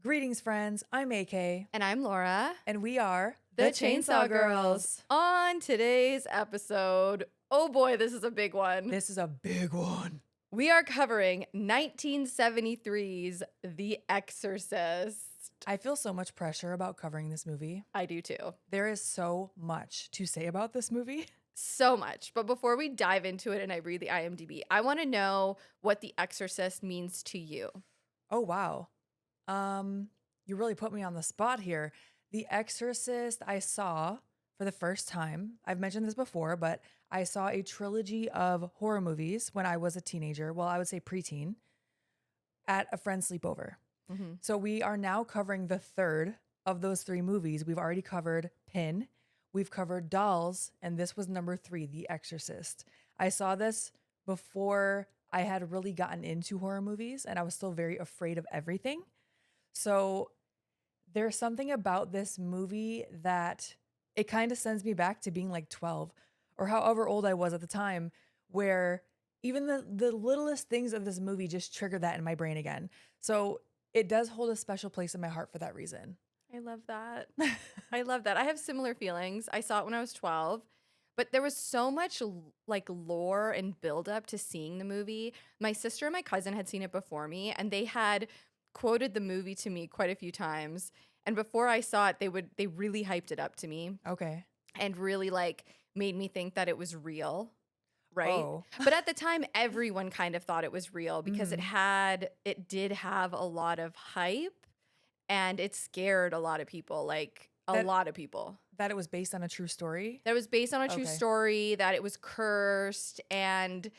Greetings, friends. I'm AK. And I'm Laura. And we are The Chainsaw Girls. On today's episode, oh boy, this is a big one. This is a big one. We are covering 1973's The Exorcist. I feel so much pressure about covering this movie. I do too. There is so much to say about this movie. So much. But before we dive into it and I read the IMDb, I want to know what The Exorcist means to you. Oh, wow. You really put me on the spot here. The Exorcist I saw for the first time. I've mentioned this before, but I saw a trilogy of horror movies when I was a teenager. Well, I would say preteen at a friend's sleepover. Mm-hmm. So we are now covering the third of those three movies. We've already covered Pin. We've covered Dolls. And this was number 3, The Exorcist. I saw this before I had really gotten into horror movies and I was still very afraid of everything. So there's something about this movie that it kind of sends me back to being like 12 or however old I was at the time, where even the littlest things of this movie just trigger that in my brain again. So it does hold a special place in my heart for that reason. I love that. I love that. I have similar feelings. I saw it when I was 12. But there was so much like lore and buildup to seeing the movie. My sister and my cousin had seen it before me, and they had quoted the movie to me quite a few times. And before I saw it, they really hyped it up to me. Okay. And really like made me think that it was real. Right. Oh. But at the time, everyone kind of thought it was real because it did have a lot of hype and it scared a lot of people, like a lot of people. That it was based on a true story? That it was based on a true story, that it was cursed. And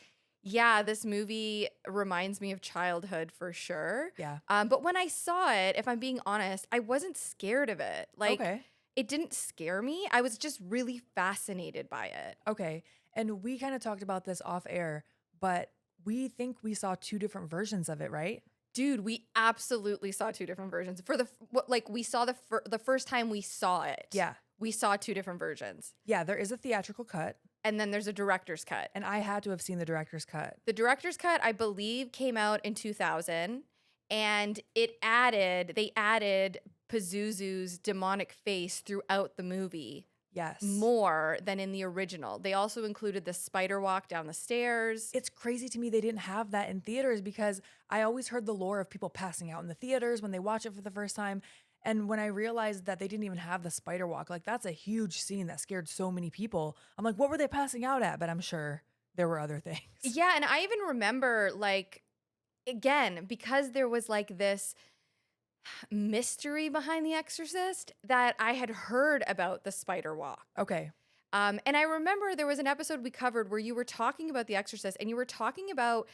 yeah, this movie reminds me of childhood for sure. Yeah. But when I saw it, if I'm being honest, I wasn't scared of it. Like, okay. It didn't scare me. I was just really fascinated by it. Okay. And we kind of talked about this off air, but we think we saw 2 different versions of it, right? Dude, we absolutely saw 2 different versions. We saw the first time we saw it. Yeah. We saw 2 different versions. Yeah, there is a theatrical cut. And then there's a director's cut. And I had to have seen the director's cut. The director's cut, I believe, came out in 2000. And they added Pazuzu's demonic face throughout the movie. Yes. More than in the original. They also included the spider walk down the stairs. It's crazy to me they didn't have that in theaters because I always heard the lore of people passing out in the theaters when they watch it for the first time. And when I realized that they didn't even have the spider walk, like that's a huge scene that scared so many people. I'm like, what were they passing out at? But I'm sure there were other things. Yeah, and I even remember, like, again, because there was like this mystery behind The Exorcist, that I had heard about the spider walk. Okay. And I remember there was an episode we covered where you were talking about The Exorcist and you were talking about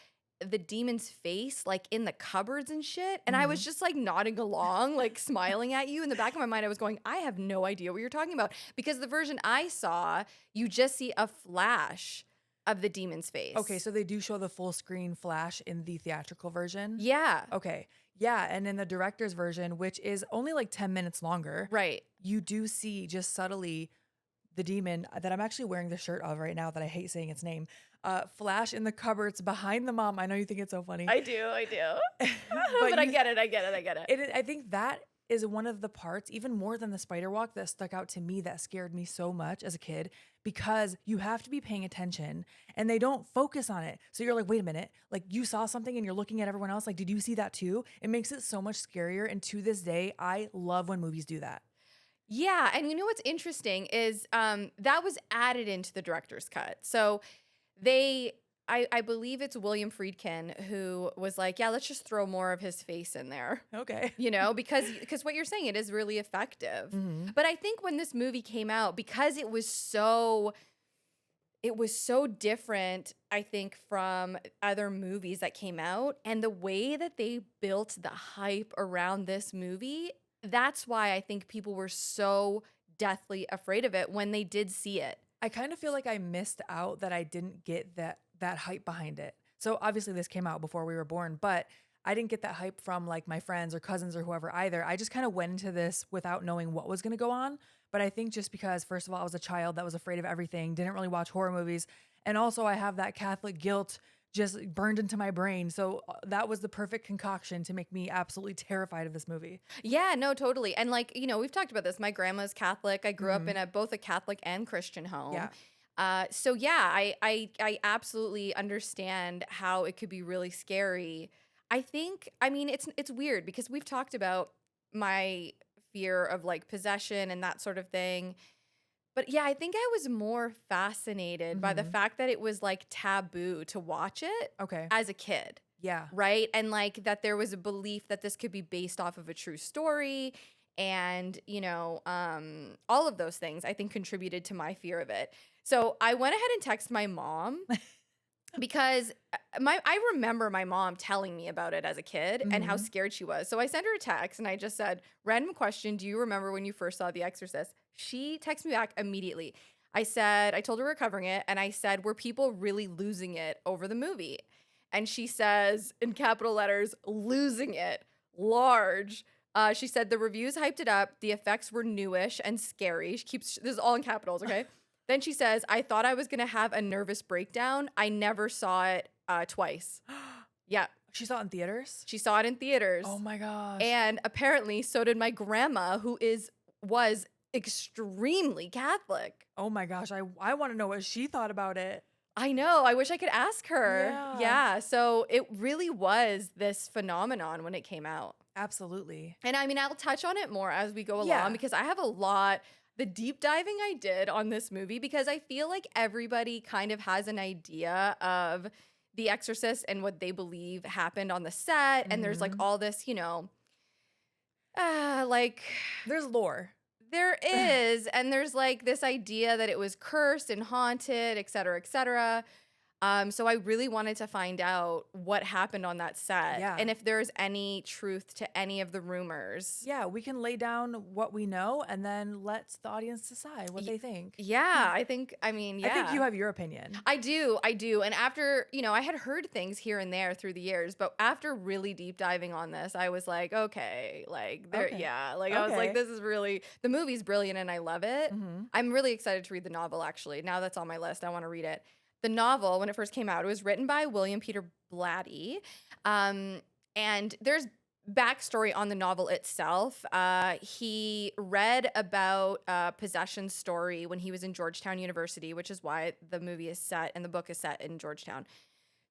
the demon's face like in the cupboards and shit. And I was just like nodding along, like smiling at you. In the back of my mind, I was going, I have no idea what you're talking about. Because the version I saw, you just see a flash of the demon's face. Okay, so they do show the full screen flash in the theatrical version? Yeah. Okay. Yeah, and in the director's version, which is only like 10 minutes longer, Right. you do see just subtly the demon that I'm actually wearing the shirt of right now that I hate saying its name, flash in the cupboards behind the mom. I know you think it's so funny. I do. But I get it. I think that is one of the parts, even more than the spider walk, that stuck out to me, that scared me so much as a kid, because you have to be paying attention and they don't focus on it. So you're like, wait a minute, like you saw something and you're looking at everyone else. Like, did you see that too? It makes it so much scarier. And to this day, I love when movies do that. Yeah. And you know what's interesting is that was added into the director's cut. So I believe it's William Friedkin who was like, yeah, let's just throw more of his face in there. Okay. You know, because what you're saying, it is really effective. Mm-hmm. But I think when this movie came out, because it was so different, I think, from other movies that came out, and the way that they built the hype around this movie, that's why I think people were so deathly afraid of it when they did see it. I kind of feel like I missed out that I didn't get that hype behind it. So obviously this came out before we were born, but I didn't get that hype from like my friends or cousins or whoever either. I just kind of went into this without knowing what was going to go on. But I think just because, first of all, I was a child that was afraid of everything, didn't really watch horror movies. And also I have that Catholic guilt just burned into my brain. So that was the perfect concoction to make me absolutely terrified of this movie. Yeah, no, totally. And like, we've talked about this. My grandma's Catholic. I grew up in both a Catholic and Christian home. Yeah. So yeah, I absolutely understand how it could be really scary. I mean, it's weird because we've talked about my fear of like possession and that sort of thing. But yeah, I think I was more fascinated by the fact that it was like taboo to watch it Okay. as a kid. Yeah. Right. And like that there was a belief that this could be based off of a true story. And, all of those things I think contributed to my fear of it. So I went ahead and texted my mom because I remember my mom telling me about it as a kid and how scared she was. So I sent her a text and I just said, random question, do you remember when you first saw The Exorcist? She texted me back immediately. I told her we're covering it, and I said, were people really losing it over the movie? And she says, in capital letters, losing it, large. She said the reviews hyped it up. The effects were newish and scary. This is all in capitals, okay? Then she says, I thought I was going to have a nervous breakdown. I never saw it twice. Yeah. She saw it in theaters? She saw it in theaters. Oh my gosh. And apparently so did my grandma, who was extremely Catholic. Oh my gosh. I want to know what she thought about it. I know. I wish I could ask her. Yeah. So it really was this phenomenon when it came out. Absolutely. And I mean, I'll touch on it more as we go along because I have the deep diving I did on this movie, because I feel like everybody kind of has an idea of The Exorcist and what they believe happened on the set. And there's like all this, like there's lore. There is. And there's like this idea that it was cursed and haunted, et cetera, et cetera. So I really wanted to find out what happened on that set and if there's any truth to any of the rumors. Yeah, we can lay down what we know and then let the audience decide what they think. Yeah, I think you have your opinion. I do. And after, I had heard things here and there through the years, but after really deep diving on this, I was like, okay, like I was like, this is really, the movie's brilliant and I love it. I'm really excited to read the novel, actually. Now that's on my list, I want to read it. The novel, when it first came out, it was written by William Peter Blatty. And there's backstory on the novel itself. He read about possession story when he was in Georgetown University, which is why the movie is set and the book is set in Georgetown.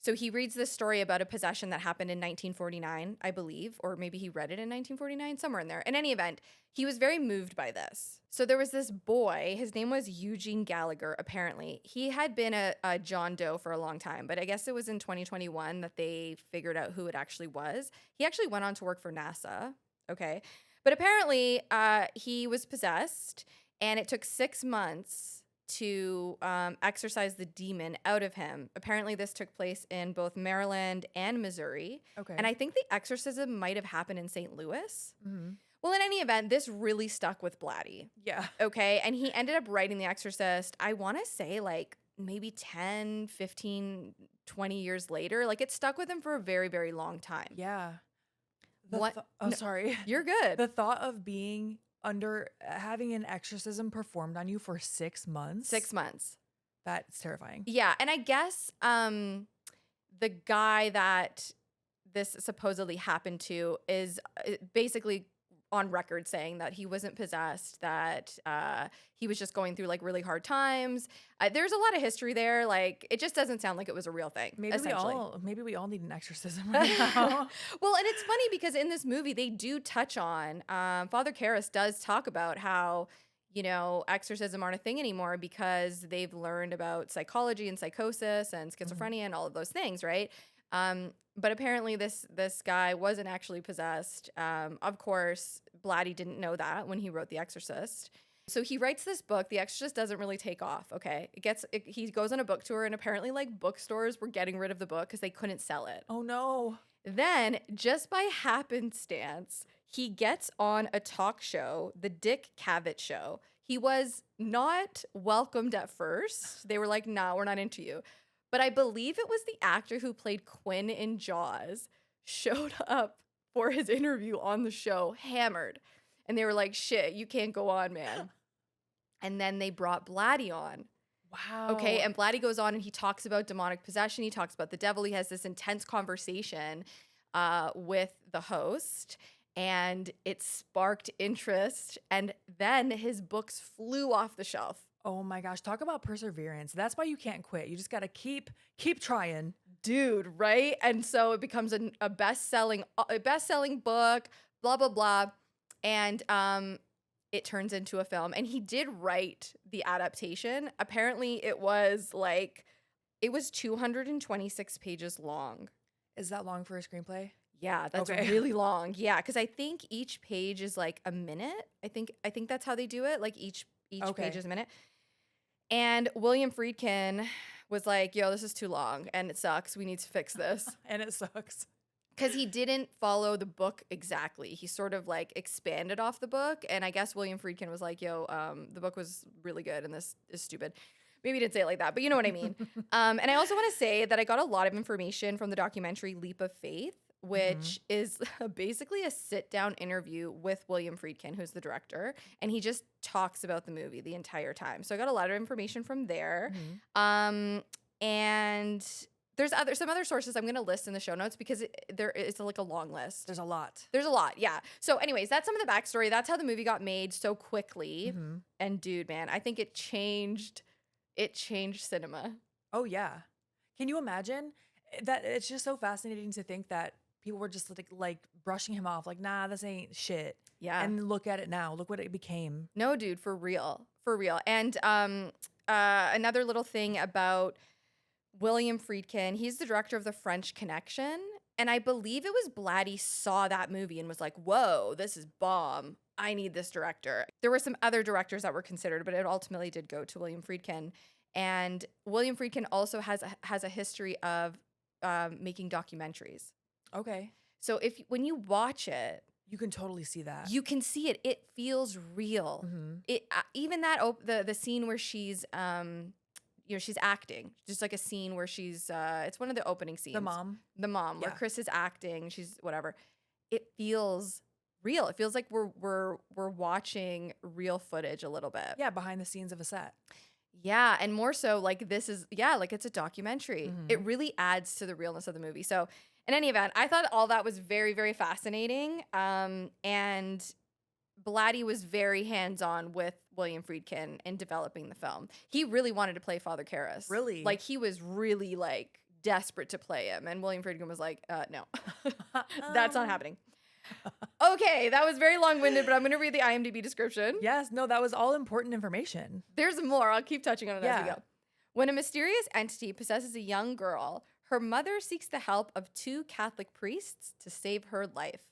So he reads this story about a possession that happened in 1949, I believe, or maybe he read it in 1949, somewhere in there. In any event, he was very moved by this. So there was this boy, his name was Eugene Gallagher, apparently. He had been a John Doe for a long time, but I guess it was in 2021 that they figured out who it actually was. He actually went on to work for NASA, okay? But apparently he was possessed, and it took 6 months to exorcise the demon out of him. Apparently this took place in both Maryland and Missouri. Okay. And I think the exorcism might have happened in St. Louis. Well, in any event, this really stuck with Blatty. Yeah. Okay. And he ended up writing The Exorcist, I want to say like maybe 10, 15, 20 years later. Like it stuck with him for a very, very long time. Yeah. Sorry. You're good. The thought of being having an exorcism performed on you for 6 months. 6 months. That's terrifying. Yeah. And I guess the guy that this supposedly happened to is basically on record saying that he wasn't possessed, that he was just going through like really hard times. There's a lot of history there. Like it just doesn't sound like it was a real thing. Maybe we all need an exorcism right now. Well, and it's funny because in this movie they do touch on Father Karras does talk about how exorcism aren't a thing anymore because they've learned about psychology and psychosis and schizophrenia and all of those things, right? But apparently this guy wasn't actually possessed. Of course, Blatty didn't know that when he wrote The Exorcist. So he writes this book. The Exorcist doesn't really take off, okay? He goes on a book tour, and apparently like bookstores were getting rid of the book because they couldn't sell it. Oh no. Then, just by happenstance, he gets on a talk show, the Dick Cavett Show. He was not welcomed at first. They were like, nah, we're not into you. But I believe it was the actor who played Quinn in Jaws showed up for his interview on the show, hammered. And they were like, shit, you can't go on, man. And then they brought Blatty on. Wow. Okay. And Blatty goes on and he talks about demonic possession. He talks about the devil. He has this intense conversation with the host, and it sparked interest. And then his books flew off the shelf. Oh my gosh. Talk about perseverance. That's why you can't quit. You just got to keep trying. Dude, right? And so it becomes a best-selling book, blah, blah, blah. And it turns into a film. And he did write the adaptation. Apparently it was 226 pages long. Is that long for a screenplay? Yeah, that's Okay. really long. Yeah, because I think each page is like a minute. I think that's how they do it. Like each Okay. page is a minute. And William Friedkin was like, yo, this is too long and it sucks. We need to fix this. And it sucks. Because he didn't follow the book exactly. He sort of like expanded off the book. And I guess William Friedkin was like, yo, the book was really good and this is stupid. Maybe he didn't say it like that, but you know what I mean. And I also want to say that I got a lot of information from the documentary Leap of Faith, which is basically a sit-down interview with William Friedkin, who's the director, and he just talks about the movie the entire time. So I got a lot of information from there. And there's some other sources I'm going to list in the show notes because it's like a long list. There's a lot. There's a lot, yeah. So anyways, that's some of the backstory. That's how the movie got made so quickly. And dude, man, I think it changed cinema. Oh, yeah. Can you imagine that? It's just so fascinating to think that people were just like brushing him off, like, nah, this ain't shit. Yeah. And look at it now. Look what it became. No, dude, for real. For real. And another little thing about William Friedkin, he's the director of The French Connection. And I believe it was Blatty saw that movie and was like, whoa, this is bomb. I need this director. There were some other directors that were considered, but it ultimately did go to William Friedkin. And William Friedkin also has a history of making documentaries. Okay. So when you watch it, you can totally see that. You can see it. It feels real. It even that the scene where she's she's acting, just like a scene where she's it's one of the opening scenes. The mom where Chris is acting. She's whatever. It feels real. It feels like we're watching real footage a little bit. Yeah, behind the scenes of a set. Yeah, and more so like this is like it's a documentary. It really adds to the realness of the movie. So in any event, I thought all that was very, very fascinating. And Blatty was very hands-on with William Friedkin in developing the film. He really wanted to play Father Karras. Really? Like he was really like desperate to play him. And William Friedkin was like, no, that's not happening. Okay, that was very long-winded, but I'm going to read the IMDb description. Yes, no, that was all important information. There's more. I'll keep touching on it as we go. When a mysterious entity possesses a young girl, her mother seeks the help of 2 Catholic priests to save her life.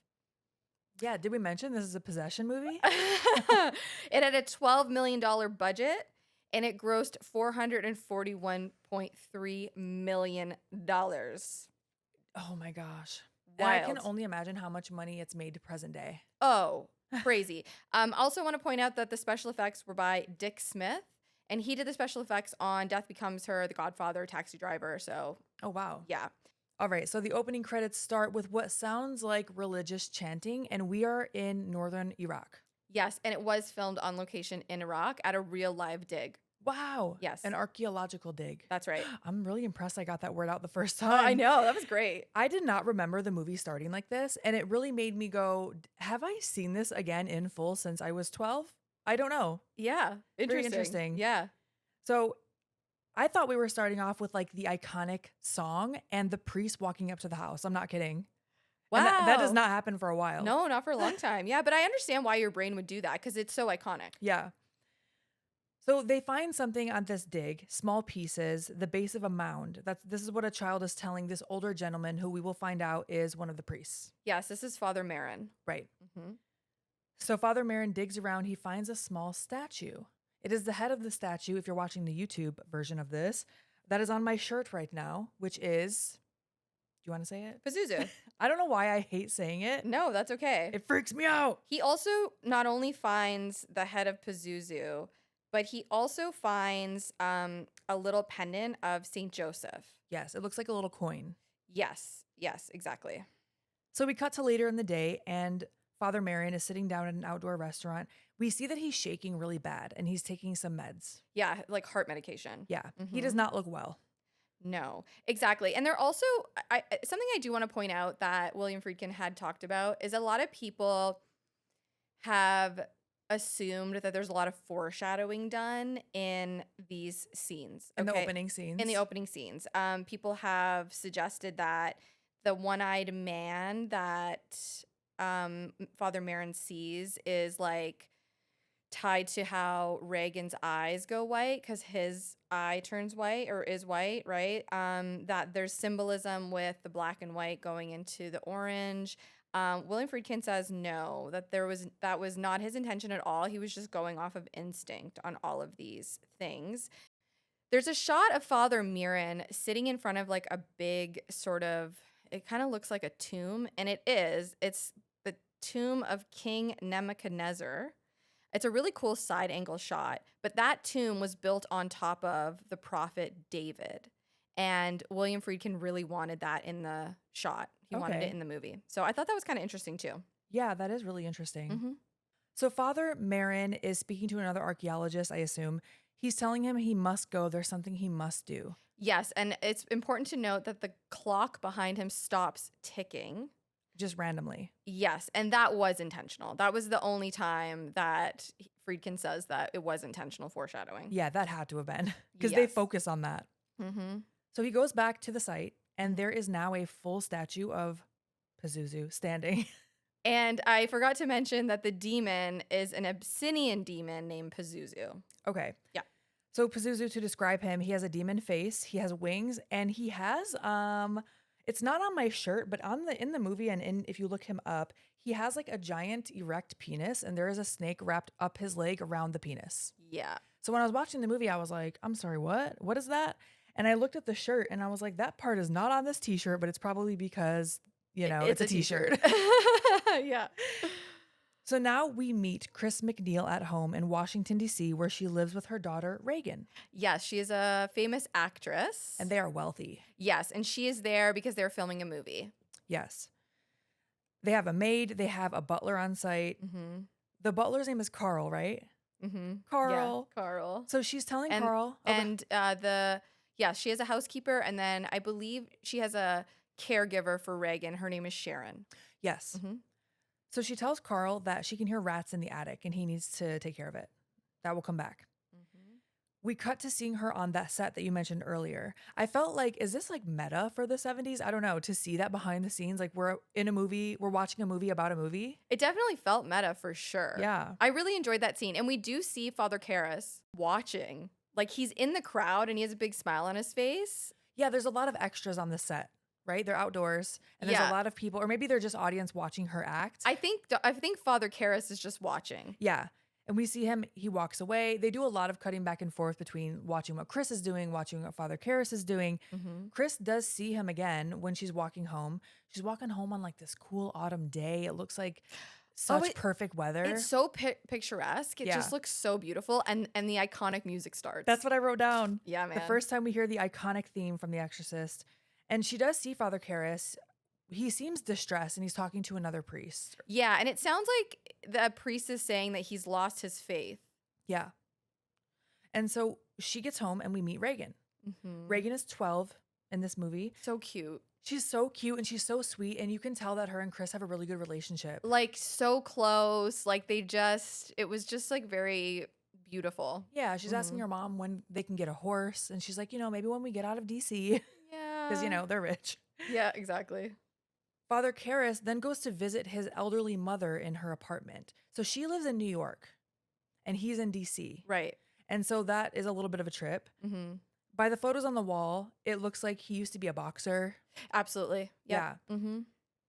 Yeah, did we mention this is a possession movie? It had a $12 million budget, and it grossed $441.3 million. Oh my gosh. Wild. I can only imagine how much money it's made to present day. Oh, crazy. Also want to point out that the special effects were by Dick Smith, and he did the special effects on Death Becomes Her, The Godfather, Taxi Driver. So, oh, wow. Yeah. All right. So the opening credits start with what sounds like religious chanting, and we are in northern Iraq. Yes. And it was filmed on location in Iraq at a real live dig. Wow. Yes. An archaeological dig. That's right. I'm really impressed I got that word out the first time. Oh, I know. That was great. I did not remember the movie starting like this, and it really made me go, have I seen this again in full since I was 12? I don't know. Yeah. Very interesting. Yeah. So I thought we were starting off with like the iconic song and the priest walking up to the house. I'm not kidding. Wow. And that does not happen for a while. No, not for a long time. Yeah, but I understand why your brain would do that because it's so iconic. Yeah. So they find something on this dig, small pieces, the base of a mound. This is what a child is telling this older gentleman who we will find out is one of the priests. Yes, this is Father Merrin. Right. So Father Merrin digs around. He finds a small statue. It is the head of the statue, if you're watching the YouTube version of this, that is on my shirt right now, which is, do you want to say it? Pazuzu. I don't know why I hate saying it. No, that's okay. It freaks me out. He also not only finds the head of Pazuzu, but he also finds a little pendant of St. Joseph. Yes, it looks like a little coin. Yes, exactly. So we cut to later in the day, and Father Merrin is sitting down at an outdoor restaurant. We see that he's shaking really bad and he's taking some meds. Yeah, like heart medication. Yeah, he does not look well. No, exactly. And they're also something I do want to point out that William Friedkin had talked about is a lot of people have assumed that there's a lot of foreshadowing done in these scenes. In the opening scenes. In the opening scenes. People have suggested that the one-eyed man that Father Merrin sees is like tied to how Reagan's eyes go white because his eye turns white or is white, right? That there's symbolism with the black and white going into the orange. William Friedkin says no, that was not his intention at all. He was just going off of instinct on all of these things. There's a shot of Father Merrin sitting in front of like a big sort of, it kind of looks like a tomb, and it's the tomb of King Nebuchadnezzar. It's a really cool side angle shot, but that tomb was built on top of the prophet David. And William Friedkin really wanted that in the shot. He wanted it in the movie. So I thought that was kind of interesting too. Yeah, that is really interesting. Mm-hmm. So Father Merrin is speaking to another archaeologist, I assume. He's telling him he must go. There's something he must do. Yes, and it's important to note that the clock behind him stops ticking. Just randomly. Yes, and that was intentional. That was the only time that Friedkin says that it was intentional foreshadowing. Yeah, that had to have been because Yes. they focus on that. Mm-hmm. So he goes back to the site, and there is now a full statue of Pazuzu standing. And I forgot to mention that the demon is an Abyssinian demon named Pazuzu. Okay. Yeah. So Pazuzu, to describe him, he has a demon face, he has wings, and he has it's not on my shirt, but in the movie and if you look him up, he has like a giant erect penis, and there is a snake wrapped up his leg around the penis. Yeah. So when I was watching the movie, I was like, I'm sorry, what? What is that? And I looked at the shirt and I was like, that part is not on this t-shirt, but it's probably because, it's a t-shirt. Yeah. So now we meet Chris McNeil at home in Washington, D.C., where she lives with her daughter, Reagan. Yes, she is a famous actress. And they are wealthy. Yes, and she is there because they're filming a movie. Yes. They have a maid. They have a butler on site. Mm-hmm. The butler's name is Carl, right? Mm-hmm. Carl. Yeah, Carl. So she's telling Carl. And she has a housekeeper, and then I believe she has a caregiver for Reagan. Her name is Sharon. Yes. Mm-hmm. So she tells Carl that she can hear rats in the attic and he needs to take care of it. That will come back. Mm-hmm. We cut to seeing her on that set that you mentioned earlier. I felt like, is this like meta for the 70s? I don't know. To see that behind the scenes, like we're watching a movie about a movie. It definitely felt meta for sure. Yeah. I really enjoyed that scene. And we do see Father Karras watching. Like he's in the crowd and he has a big smile on his face. Yeah, there's a lot of extras on the set, right? They're outdoors and there's a lot of people, or maybe they're just audience watching her act. I think Father Karras is just watching. Yeah. And we see him, he walks away. They do a lot of cutting back and forth between watching what Chris is doing, watching what Father Karras is doing. Mm-hmm. Chris does see him again when she's walking home. She's walking home on like this cool autumn day. It looks like such perfect weather. It's so picturesque. It just looks so beautiful. And the iconic music starts. That's what I wrote down. Yeah, man. The first time we hear the iconic theme from The Exorcist. And she does see Father Karras. He seems distressed and he's talking to another priest. Yeah, and it sounds like the priest is saying that he's lost his faith. Yeah. And so she gets home and we meet Reagan. Mm-hmm. Reagan is 12 in this movie. So cute. She's so cute and she's so sweet. And you can tell that her and Chris have a really good relationship. Like so close. Like it was just like very beautiful. Yeah, she's asking her mom when they can get a horse. And she's like, maybe when we get out of DC. Yeah. Because, they're rich. Yeah, exactly. Father Karras then goes to visit his elderly mother in her apartment. So she lives in New York and he's in DC. Right. And so that is a little bit of a trip. Mm-hmm. By the photos on the wall, it looks like he used to be a boxer. Absolutely. Yep. Yeah. Mm-hmm.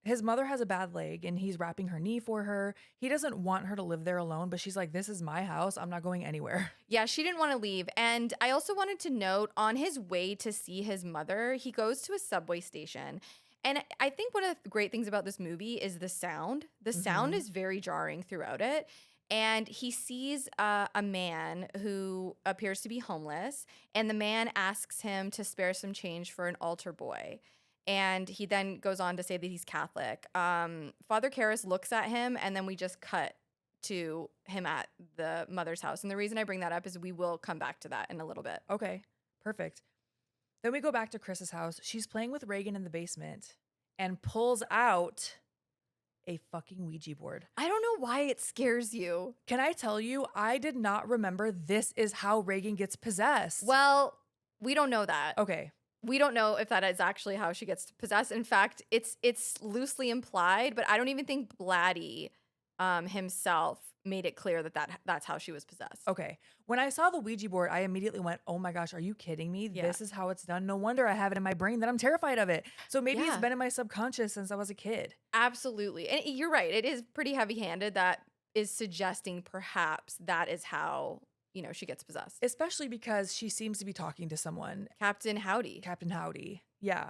His mother has a bad leg and he's wrapping her knee for her. He doesn't want her to live there alone, but she's like, this is my house. I'm not going anywhere. Yeah, she didn't want to leave. And I also wanted to note on his way to see his mother, he goes to a subway station. And I think one of the great things about this movie is the sound. The sound is very jarring throughout it. And he sees a man who appears to be homeless. And the man asks him to spare some change for an altar boy. And he then goes on to say that he's Catholic. Father Karras looks at him, and then we just cut to him at the mother's house. And the reason I bring that up is we will come back to that in a little bit. Okay, perfect. Then we go back to Chris's house. She's playing with Reagan in the basement and pulls out a fucking Ouija board. I don't know why it scares you. Can I tell you, I did not remember this is how Reagan gets possessed. Well, we don't know that. Okay. We don't know if that is actually how she gets possessed. In fact, it's loosely implied, but I don't even think Blatty himself made it clear that's how she was possessed. Okay. When I saw the Ouija board, I immediately went, oh my gosh, are you kidding me? Yeah. This is how it's done. No wonder I have it in my brain that I'm terrified of it. So maybe it's Yeah. been in my subconscious since I was a kid. Absolutely. And you're right. It is pretty heavy-handed. That is suggesting perhaps that is how, she gets possessed. Especially because she seems to be talking to someone. Captain Howdy. Captain Howdy. Yeah.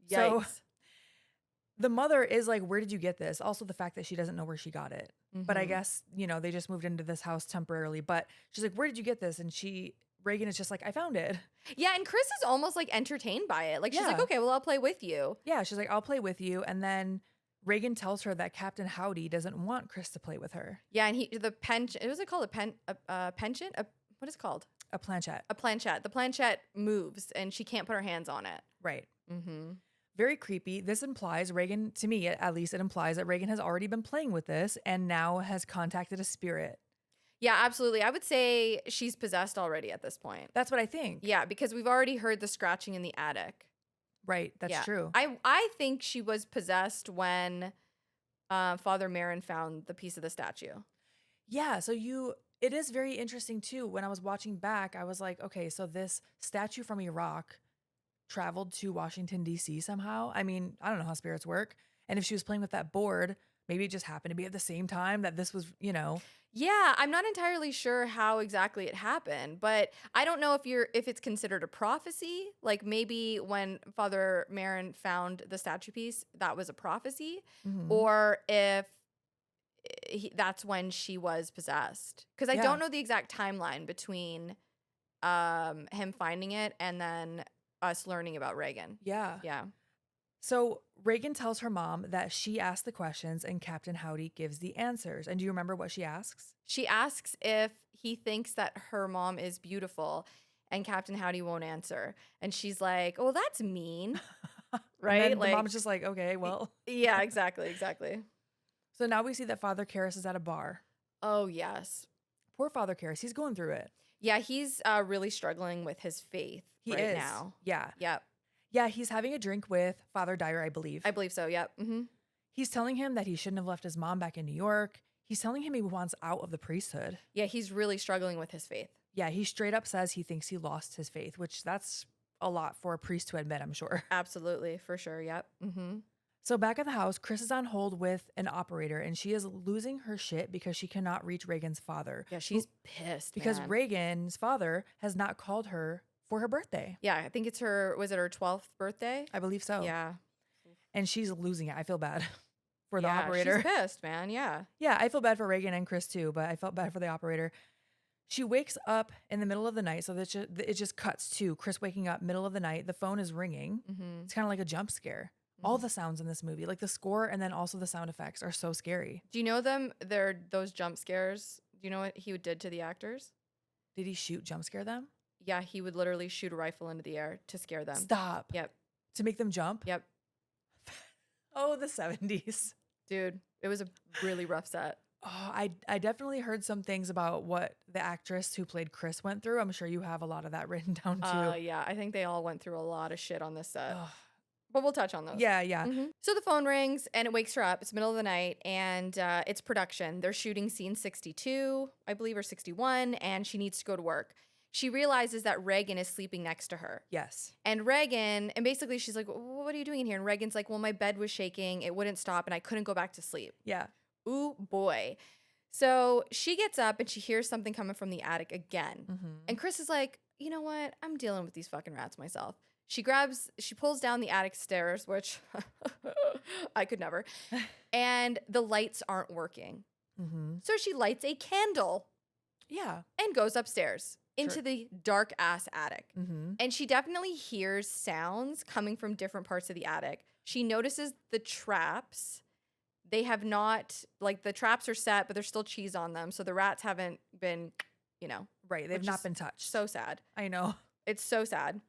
Yikes. So the mother is like, where did you get this? Also the fact that she doesn't know where she got it. But I Mhm. guess, they just moved into this house temporarily. But she's like, where did you get this? And Reagan is just like, I found it. Yeah, and Chris is almost like entertained by it. Like she's like, Yeah. okay, well, I'll play with you. Yeah, she's like, I'll play with you. And then Reagan tells her that Captain Howdy doesn't want Chris to play with her. Yeah, and the penchant, what was it called? A penchant? What is it called? A planchette. A planchette. The planchette moves and she can't put her hands on it. Right. Mm-hmm. Very creepy. This implies Reagan, to me at least, it implies that Reagan has already been playing with this and now has contacted a spirit. Yeah, absolutely. I would say she's possessed already at this point. That's what I think. Yeah, because we've already heard the scratching in the attic. Right. That's Yeah. true. I think she was possessed when Father Merrin found the piece of the statue. Yeah. So it is very interesting too. When I was watching back, I was like, okay, so this statue from Iraq traveled to Washington, D.C. somehow. I mean, I don't know how spirits work. And if she was playing with that board, maybe it just happened to be at the same time that this was, Yeah, I'm not entirely sure how exactly it happened, but I don't know if it's considered a prophecy. Like maybe when Father Merrin found the statue piece, that was a prophecy, Mhm. or if that's when she was possessed. Because I Yeah. don't know the exact timeline between him finding it and then us learning about Reagan. Yeah. Yeah. So Reagan tells her mom that she asked the questions and Captain Howdy gives the answers. And do you remember what she asks? She asks if he thinks that her mom is beautiful, and Captain Howdy won't answer. And she's like, "Oh, that's mean." Right? And then Like, the mom's just like, okay, well. yeah, exactly. So now we see that Father Karras is at a bar. Oh, yes. Poor Father Karras. He's going through it. Yeah, he's really struggling with his faith He right is. now. Yeah. Yep. Yeah, he's having a drink with Father Dyer, I believe. I believe so. Yep. Mm-hmm. He's telling him that he shouldn't have left his mom back in New York. He's telling him he wants out of the priesthood. Yeah, he's really struggling with his faith. Yeah, he straight up says he thinks he lost his faith, which that's a lot for a priest to admit, I'm sure. Absolutely. For sure. Yep. Mm-hmm. So back at the house, Chris is on hold with an operator and she is losing her shit because she cannot reach Reagan's father. Yeah, she's pissed. Because man. Reagan's father has not called her for her birthday. Yeah, I think was it her 12th birthday? I believe so. Yeah. And she's losing it. I feel bad for the Yeah, operator. She's pissed, man. Yeah. Yeah, I feel bad for Reagan and Chris too, but I felt bad for the operator. She wakes up in the middle of the night, so that it just cuts to Chris waking up middle of the night. The phone is ringing. Mm-hmm. It's kind of like a jump scare. All the sounds in this movie, like the score and then also the sound effects, are so scary. Do you know them? They're those jump scares. Do you know what he did to the actors? Did he jump scare them? Yeah, he would literally shoot a rifle into the air to scare them. Stop. Yep. To make them jump? Yep. Oh, the 70s. Dude, it was a really rough set. Oh, I definitely heard some things about what the actress who played Chris went through. I'm sure you have a lot of that written down too. Yeah, I think they all went through a lot of shit on this set. Ugh. But we'll touch on those. Yeah, yeah. Mhm. So the phone rings and it wakes her up. It's middle of the night and it's production. They're shooting scene 62, I believe, or 61, and she needs to go to work. She realizes that Reagan is sleeping next to her. Yes. And basically she's like, what are you doing in here? And Reagan's like, well, my bed was shaking. It wouldn't stop and I couldn't go back to sleep. Yeah. Ooh, boy. So she gets up and she hears something coming from the attic again. Mm-hmm. And Chris is like, you know what? I'm dealing with these fucking rats myself. She pulls down the attic stairs, which I could never. And the lights aren't working. Mm-hmm. So she lights a candle Yeah. and goes upstairs. into the dark ass attic. Mm-hmm. And she definitely hears sounds coming from different parts of the attic. She notices the traps. They have not, like, the traps are set, but there's still cheese on them. So the rats haven't been, Right. They've not been touched. So sad. I know. It's so sad.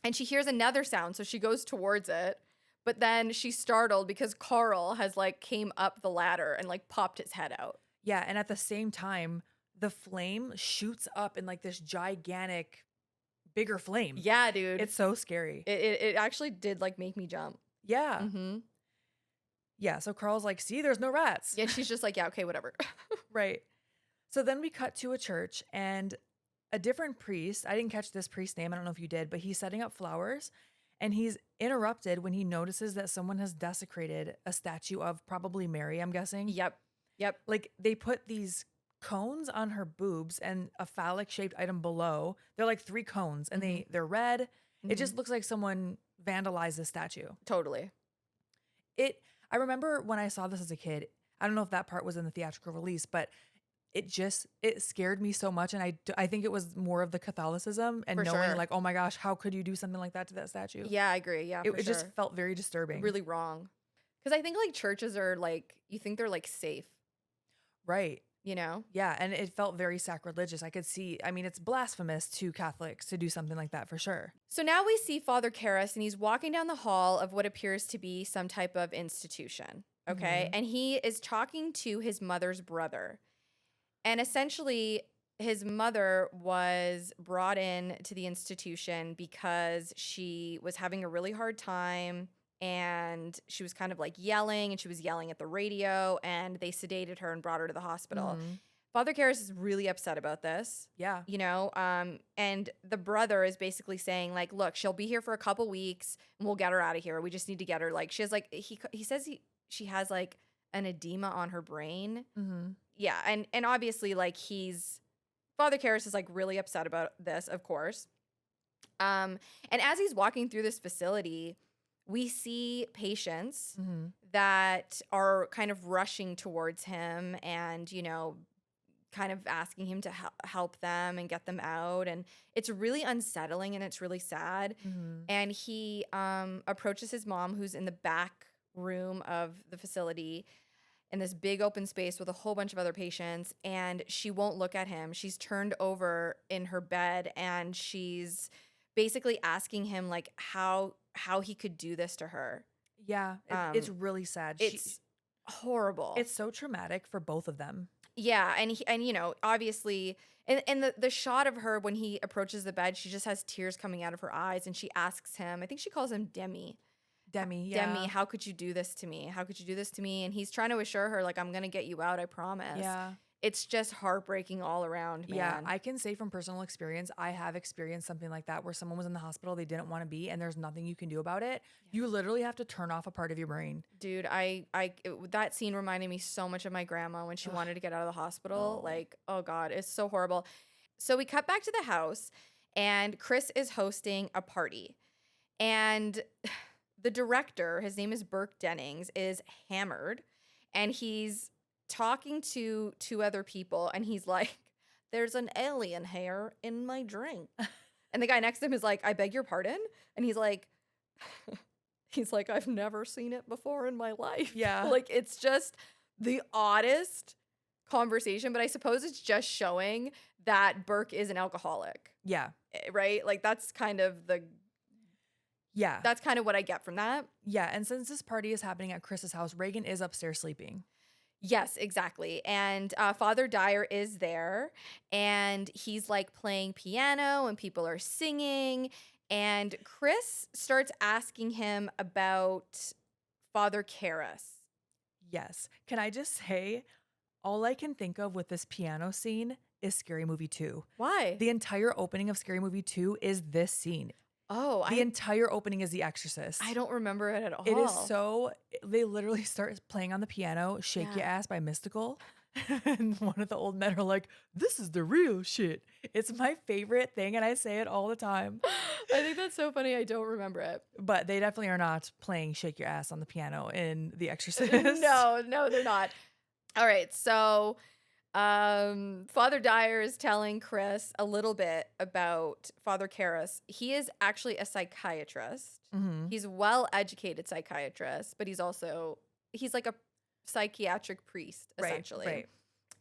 And she hears another sound. So she goes towards it. But then she's startled because Carl has, like, came up the ladder and, like, popped his head out. Yeah. And at the same time, the flame shoots up in like this gigantic, bigger flame. Yeah, dude. It's so scary. It actually did, like, make me jump. Yeah. Mm-hmm. Yeah. So Carl's like, see, there's no rats. Yeah, she's just like, yeah, okay, whatever. Right. So then we cut to a church and a different priest. I didn't catch this priest's name. I don't know if you did, but he's setting up flowers and he's interrupted when he notices that someone has desecrated a statue of probably Mary, I'm guessing. Yep. Like they put these cones on her boobs and a phallic shaped item below. They're like 3 cones and they're red. Mm-hmm. It just looks like someone vandalized the statue. Totally. I remember when I saw this as a kid, I don't know if that part was in the theatrical release, but it scared me so much. And I think it was more of the Catholicism and For knowing sure. like, oh my gosh, how could you do something like that to that statue? Yeah, I agree. Yeah, It just felt very disturbing. really wrong. Because I think, like, churches are, like, you think they're, like, safe, Right. Yeah, and it felt very sacrilegious. I could see, I mean, it's blasphemous to Catholics to do something like that for sure. So now we see Father Karras, and he's walking down the hall of what appears to be some type of institution, okay? And he is talking to his mother's brother. And essentially, his mother was brought in to the institution because she was having a really hard time and she was kind of like yelling and she was yelling at the radio and they sedated her and brought her to the hospital. Father Karras is really upset about this. Yeah. And the brother is basically saying, like, look, she'll be here for a couple weeks and we'll get her out of here. We just need to get her. Like, she has like, he says she has like an edema on her brain. Yeah. And obviously, like, Father Karras is like really upset about this, of course. And as he's walking through this facility, we see patients that are kind of rushing towards him and, kind of asking him to help them and get them out. And it's really unsettling and it's really sad. And he approaches his mom, who's in the back room of the facility in this big open space with a whole bunch of other patients. And she won't look at him. She's turned over in her bed and she's basically asking him, like, how he could do this to her. Yeah, it's really sad. It's horrible. It's so traumatic for both of them. Yeah, and obviously, and the shot of her when he approaches the bed, she just has tears coming out of her eyes, and she asks him, I think she calls him Demi, how could you do this to me? How could you do this to me? And he's trying to assure her, like, I'm gonna get you out, I promise. Yeah. It's just heartbreaking all around, man. Yeah, I can say from personal experience, I have experienced something like that where someone was in the hospital they didn't want to be and there's nothing you can do about it. You literally have to turn off a part of your brain. Dude, that scene reminded me so much of my grandma when she wanted to get out of the hospital. Like, oh God, it's so horrible. So we cut back to the house and Chris is hosting a party. And the director, his name is Burke Dennings, is hammered and he's talking to 2 other people and he's like, there's an alien hair in my drink. And the guy next to him is like, I beg your pardon? And he's like, I've never seen it before in my life. Yeah. Like, it's just the oddest conversation, but I suppose it's just showing that Burke is an alcoholic. Yeah. Right? Like, that's kind of what I get from that. Yeah, and since this party is happening at Chris's house, Reagan is upstairs sleeping. Yes, exactly. And Father Dyer is there and he's like playing piano and people are singing. And Chris starts asking him about Father Karras. Yes. Can I just say, all I can think of with this piano scene is Scary Movie 2. Why? The entire opening of Scary Movie 2 is this scene. Oh, the entire opening is The Exorcist. I don't remember it at all. It is they literally start playing on the piano, Shake Your Ass by Mystical. And one of the old men are like, this is the real shit. It's my favorite thing. And I say it all the time. I think that's so funny. I don't remember it. But they definitely are not playing Shake Your Ass on the piano in The Exorcist. No, they're not. All right. So Father Dyer is telling Chris a little bit about Father Karras. He is actually a psychiatrist. Mm-hmm. He's well-educated psychiatrist, but he's like a psychiatric priest, essentially.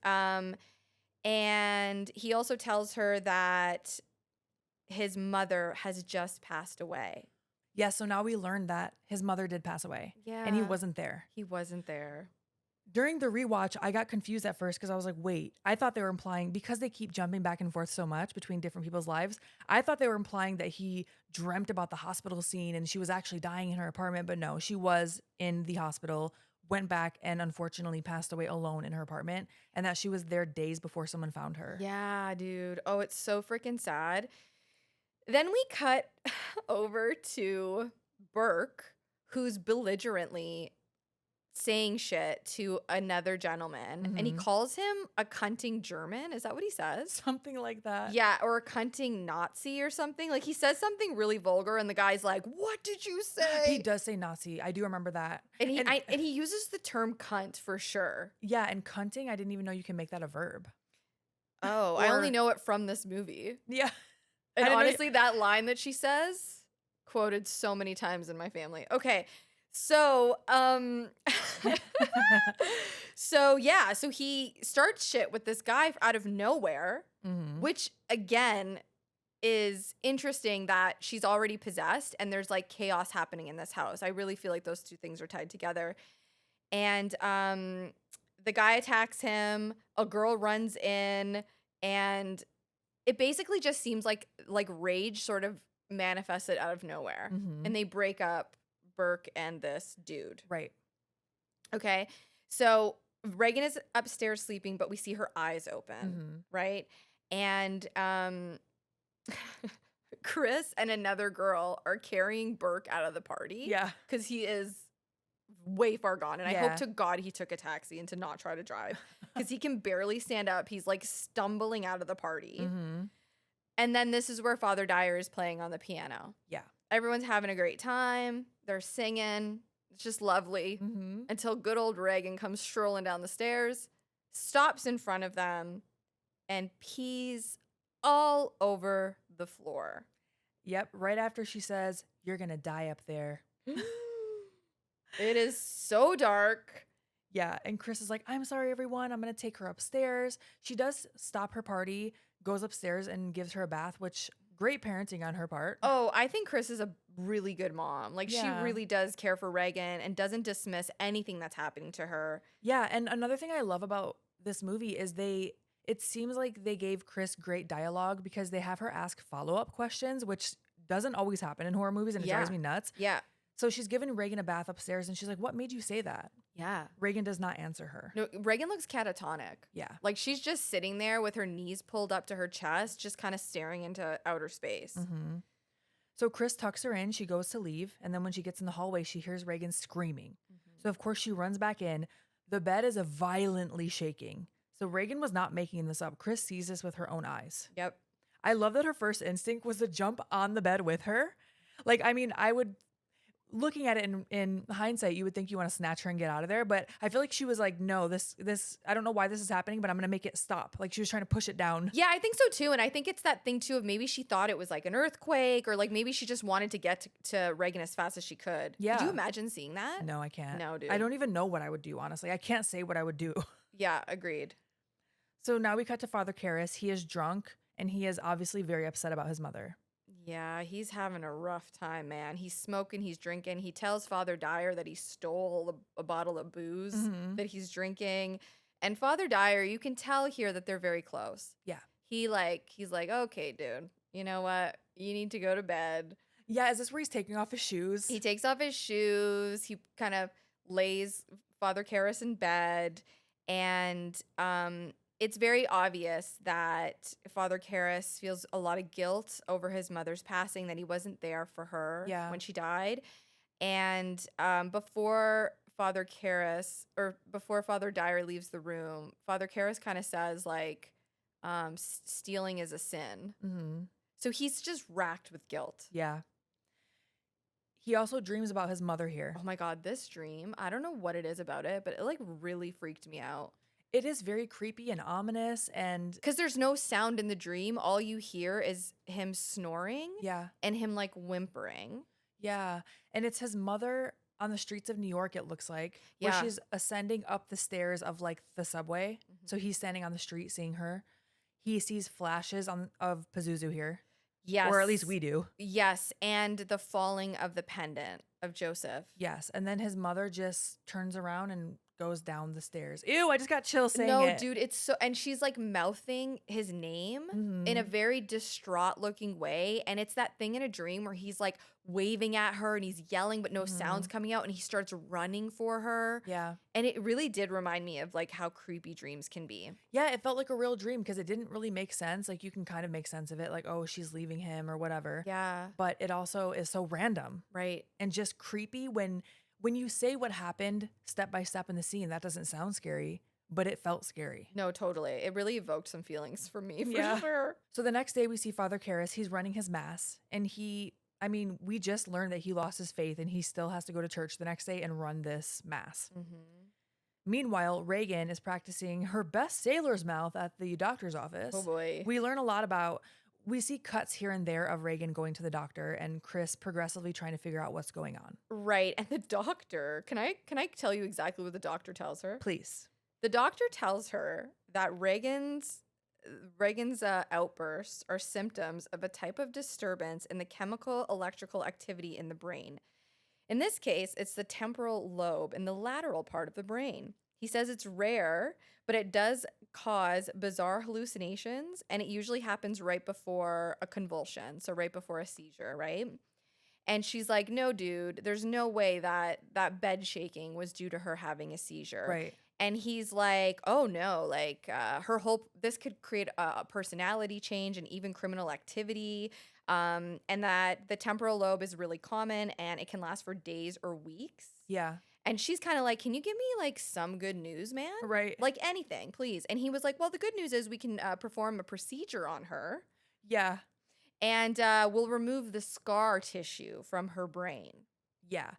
Right. And he also tells her that his mother has just passed away. Yeah, so now we learned that his mother did pass away. Yeah. And he wasn't there. He wasn't there. During the rewatch, I got confused at first because I was like, wait, I thought they were implying, because they keep jumping back and forth so much between different people's lives, I thought they were implying that he dreamt about the hospital scene and she was actually dying in her apartment. But no, she was in the hospital, went back and unfortunately passed away alone in her apartment, and that she was there days before someone found her. Yeah, dude. Oh, it's so freaking sad. Then we cut over to Burke, who's belligerently saying shit to another gentleman, and he Mhm. calls him a cunting German. Is that what he says? Something like that. Yeah, or a cunting Nazi or something. Like, he says something really vulgar, and the guy's like, "What did you say?" He does say Nazi. I do remember that. And he uses the term cunt for sure. Yeah, and cunting, I didn't even know you can make that a verb. Oh, I only know it from this movie. Yeah. And I didn't know honestly, that line that she says, quoted so many times in my family. Okay. So, so he starts shit with this guy out of nowhere, Mhm. which again is interesting that she's already possessed and there's like chaos happening in this house. I really feel like those two things are tied together. And the guy attacks him, a girl runs in, and it basically just seems like rage sort of manifested out of nowhere. Mhm. And they break up, Burke and this dude. Right. Okay. So Reagan is upstairs sleeping, but we see her eyes open, Mhm. right? And Chris and another girl are carrying Burke out of the party. Yeah. Because he is way far gone. And I Yeah. hope to God he took a taxi and to not try to drive. Because he can barely stand up. He's like stumbling out of the party. Mhm. And then this is where Father Dyer is playing on the piano. Yeah. Everyone's having a great time. They're singing. It's just lovely. Mhm. Until good old Reagan comes strolling down the stairs, stops in front of them, and pees all over the floor. Yep. Right after she says, "You're going to die up there." It is so dark. Yeah. And Chris is like, "I'm sorry, everyone. I'm going to take her upstairs." She does stop her party, goes upstairs and gives her a bath, which great parenting on her part. Oh, I think Chris is a really good mom. Like, Yeah. she really does care for Reagan and doesn't dismiss anything that's happening to her. Yeah. And another thing I love about this movie is it seems like they gave Chris great dialogue because they have her ask follow-up questions, which doesn't always happen in horror movies, and it drives me nuts. Yeah. So she's giving Reagan a bath upstairs and she's like, "What made you say that?" Yeah. Reagan does not answer her. No, Reagan looks catatonic. Yeah. Like, she's just sitting there with her knees pulled up to her chest, just kind of staring into outer space. Mm-hmm. So Chris tucks her in. She goes to leave. And then when she gets in the hallway, she hears Reagan screaming. So, of course, she runs back in. The bed is violently shaking. So Reagan was not making this up. Chris sees this with her own eyes. Yep. I love that her first instinct was to jump on the bed with her. Like, I mean, I would, looking at it in hindsight, you would think you want to snatch her and get out of there. But I feel like she was like, no, this, I don't know why this is happening, but I'm going to make it stop. Like, she was trying to push it down. Yeah, I think so too. And I think it's that thing too of maybe she thought it was like an earthquake, or like maybe she just wanted to get to Reagan as fast as she could. Yeah. Could you imagine seeing that? No, I can't. No, dude. I don't even know what I would do, honestly. I can't say what I would do. Yeah, agreed. So now we cut to Father Karras. He is drunk and he is obviously very upset about his mother. Yeah, he's having a rough time, man. He's smoking, he's drinking. He tells Father Dyer that he stole a bottle of booze Mhm. that he's drinking. And Father Dyer, you can tell here that they're very close. Yeah. He's like, "Okay, dude, you know what? You need to go to bed." Yeah, is this where he's taking off his shoes? He takes off his shoes. He kind of lays Father Karras in bed. And it's very obvious that Father Karras feels a lot of guilt over his mother's passing, that he wasn't there for her Yeah. when she died. And before Father Dyer leaves the room, Father Karras kind of says, like, stealing is a sin. Mm-hmm. So he's just racked with guilt. Yeah. He also dreams about his mother here. Oh my God, this dream, I don't know what it is about it, but it like really freaked me out. It is very creepy and ominous, and Because there's no sound in the dream. All you hear is him snoring yeah, and him like whimpering. yeah. And it's his mother on the streets of New York, it looks like, where Yeah. she's ascending up the stairs of like the subway. Mhm. So he's standing on the street seeing her. He sees flashes of Pazuzu here, Yes. or at least we do. Yes. And the falling of the pendant of Joseph. Yes. And then his mother just turns around and goes down the stairs. Ew, I just got chills saying No, it. dude, it's so, and she's like mouthing his name in a Mhm. very distraught looking way. And it's that thing in a dream where he's like waving at her and he's yelling, but no sounds coming out. And he starts running for her. Yeah. And it really did remind me of like how creepy dreams can be. Yeah, it felt like a real dream because it didn't really make sense. Like you can kind of make sense of it, like, oh, she's leaving him or whatever. Yeah. But it also is so random Right. and just creepy when you say what happened step by step in the scene. That doesn't sound scary, but it felt scary. No, totally. It really evoked some feelings for me, for Yeah. sure. So the next day we see Father Karras. He's running his mass, and we just learned that he lost his faith and he still has to go to church the next day and run this mass. Mm-hmm. Meanwhile, Reagan is practicing her best sailor's mouth at the doctor's office. Oh boy. We learn a lot about, we see cuts here and there of Reagan going to the doctor and Chris progressively trying to figure out what's going on. Right. And the doctor, can I tell you exactly what the doctor tells her? Please. The doctor tells her that Reagan's outbursts are symptoms of a type of disturbance in the chemical electrical activity in the brain. In this case, it's the temporal lobe in the lateral part of the brain. He says it's rare, but it does cause bizarre hallucinations, and it usually happens right before a convulsion, so right before a seizure, right? And she's like, no, dude, there's no way that bed shaking was due to her having a seizure. Right. And he's like, oh no, like this could create a personality change and even criminal activity. And that the temporal lobe is really common and it can last for days or weeks. Yeah. And she's kind of like, can you give me like some good news, man? Right. Like anything, please. And he was like, well, the good news is we can perform a procedure on her. Yeah. And we'll remove the scar tissue from her brain. Yeah.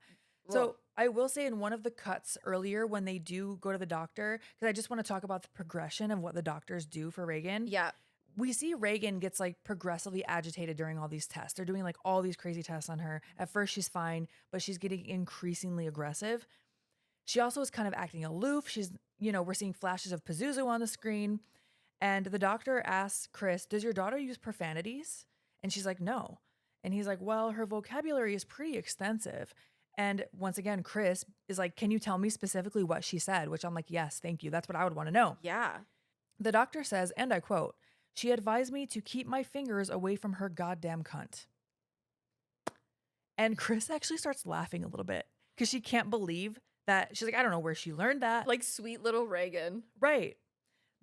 Whoa. So I will say in one of the cuts earlier when they do go to the doctor, because I just want to talk about the progression of what the doctors do for Reagan. Yeah. We see Reagan gets like progressively agitated during all these tests. They're doing like all these crazy tests on her. At first she's fine, but she's getting increasingly aggressive. She also is kind of acting aloof. She's, we're seeing flashes of Pazuzu on the screen. And the doctor asks Chris, does your daughter use profanities? And she's like, no. And he's like, well, her vocabulary is pretty extensive. And once again, Chris is like, can you tell me specifically what she said? Which I'm like, yes, thank you. That's what I would want to know. Yeah. The doctor says, and I quote, she advised me to keep my fingers away from her goddamn cunt. And Chris actually starts laughing a little bit because she can't believe that. She's like, I don't know where she learned that. Like sweet little Reagan. Right.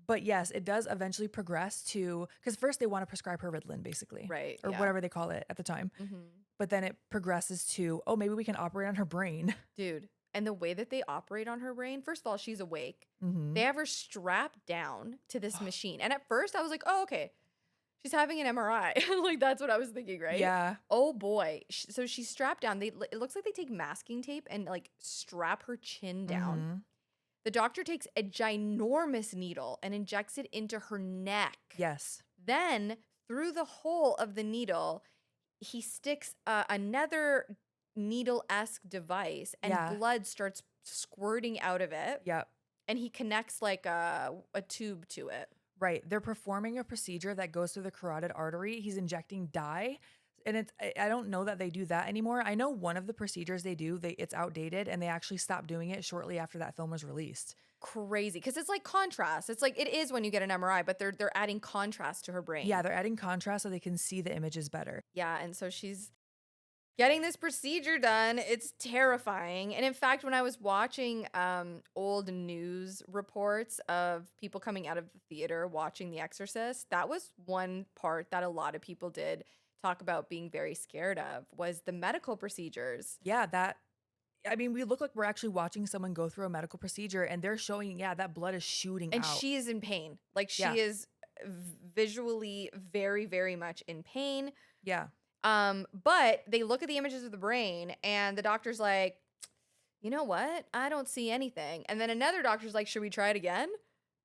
But yes, it does eventually progress to, because first they want to prescribe her Ritalin, basically. Right. Or yeah. whatever they call it at the time. Mm-hmm. But then it progresses to, oh, maybe we can operate on her brain. Dude. And the way that they operate on her brain, first of all, she's awake. Mm-hmm. They have her strapped down to this machine. And at first I was like, oh, okay. She's having an MRI. Like, that's what I was thinking, right? Yeah. Oh, boy. So she's strapped down. It looks like they take masking tape and, like, strap her chin down. Mm-hmm. The doctor takes a ginormous needle and injects it into her neck. Yes. Then, through the hole of the needle, he sticks another needle-esque device, and Yeah. blood starts squirting out of it. Yep. And he connects, like, a tube to it. Right. They're performing a procedure that goes through the carotid artery. He's injecting dye. And I don't know that they do that anymore. I know one of the procedures they do, it's outdated, and they actually stopped doing it shortly after that film was released. Crazy. Because it's like contrast. It's like it is when you get an MRI, but they're adding contrast to her brain. Yeah, they're adding contrast so they can see the images better. Yeah, and so she's getting this procedure done. It's terrifying. And in fact, when I was watching old news reports of people coming out of the theater watching The Exorcist, that was one part that a lot of people did talk about being very scared of, was the medical procedures. Yeah, we look like we're actually watching someone go through a medical procedure, and they're showing, that blood is shooting And out. she is in pain. Like, she Yeah. is visually very, very much in pain. Yeah. But they look at the images of the brain, and the doctor's like, you know what? I don't see anything. And then another doctor's like, should we try it again?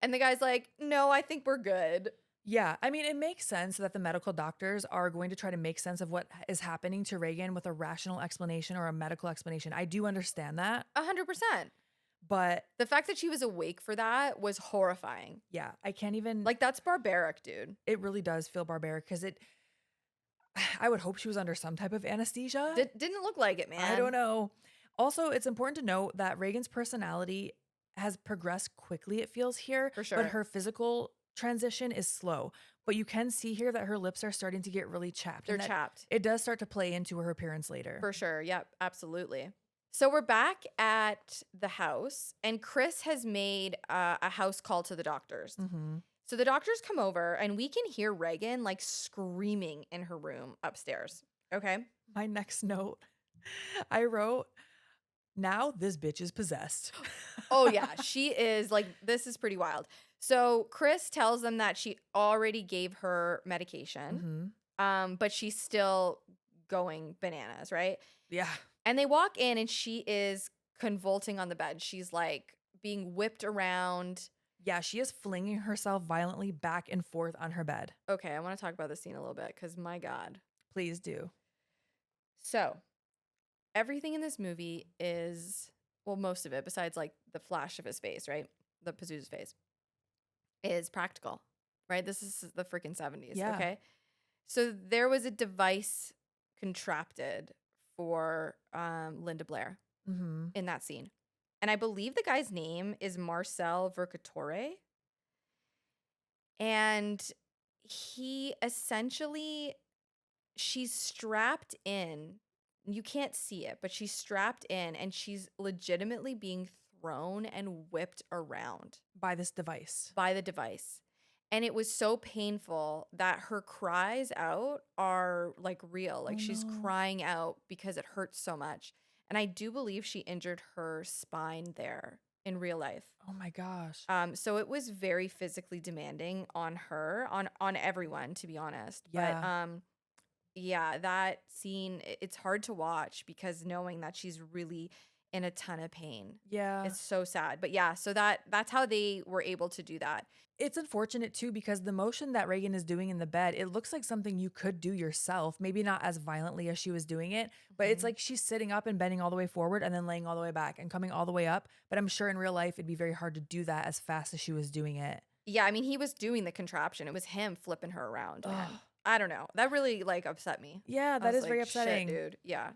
And the guy's like, no, I think we're good. Yeah, I mean, it makes sense that the medical doctors are going to try to make sense of what is happening to Reagan with a rational explanation or a medical explanation. I do understand that, 100%. but The fact that she was awake for that was horrifying. yeah, I can't even, Like, that's barbaric, dude. it really does feel barbaric because I would hope she was under some type of anesthesia. Didn't look like it, man. I don't know. Also, it's important to note that Reagan's personality has progressed quickly, it feels here. For sure. But her physical transition is slow. But you can see here that her lips are starting to get really chapped. They're and that chapped. It does start to play into her appearance later. For sure. Yep, absolutely. So we're back at the house, and Chris has made a house call to the doctors. Mm-hmm. So the doctors come over, and we can hear Reagan like screaming in her room upstairs. Okay. My next note, I wrote, now this bitch is possessed. Oh, yeah. She is like, this is pretty wild. So Chris tells them that she already gave her medication, but she's still going bananas, right? Yeah. And they walk in, and she is convulsing on the bed. She's like being whipped around. Yeah, she is flinging herself violently back and forth on her bed. Okay, I want to talk about this scene a little bit because my God. Please do. So everything in this movie is, well, most of it, besides like the flash of his face, right? The Pazuzu's face, is practical, right? This is the freaking 70s, Yeah. okay? So there was a device contracted for Linda Blair in that scene. And I believe the guy's name is Marcel Vercatore. And he essentially, she's strapped in. You can't see it, but she's strapped in, and she's legitimately being thrown and whipped around By this device. by the device. And it was so painful that her cries out are like real. Like she's crying out because it hurts so much. And I do believe she injured her spine there in real life. Oh my gosh. So it was very physically demanding on her, on everyone, to be honest. Yeah. But yeah, that scene, it's hard to watch because knowing that she's really in a ton of pain. Yeah. It's so sad. But yeah, so that's how they were able to do that. It's unfortunate too because the motion that Reagan is doing in the bed, it looks like something you could do yourself. Maybe not as violently as she was doing it, but it's like she's sitting up and bending all the way forward and then laying all the way back and coming all the way up. But I'm sure in real life it'd be very hard to do that as fast as she was doing it. Yeah, I mean, he was doing the contraption. It was him flipping her around, man. Ugh. I don't know. That really like upset me. Yeah, I that was is very like, shit, upsetting. dude. Yeah.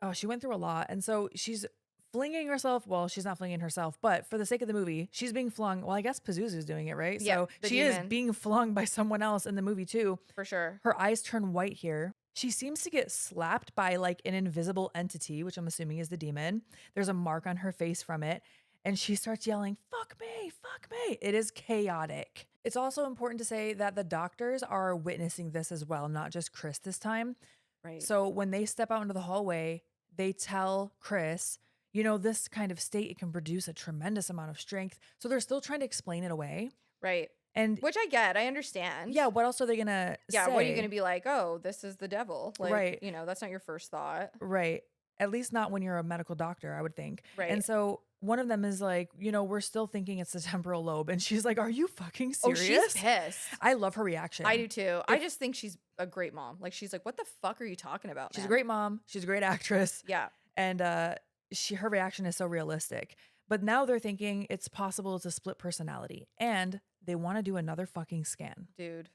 Oh, she went through a lot. And so she's flinging herself. Well, she's not flinging herself, but for the sake of the movie, she's being flung. Well, I guess Pazuzu's doing it, right? Yeah, So the she is demon. being flung by someone else in the movie too. For sure. Her eyes turn white here. She seems to get slapped by like an invisible entity, which I'm assuming is the demon. There's a mark on her face from it. And she starts yelling, fuck me, fuck me. It is chaotic. It's also important to say that the doctors are witnessing this as well, not just Chris this time. Right. So when they step out into the hallway, they tell Chris, you know, this kind of state, it can produce a tremendous amount of strength. So they're still trying to explain it away. Right. And Which I get. I understand. yeah, what else are they going to say? Yeah, what are you going to be like? Oh, this is the devil. Like, Right. you know, that's not your first thought. Right. At least not when you're a medical doctor, I would think. Right. And so one of them is like, you know, we're still thinking it's the temporal lobe. And she's like, are you fucking serious? Oh, she's pissed. I love her reaction. I do too. I just think she's a great mom. Like, she's like, what the fuck are you talking about, She's man? a great mom. She's a great actress. Yeah. And her reaction is so realistic. But now they're thinking it's possible it's a split personality. And they want to do another fucking scan. Dude.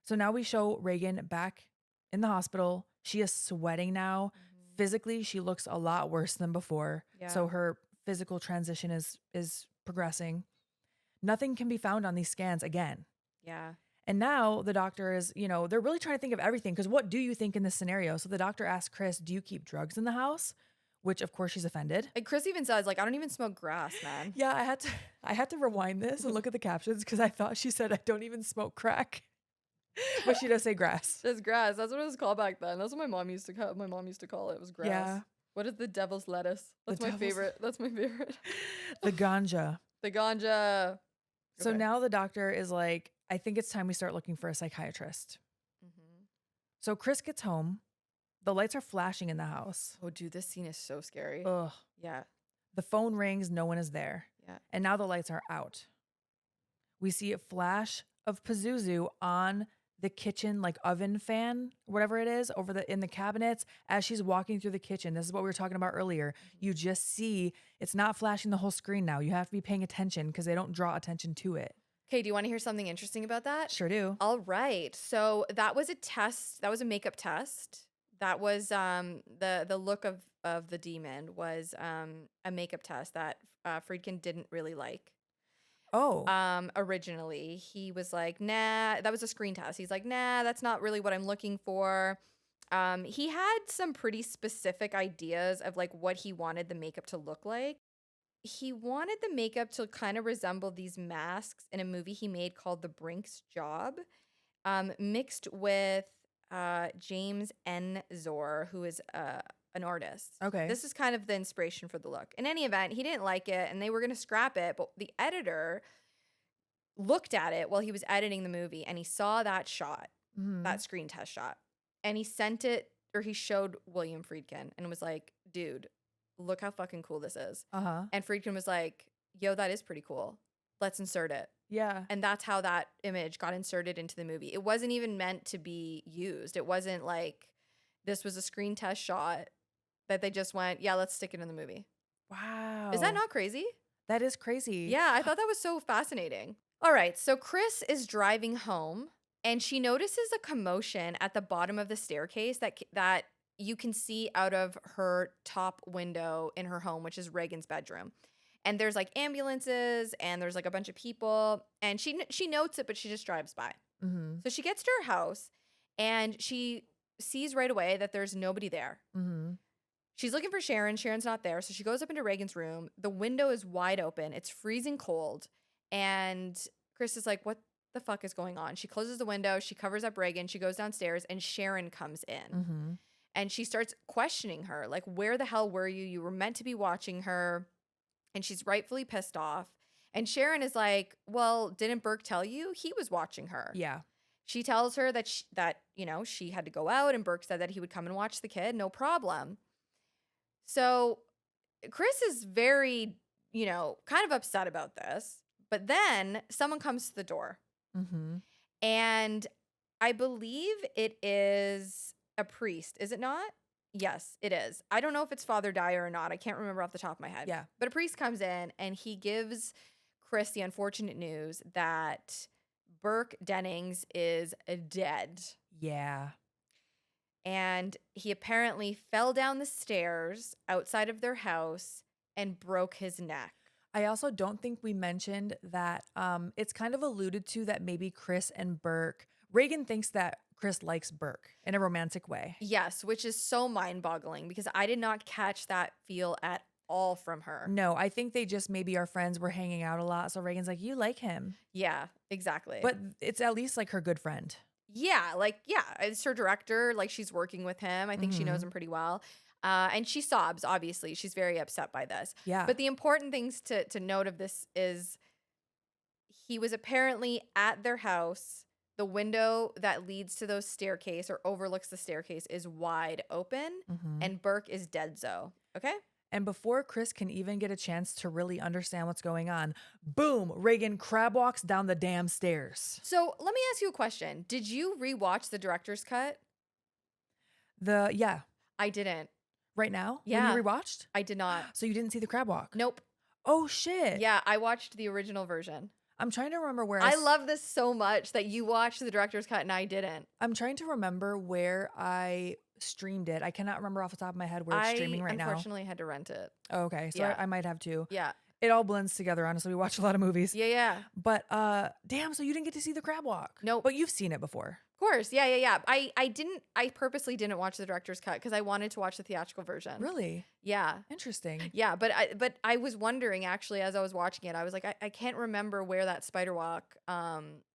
So now we show Reagan back in the hospital. She is sweating now. Physically, she looks a lot worse than before. Yeah. So her physical transition is progressing. Nothing can be found on these scans again. Yeah. And now the doctor is, you know, they're really trying to think of everything. Because what do you think in this scenario? So the doctor asks Chris, do you keep drugs in the house? Which, of course, she's offended. And Chris even says, like, I don't even smoke grass, man. Yeah, I had to rewind this and look at the captions because I thought she said, I don't even smoke crack. But she does say grass. It's grass. That's what it was called back then. That's what my mom used to call it. It was grass. Yeah. What is the devil's lettuce? That's The my devil's- favorite. That's my favorite. The ganja. The ganja. So Okay. now the doctor is like, I think it's time we start looking for a psychiatrist. Mhm. So Chris gets home. The lights are flashing in the house. Oh, dude, this scene is so scary. Ugh. Yeah. The phone rings. No one is there. Yeah. And now the lights are out. We see a flash of Pazuzu on the kitchen like oven fan, whatever it is, in the cabinets as she's walking through the kitchen. This is what we were talking about earlier. You just see it's not flashing the whole screen now. You have to be paying attention because they don't draw attention to it. Okay, do you want to hear something interesting about that? Sure do. All right. So that was a test. That was a makeup test. That was the look of the demon was a makeup test that Friedkin didn't really like. Oh. Originally, he was like, nah, that was a screen test. He's like, nah, that's not really what I'm looking for. He had some pretty specific ideas of like what he wanted the makeup to look like. He wanted the makeup to kind of resemble these masks in a movie he made called The Brink's Job, mixed with James N. Zor, who is an artist. Okay. This is kind of the inspiration for the look. In any event, he didn't like it and they were going to scrap it, but the editor looked at it while he was editing the movie and he saw that shot, that screen test shot, and he sent it, or he showed William Friedkin and was like, dude, look how fucking cool this is. And Friedkin was like, yo, that is pretty cool. Let's insert it. Yeah. And that's how that image got inserted into the movie. It wasn't even meant to be used. It wasn't like this was a screen test shot that they just went, yeah, let's stick it in the movie. Wow. Is that not crazy? That is crazy. Yeah, I thought that was so fascinating. All right, so Chris is driving home and she notices a commotion at the bottom of the staircase that you can see out of her top window in her home, which is Reagan's bedroom. And there's like ambulances and there's like a bunch of people and she notes it, but she just drives by. So she gets to her house and she sees right away that there's nobody there. She's looking for Sharon. Sharon's not there. So she goes up into Reagan's room. The window is wide open. It's freezing cold. And Chris is like, what the fuck is going on? She closes the window. She covers up Reagan. She goes downstairs and Sharon comes in. And she starts questioning her. Like, where the hell were you? You were meant to be watching her. And she's rightfully pissed off. And Sharon is like, well, didn't Burke tell you? He was watching her. Yeah. She tells her that, she had to go out and Burke said that he would come and watch the kid. No problem. So Chris is very, kind of upset about this. But then someone comes to the door. And I believe it is a priest. Is it not? Yes, it is. I don't know if it's Father Dyer or not. I can't remember off the top of my head. Yeah. But a priest comes in and he gives Chris the unfortunate news that Burke Dennings is dead. Yeah. And he apparently fell down the stairs outside of their house and broke his neck. I also don't think we mentioned that it's kind of alluded to that maybe Chris and Burke, Reagan thinks that Chris likes Burke in a romantic way. Yes, which is so mind-boggling because I did not catch that feel at all from her. No, I think they just maybe are friends, were hanging out a lot. So Reagan's like, you like him. Yeah, exactly. But it's at least like her good friend. Yeah, it's her director. Like she's working with him. I think she knows him pretty well. And she sobs, obviously. She's very upset by this. Yeah. But the important things to note of this is he was apparently at their house. The window that leads to those staircase or overlooks the staircase is wide open and Burke is dead-zo. Okay? And before Chris can even get a chance to really understand what's going on, boom, Reagan crab walks down the damn stairs. So let me ask you a question. Did you rewatch the director's cut? Yeah. I didn't. Right now? Yeah. When you rewatched? I did not. So you didn't see the crab walk? Nope. Oh, shit. Yeah, I watched the original version. I'm trying to remember where I love this so much that you watched the director's cut and I didn't. I'm trying to remember where I streamed it. I cannot remember off the top of my head where it's streaming right now. I unfortunately had to rent it. Oh, okay. So Yeah. I might have to. Yeah. It all blends together, honestly. We watch a lot of movies. Yeah. But damn, so you didn't get to see the crab walk. Nope. But you've seen it before. Of course. Yeah. I purposely didn't watch the director's cut because I wanted to watch the theatrical version. Really? Yeah. Interesting. Yeah, but I was wondering actually as I was watching it, I was like, I can't remember where that spider walk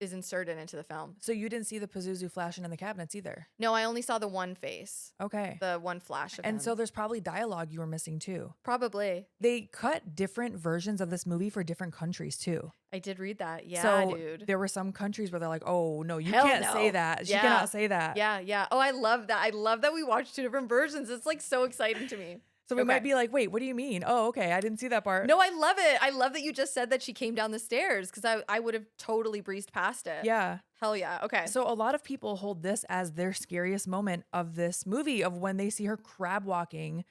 is inserted into the film. So you didn't see the Pazuzu flashing in the cabinets either? No, I only saw the one face. Okay. The one flash of him. And so there's probably dialogue you were missing too. Probably. They cut different versions of this movie for different countries too. I did read that. Yeah, so dude. There were some countries where they're like, oh, no, you Hell can't no. say that. She Yeah. cannot say that. Yeah. Oh, I love that. I love that we watched two different versions. It's like so exciting to me. So we might Okay. be like, wait, what do you mean? Oh, okay. I didn't see that part. No, I love it. I love that you just said that she came down the stairs because I would have totally breezed past it. Yeah. Hell yeah. Okay. So a lot of people hold this as their scariest moment of this movie, of when they see her crab walking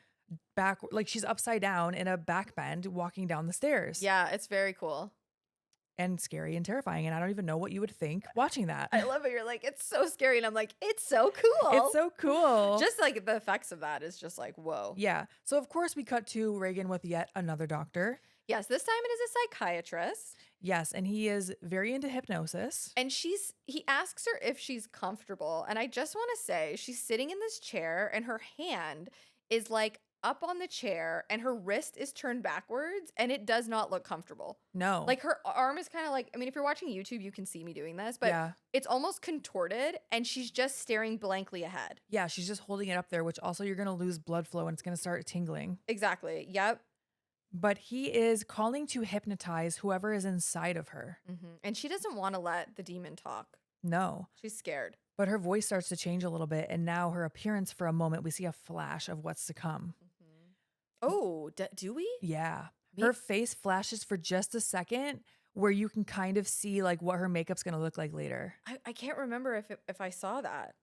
back, like she's upside down in a back bend walking down the stairs. Yeah, it's very cool. And scary and terrifying. And I don't even know what you would think watching that. I love it. You're like, it's so scary. And I'm like, it's so cool. It's so cool. Just like the effects of that is just like, whoa. Yeah. So of course we cut to Reagan with yet another doctor. Yes, this time it is a psychiatrist. Yes, and he is very into hypnosis. And he asks her if she's comfortable. And I just want to say, she's sitting in this chair and her hand is like up on the chair and her wrist is turned backwards and it does not look comfortable. No. Like her arm is kind of like, I mean, if you're watching YouTube, you can see me doing this, but yeah. it's almost contorted and she's just staring blankly ahead. Yeah, she's just holding it up there, which also you're going to lose blood flow and it's going to start tingling. Exactly. Yep. But he is calling to hypnotize whoever is inside of her. And she doesn't want to let the demon talk. No. She's scared. But her voice starts to change a little bit. And now her appearance, for a moment, we see a flash of what's to come. Oh, do we? Yeah. Her face flashes for just a second, where you can kind of see like what her makeup's going to look like later. I can't remember if I saw that.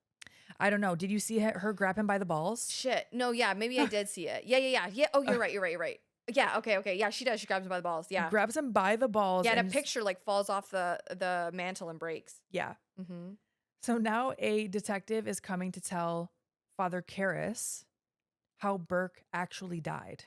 I don't know. Did you see her grab him by the balls? Shit. No, yeah, maybe I did see it. Yeah. Oh, you're right. Yeah, okay. Yeah, she does. She grabs him by the balls. Yeah. Grabs him by the balls. Yeah, and a picture like falls off the mantle and breaks. Yeah. So now a detective is coming to tell Father Karras how Burke actually died.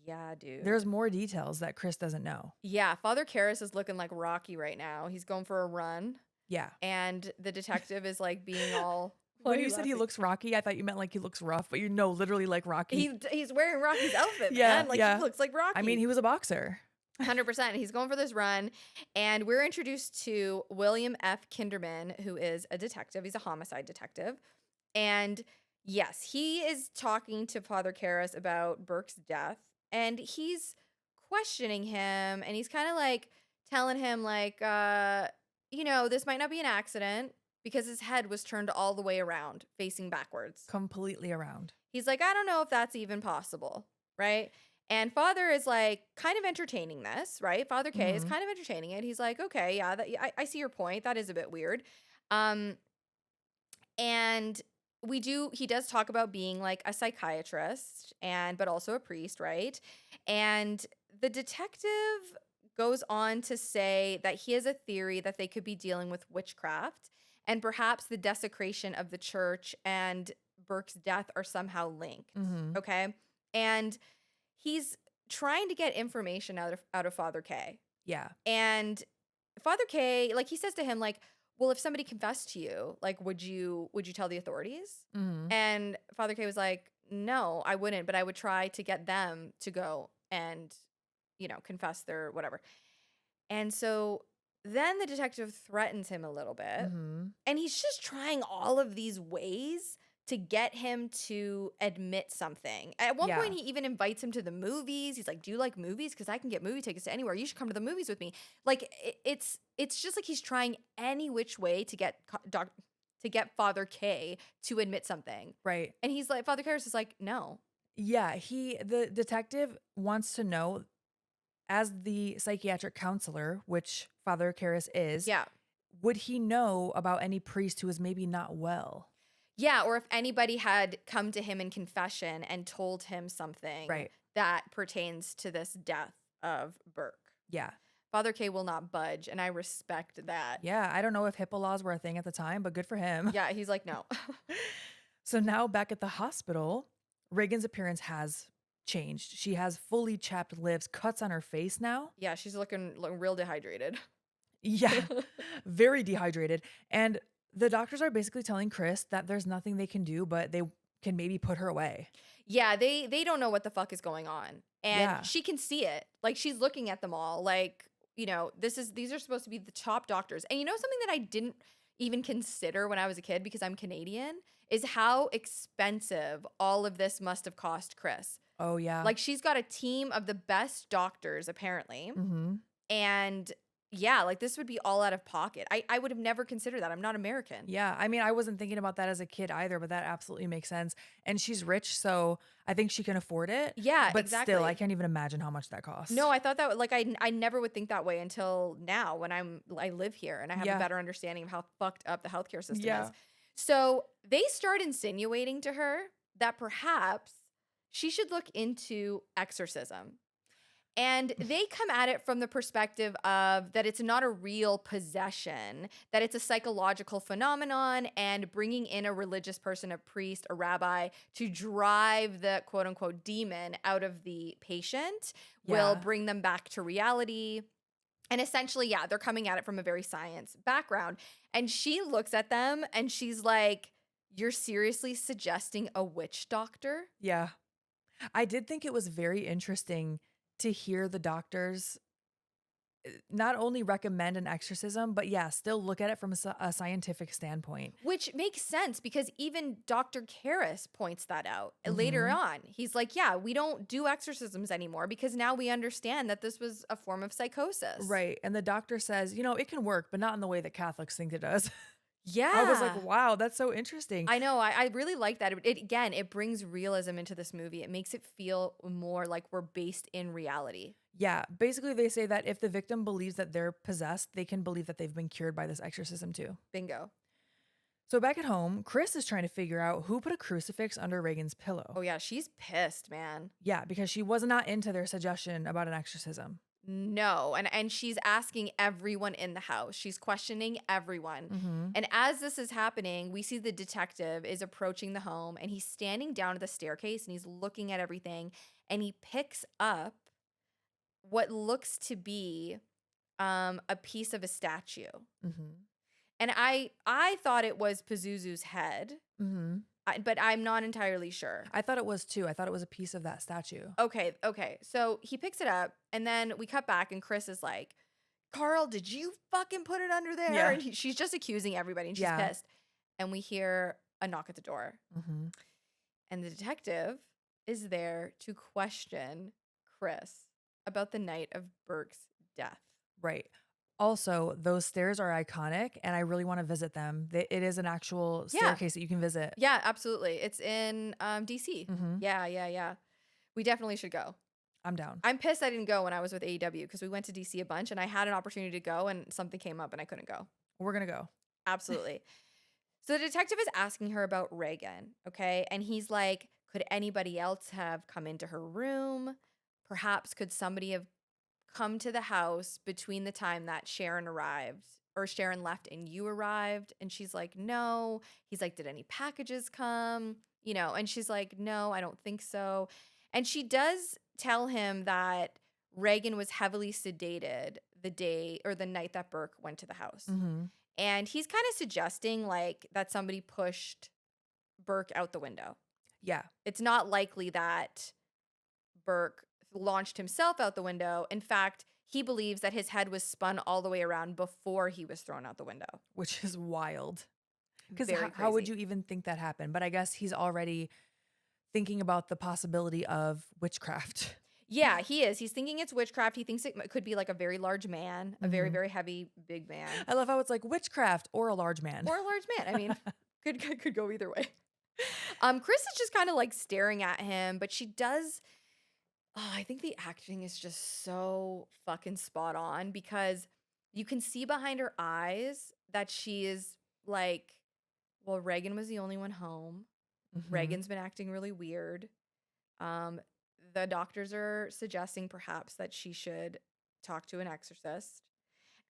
Yeah, dude. There's more details that Chris doesn't know. Yeah, Father Karras is looking like Rocky right now. He's going for a run. Yeah. And the detective is like being all... When you said he looks Rocky, I thought you meant like he looks rough, but you know, literally like Rocky. He's wearing Rocky's outfit, Yeah, man. Like, yeah. he looks like Rocky. I mean, he was a boxer. 100%. He's going for this run. And we're introduced to William F. Kinderman, who is a detective. He's a homicide detective. And yes, he is talking to Father Karras about Burke's death. And he's questioning him. And he's kind of like telling him like, this might not be an accident, because his head was turned all the way around, facing backwards. Completely around. He's like, I don't know if that's even possible, right? And Father is like kind of entertaining this, right? Father K is kind of entertaining it. He's like, okay, yeah, I see your point. That is a bit weird. And he does talk about being like a psychiatrist but also a priest, right? And the detective goes on to say that he has a theory that they could be dealing with witchcraft, and perhaps the desecration of the church and Burke's death are somehow linked. Okay. And he's trying to get information out of Father K. Yeah. And Father K, like, he says to him, like, well, if somebody confessed to you, like, would you tell the authorities? And Father K was like, no, I wouldn't, but I would try to get them to go and, confess their whatever. And so then the detective threatens him a little bit, and he's just trying all of these ways to get him to admit something. At one point, he even invites him to the movies. He's like, do you like movies? Because I can get movie tickets to anywhere. You should come to the movies with me. Like, it's just like he's trying any which way to get Father K to admit something. Right. And he's like, Father Karras is like, no. Yeah, the detective wants to know, as the psychiatric counselor, which Father Karras is, would he know about any priest who is maybe not well? Yeah, or if anybody had come to him in confession and told him something that pertains to this death of Burke. Yeah. Father K will not budge, and I respect that. Yeah, I don't know if HIPAA laws were a thing at the time, but good for him. Yeah, he's like, no. So now back at the hospital, Reagan's appearance has changed. She has fully chapped lips, cuts on her face now. Yeah, she's looking real dehydrated. Yeah, very dehydrated. And the doctors are basically telling Chris that there's nothing they can do, but they can maybe put her away. Yeah, they don't know what the fuck is going on. And she can see it. Like, she's looking at them all. Like, these are supposed to be the top doctors. And something that I didn't even consider when I was a kid, because I'm Canadian, is how expensive all of this must have cost Chris. Oh, yeah. Like, she's got a team of the best doctors, apparently. And Yeah, like this would be all out of pocket. I would have never considered that. I'm not American. Yeah, I mean, I wasn't thinking about that as a kid either, but that absolutely makes sense. And she's rich, so I think she can afford it. Yeah, But still, I exactly. can't even imagine how much that costs. No, I thought that like I never would think that way until now when I live here and I have a Yeah. better understanding of how fucked up the healthcare system is. Yeah. So they start insinuating to her that perhaps she should look into exorcism. And they come at it from the perspective of that it's not a real possession, that it's a psychological phenomenon, and bringing in a religious person, a priest, a rabbi, to drive the quote unquote demon out of the patient will Yeah. bring them back to reality. And essentially, yeah, they're coming at it from a very science background. And she looks at them and she's like, "You're seriously suggesting a witch doctor?" Yeah. I did think it was very interesting to hear the doctors not only recommend an exorcism, but yeah, still look at it from a scientific standpoint. Which makes sense because even Dr. Karras points that out later Mhm. on. He's like, yeah, we don't do exorcisms anymore because now we understand that this was a form of psychosis. Right. And the doctor says, it can work, but not in the way that Catholics think it does. Yeah. I was like, wow, that's so interesting. I know. I really like that. It brings realism into this movie. It makes it feel more like we're based in reality. Yeah. Basically, they say that if the victim believes that they're possessed, they can believe that they've been cured by this exorcism too. Bingo. So back at home, Chris is trying to figure out who put a crucifix under Reagan's Oh, pillow. yeah. She's pissed, man. Yeah, because she was not into their suggestion about an exorcism. No. And she's asking everyone in the house. She's questioning everyone. Mm-hmm. And as this is happening, we see the detective is approaching the home and he's standing down at the staircase and he's looking at everything and he picks up what looks to be a piece of a statue. Mm-hmm. And I thought it was Pazuzu's head, Mm-hmm. but I'm not entirely sure. I thought it was too. I thought it was a piece of that statue. Okay. So he picks it up and then we cut back and Chris is like, "Carl, did you fucking put it under there?" Yeah. And she's just accusing everybody and she's Yeah. pissed. And we hear a knock at the door. Mm-hmm. And the detective is there to question Chris about the night of Burke's death. Right. Also, those stairs are iconic, and I really want to visit them. It is an actual Yeah. staircase that you can visit. Yeah, absolutely. It's in DC. Mm-hmm. Yeah. We definitely should go. I'm down. I'm pissed I didn't go when I was with AEW because we went to DC a bunch and I had an opportunity to go and something came up and I couldn't go. We're going to go. Absolutely. So the detective is asking her about Reagan, okay? And he's like, could anybody else have come into her room? Perhaps could somebody have come to the house between the time that Sharon arrived or Sharon left and you arrived? And she's like, no. He's like, did any packages come? And she's like, no, I don't think so. And she does tell him that Reagan was heavily sedated the day or the night that Burke went to the house. Mm-hmm. And he's kind of suggesting like that somebody pushed Burke out the window. Yeah. It's not likely that Burke launched himself out the window. In fact, he believes that his head was spun all the way around before he was thrown out the window. Which is wild. Because Very how would crazy. you even think that happened? But I guess he's already thinking about the possibility of witchcraft. Yeah, he is. He's thinking it's witchcraft. He thinks it could be like a very large man, a very, Mhm. very heavy, big man. I love how it's like witchcraft or a large man. Or a large man. I mean, could go either way. Chris is just kind of like staring at him, but she does. Oh, I think the acting is just so fucking spot on because you can see behind her eyes that she is like, well, Reagan was the only one home. Mhm. Reagan's been acting really weird. The doctors are suggesting perhaps that she should talk to an exorcist.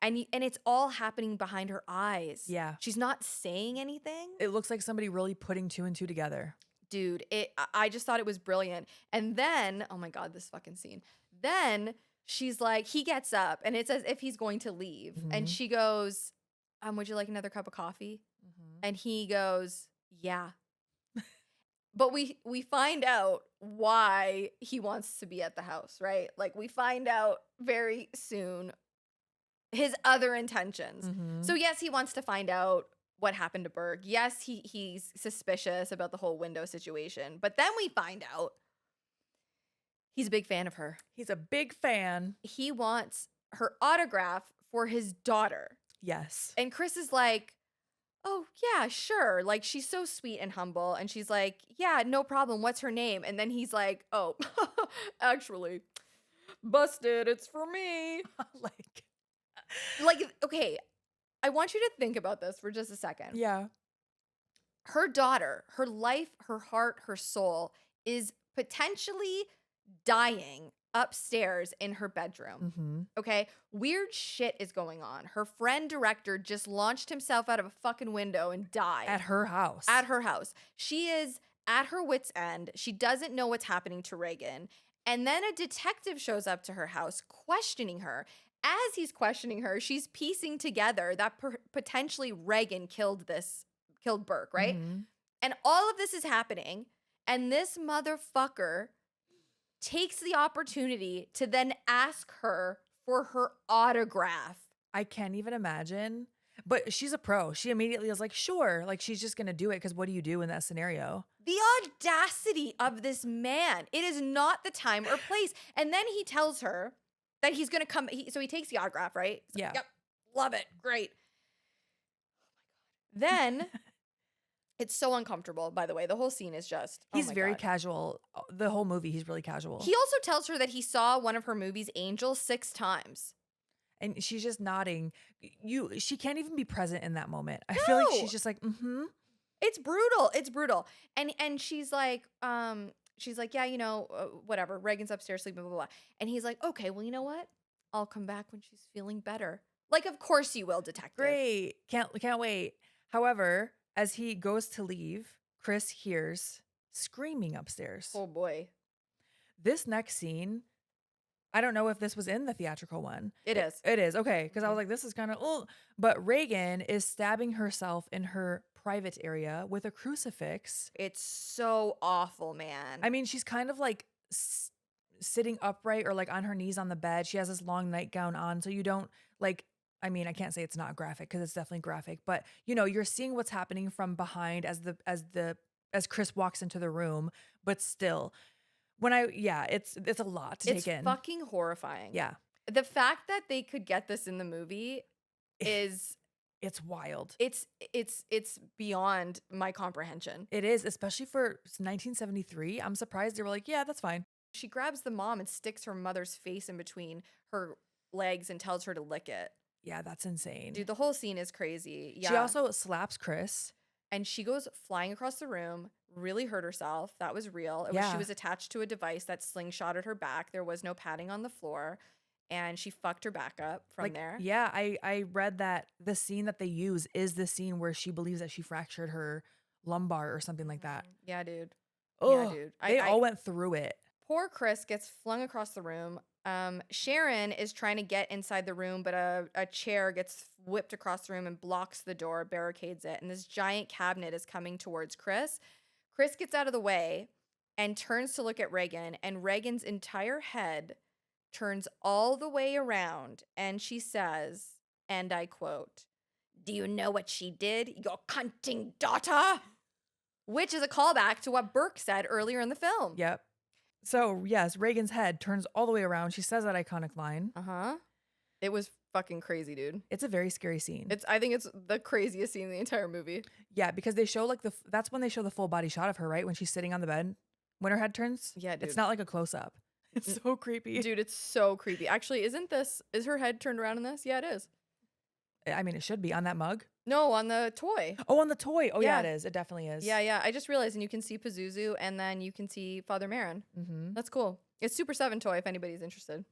And it's all happening behind her eyes. Yeah. She's not saying anything. It looks like somebody really putting two and two together. Dude, I just thought it was brilliant. And then, oh my God, this fucking scene. Then she's like, he gets up and it's as if he's going to leave. And Mhm. she goes, would you like another cup of coffee? Mhm. And he goes, yeah. But we find out why he wants to be at the house, right? Like we find out very soon his other intentions. Mhm. So yes, he wants to find out what happened to Berg. Yes, he's suspicious about the whole window situation. But then we find out he's a big fan of her. He's a big fan. He wants her autograph for his daughter. Yes. And Chris is like, oh, yeah, sure. Like, she's so sweet and humble. And she's like, yeah, no problem. What's her name? And then he's like, oh, actually, busted. It's for me. Like, okay, I want you to think about this for just a second. Yeah. Her daughter, her life, her heart, her soul is potentially dying upstairs in her bedroom. Mm-hmm. Okay? Weird shit is going on. Her friend director just launched himself out of a fucking window and died. At her house. At her house. She is at her wit's end. She doesn't know what's happening to Reagan. And then a detective shows up to her house questioning her. As he's questioning her, she's piecing together that potentially Reagan killed Burke, right? Mm-hmm. And all of this is happening. And this motherfucker takes the opportunity to then ask her for her autograph. I can't even imagine. But she's a pro. She immediately was like, sure. Like, she's just going to do it because what do you do in that scenario? The audacity of this man. It is not the time or place. And then he tells her that he's going to come. So he takes the autograph, right? He's like, Yeah. yep. Love it. Great. Then it's so uncomfortable, by the way. The whole scene is just, He's very casual. The whole movie, he's really casual. He also tells her that he saw one of her movies, Angel, 6 times. And she's just nodding. She can't even be present in that moment. I feel like No. she's just like, mm-hmm. It's brutal. It's brutal. And she's like, yeah, you know, whatever. Reagan's upstairs sleeping, blah, blah, blah. And he's like, okay, well, you know what? I'll come back when she's feeling better. Like, of course you will, detective. Great. Can't wait. However, as he goes to leave, Chris hears screaming upstairs. Oh, boy. This next scene, I don't know if this was in the theatrical one. It is. It is. Okay. Because I was like, this is kind of, oh. But Reagan is stabbing herself in her private area with a crucifix. It's so awful, man. I mean, she's kind of like sitting upright or like on her knees on the bed. She has this long nightgown on. So you don't like, I mean, I can't say it's not graphic because it's definitely graphic, but you know, you're seeing what's happening from behind as Chris walks into the room, but still it's a lot to take in. It's fucking horrifying. Yeah. The fact that they could get this in the movie is it's wild. It's beyond my comprehension. It is, especially for 1973. I'm surprised they were like, yeah, that's fine. She grabs the mom and sticks her mother's face in between her legs and tells her to lick it. Yeah, that's insane. Dude, the whole scene is crazy. Yeah. She also slaps Chris. And she goes flying across the room, really hurt herself. That was real. She was attached to a device that slingshotted her back. There was no padding on the floor. And she fucked her back up from there. Yeah, I read that the scene that they use is the scene where she believes that she fractured her lumbar or something like that. Yeah, dude. Oh, yeah, dude. They all went through it. Poor Chris gets flung across the room. Sharon is trying to get inside the room, but a chair gets whipped across the room and blocks the door, barricades it. And this giant cabinet is coming towards Chris. Chris gets out of the way and turns to look at Reagan. And Reagan's entire head turns all the way around. And she says, and I quote, "Do you know what she did, your cunting daughter?" Which is a callback to what Burke said earlier in the film. Yep. So, yes, Reagan's head turns all the way around. She says that iconic line. Uh-huh. It was fucking crazy, dude. It's a very scary scene. I think it's the craziest scene in the entire movie. Yeah, because they show like that's when they show the full body shot of her, right? When she's sitting on the bed, when her head turns. Yeah, dude. It's not like a close up. It's so creepy. Dude, it's so creepy. Actually, is her head turned around in this? Yeah, it is. I mean, it should be on that mug. No, on the toy. Oh, on the toy. Oh, yeah, Yeah. it is. It definitely is. Yeah. I just realized, and you can see Pazuzu, and then you can see Father Merrin. Mm-hmm. That's cool. It's Super 7 toy if anybody's interested.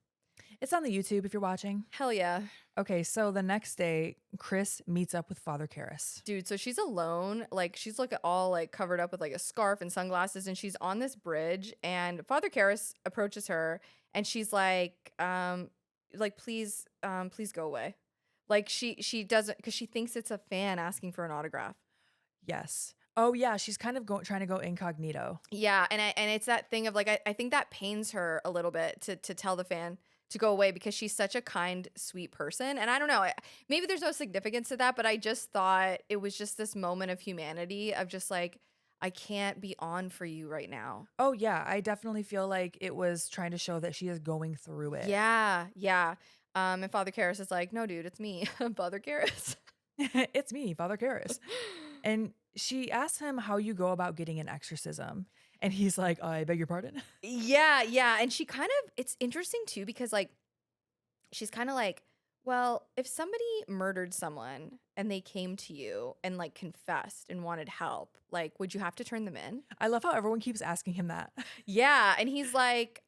It's on the YouTube if you're watching. Hell yeah. Okay, so the next day, Chris meets up with Father Karras. Dude, so she's alone. Like, she's all like covered up with like a scarf and sunglasses, and she's on this bridge, and Father Karras approaches her, and she's like, please go away. Like she doesn't, because she thinks it's a fan asking for an autograph. Yes. Oh yeah, she's kind of trying to go incognito. Yeah, and it's that thing of like I think that pains her a little bit to tell the fan to go away because she's such a kind, sweet person. And I don't know, maybe there's no significance to that, but I just thought it was just this moment of humanity of just like, I can't be on for you right now. Oh yeah, I definitely feel like it was trying to show that she is going through it. Yeah. And Father Karras is like, no, dude, it's me, Father Karras. It's me, Father Karras. And she asks him how you go about getting an exorcism. And he's like, I beg your pardon? Yeah, yeah. And she kind of, it's interesting too, because like, she's kind of like, well, if somebody murdered someone and they came to you and like confessed and wanted help, like, would you have to turn them in? I love how everyone keeps asking him that. Yeah. And he's like,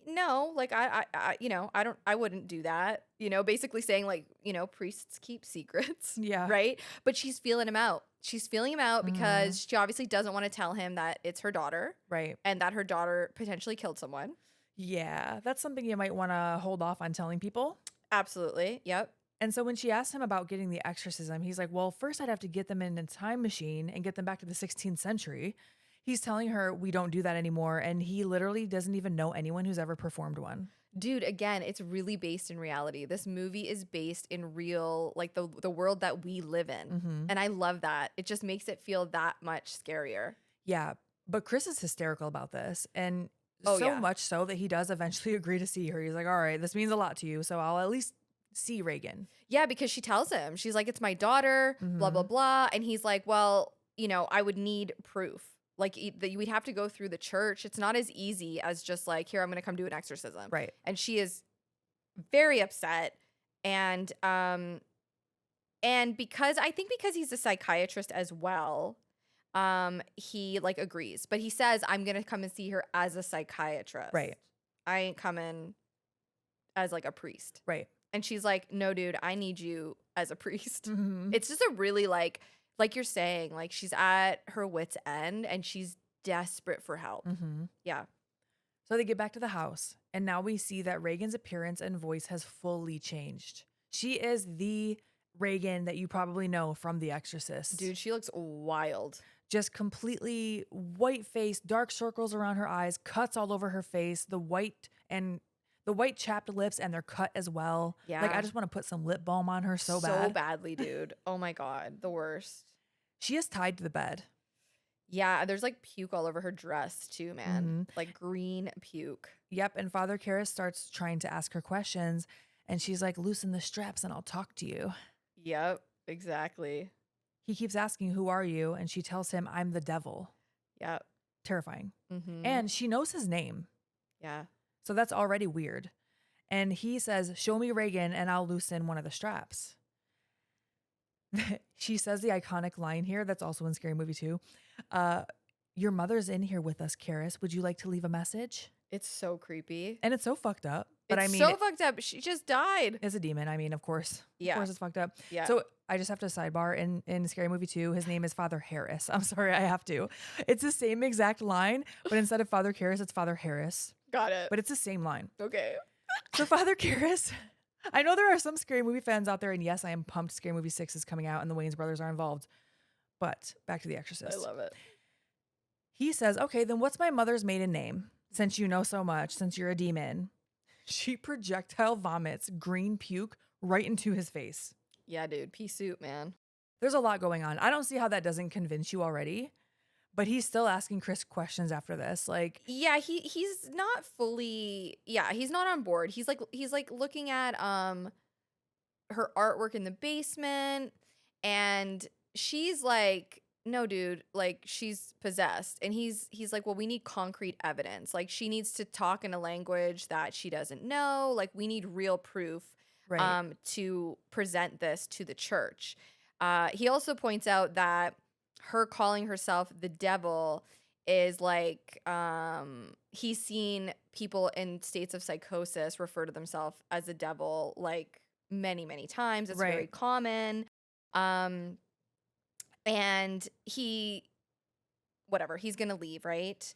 no, like I wouldn't do that. Basically saying like, priests keep secrets. Yeah. Right. But she's feeling him out. She's feeling him out because she obviously doesn't want to tell him that it's her daughter. Right. And that her daughter potentially killed someone. Yeah. That's something you might want to hold off on telling people. Absolutely. Yep. And so when she asked him about getting the exorcism, he's like, well, first I'd have to get them in a time machine and get them back to the 16th century. He's telling her we don't do that anymore. And he literally doesn't even know anyone who's ever performed one. Dude, again, it's really based in reality. This movie is based in real, like the world that we live in. And I love that. It just makes it feel that much scarier. Yeah. But Chris is hysterical about this. And much so that he does eventually agree to see her. He's like, all right, this means a lot to you. So I'll at least see Reagan. Yeah, because she tells him, she's like, it's my daughter, blah, blah, blah. And he's like, well, I would need proof. Like we'd have to go through the church. It's not as easy as just like, here, I'm going to come do an exorcism. Right. And she is very upset. And because he's a psychiatrist as well, he like agrees, but he says, I'm going to come and see her as a psychiatrist. Right. I ain't coming as like a priest. Right. And she's like, no, dude, I need you as a priest. Mm-hmm. It's just a really like you're saying, like she's at her wit's end and she's desperate for help. Mm-hmm. Yeah. So they get back to the house, and now we see that Reagan's appearance and voice has fully changed. She is the Reagan that you probably know from The Exorcist. Dude, she looks wild. Just completely white face, dark circles around her eyes, cuts all over her face, the white chapped lips, and they're cut as well. Yeah. Like, I just want to put some lip balm on her so bad. So badly, dude. Oh my God. The worst. She is tied to the bed. Yeah. There's like puke all over her dress too, man. Like green puke. Yep. And Father Karras starts trying to ask her questions, and she's like, loosen the straps and I'll talk to you. Yep. Exactly. He keeps asking, who are you? And she tells him, I'm the devil. Yep. Terrifying. And she knows his name. Yeah. So that's already weird. And he says, show me Reagan and I'll loosen one of the straps. She says the iconic line here that's also in Scary Movie 2. Your mother's in here with us, Karras. Would you like to leave a message? It's so creepy. And it's so fucked up. But it's so fucked up. She just died. It's a demon. I mean, of course. Yeah. Of course it's fucked up. Yeah. So I just have to sidebar in Scary Movie 2, his name is Father Harris. I'm sorry, I have to. It's the same exact line, but instead of Father Karras, it's Father Harris. Got it. But it's the same line. Okay. So Father Karras, I know there are some Scary Movie fans out there, and yes, I am pumped Scary Movie 6 is coming out and the Wayans brothers are involved. But back to The Exorcist. I love it. He says, okay, then what's my mother's maiden name? Since you know so much, since you're a demon. She projectile vomits green puke right into his face. Yeah, dude. Pea soup, man. There's a lot going on. I don't see how that doesn't convince you already. But he's still asking Chris questions after this. Like, yeah, he's not fully, he's not on board. He's like looking at her artwork in the basement, and she's like, no, dude, like she's possessed. And he's like, well, we need concrete evidence. Like she needs to talk in a language that she doesn't know. Like we need real proof to present this to the church. He also points out that her calling herself the devil is like he's seen people in states of psychosis refer to themselves as the devil like many times. It's very common. And he's gonna leave, right?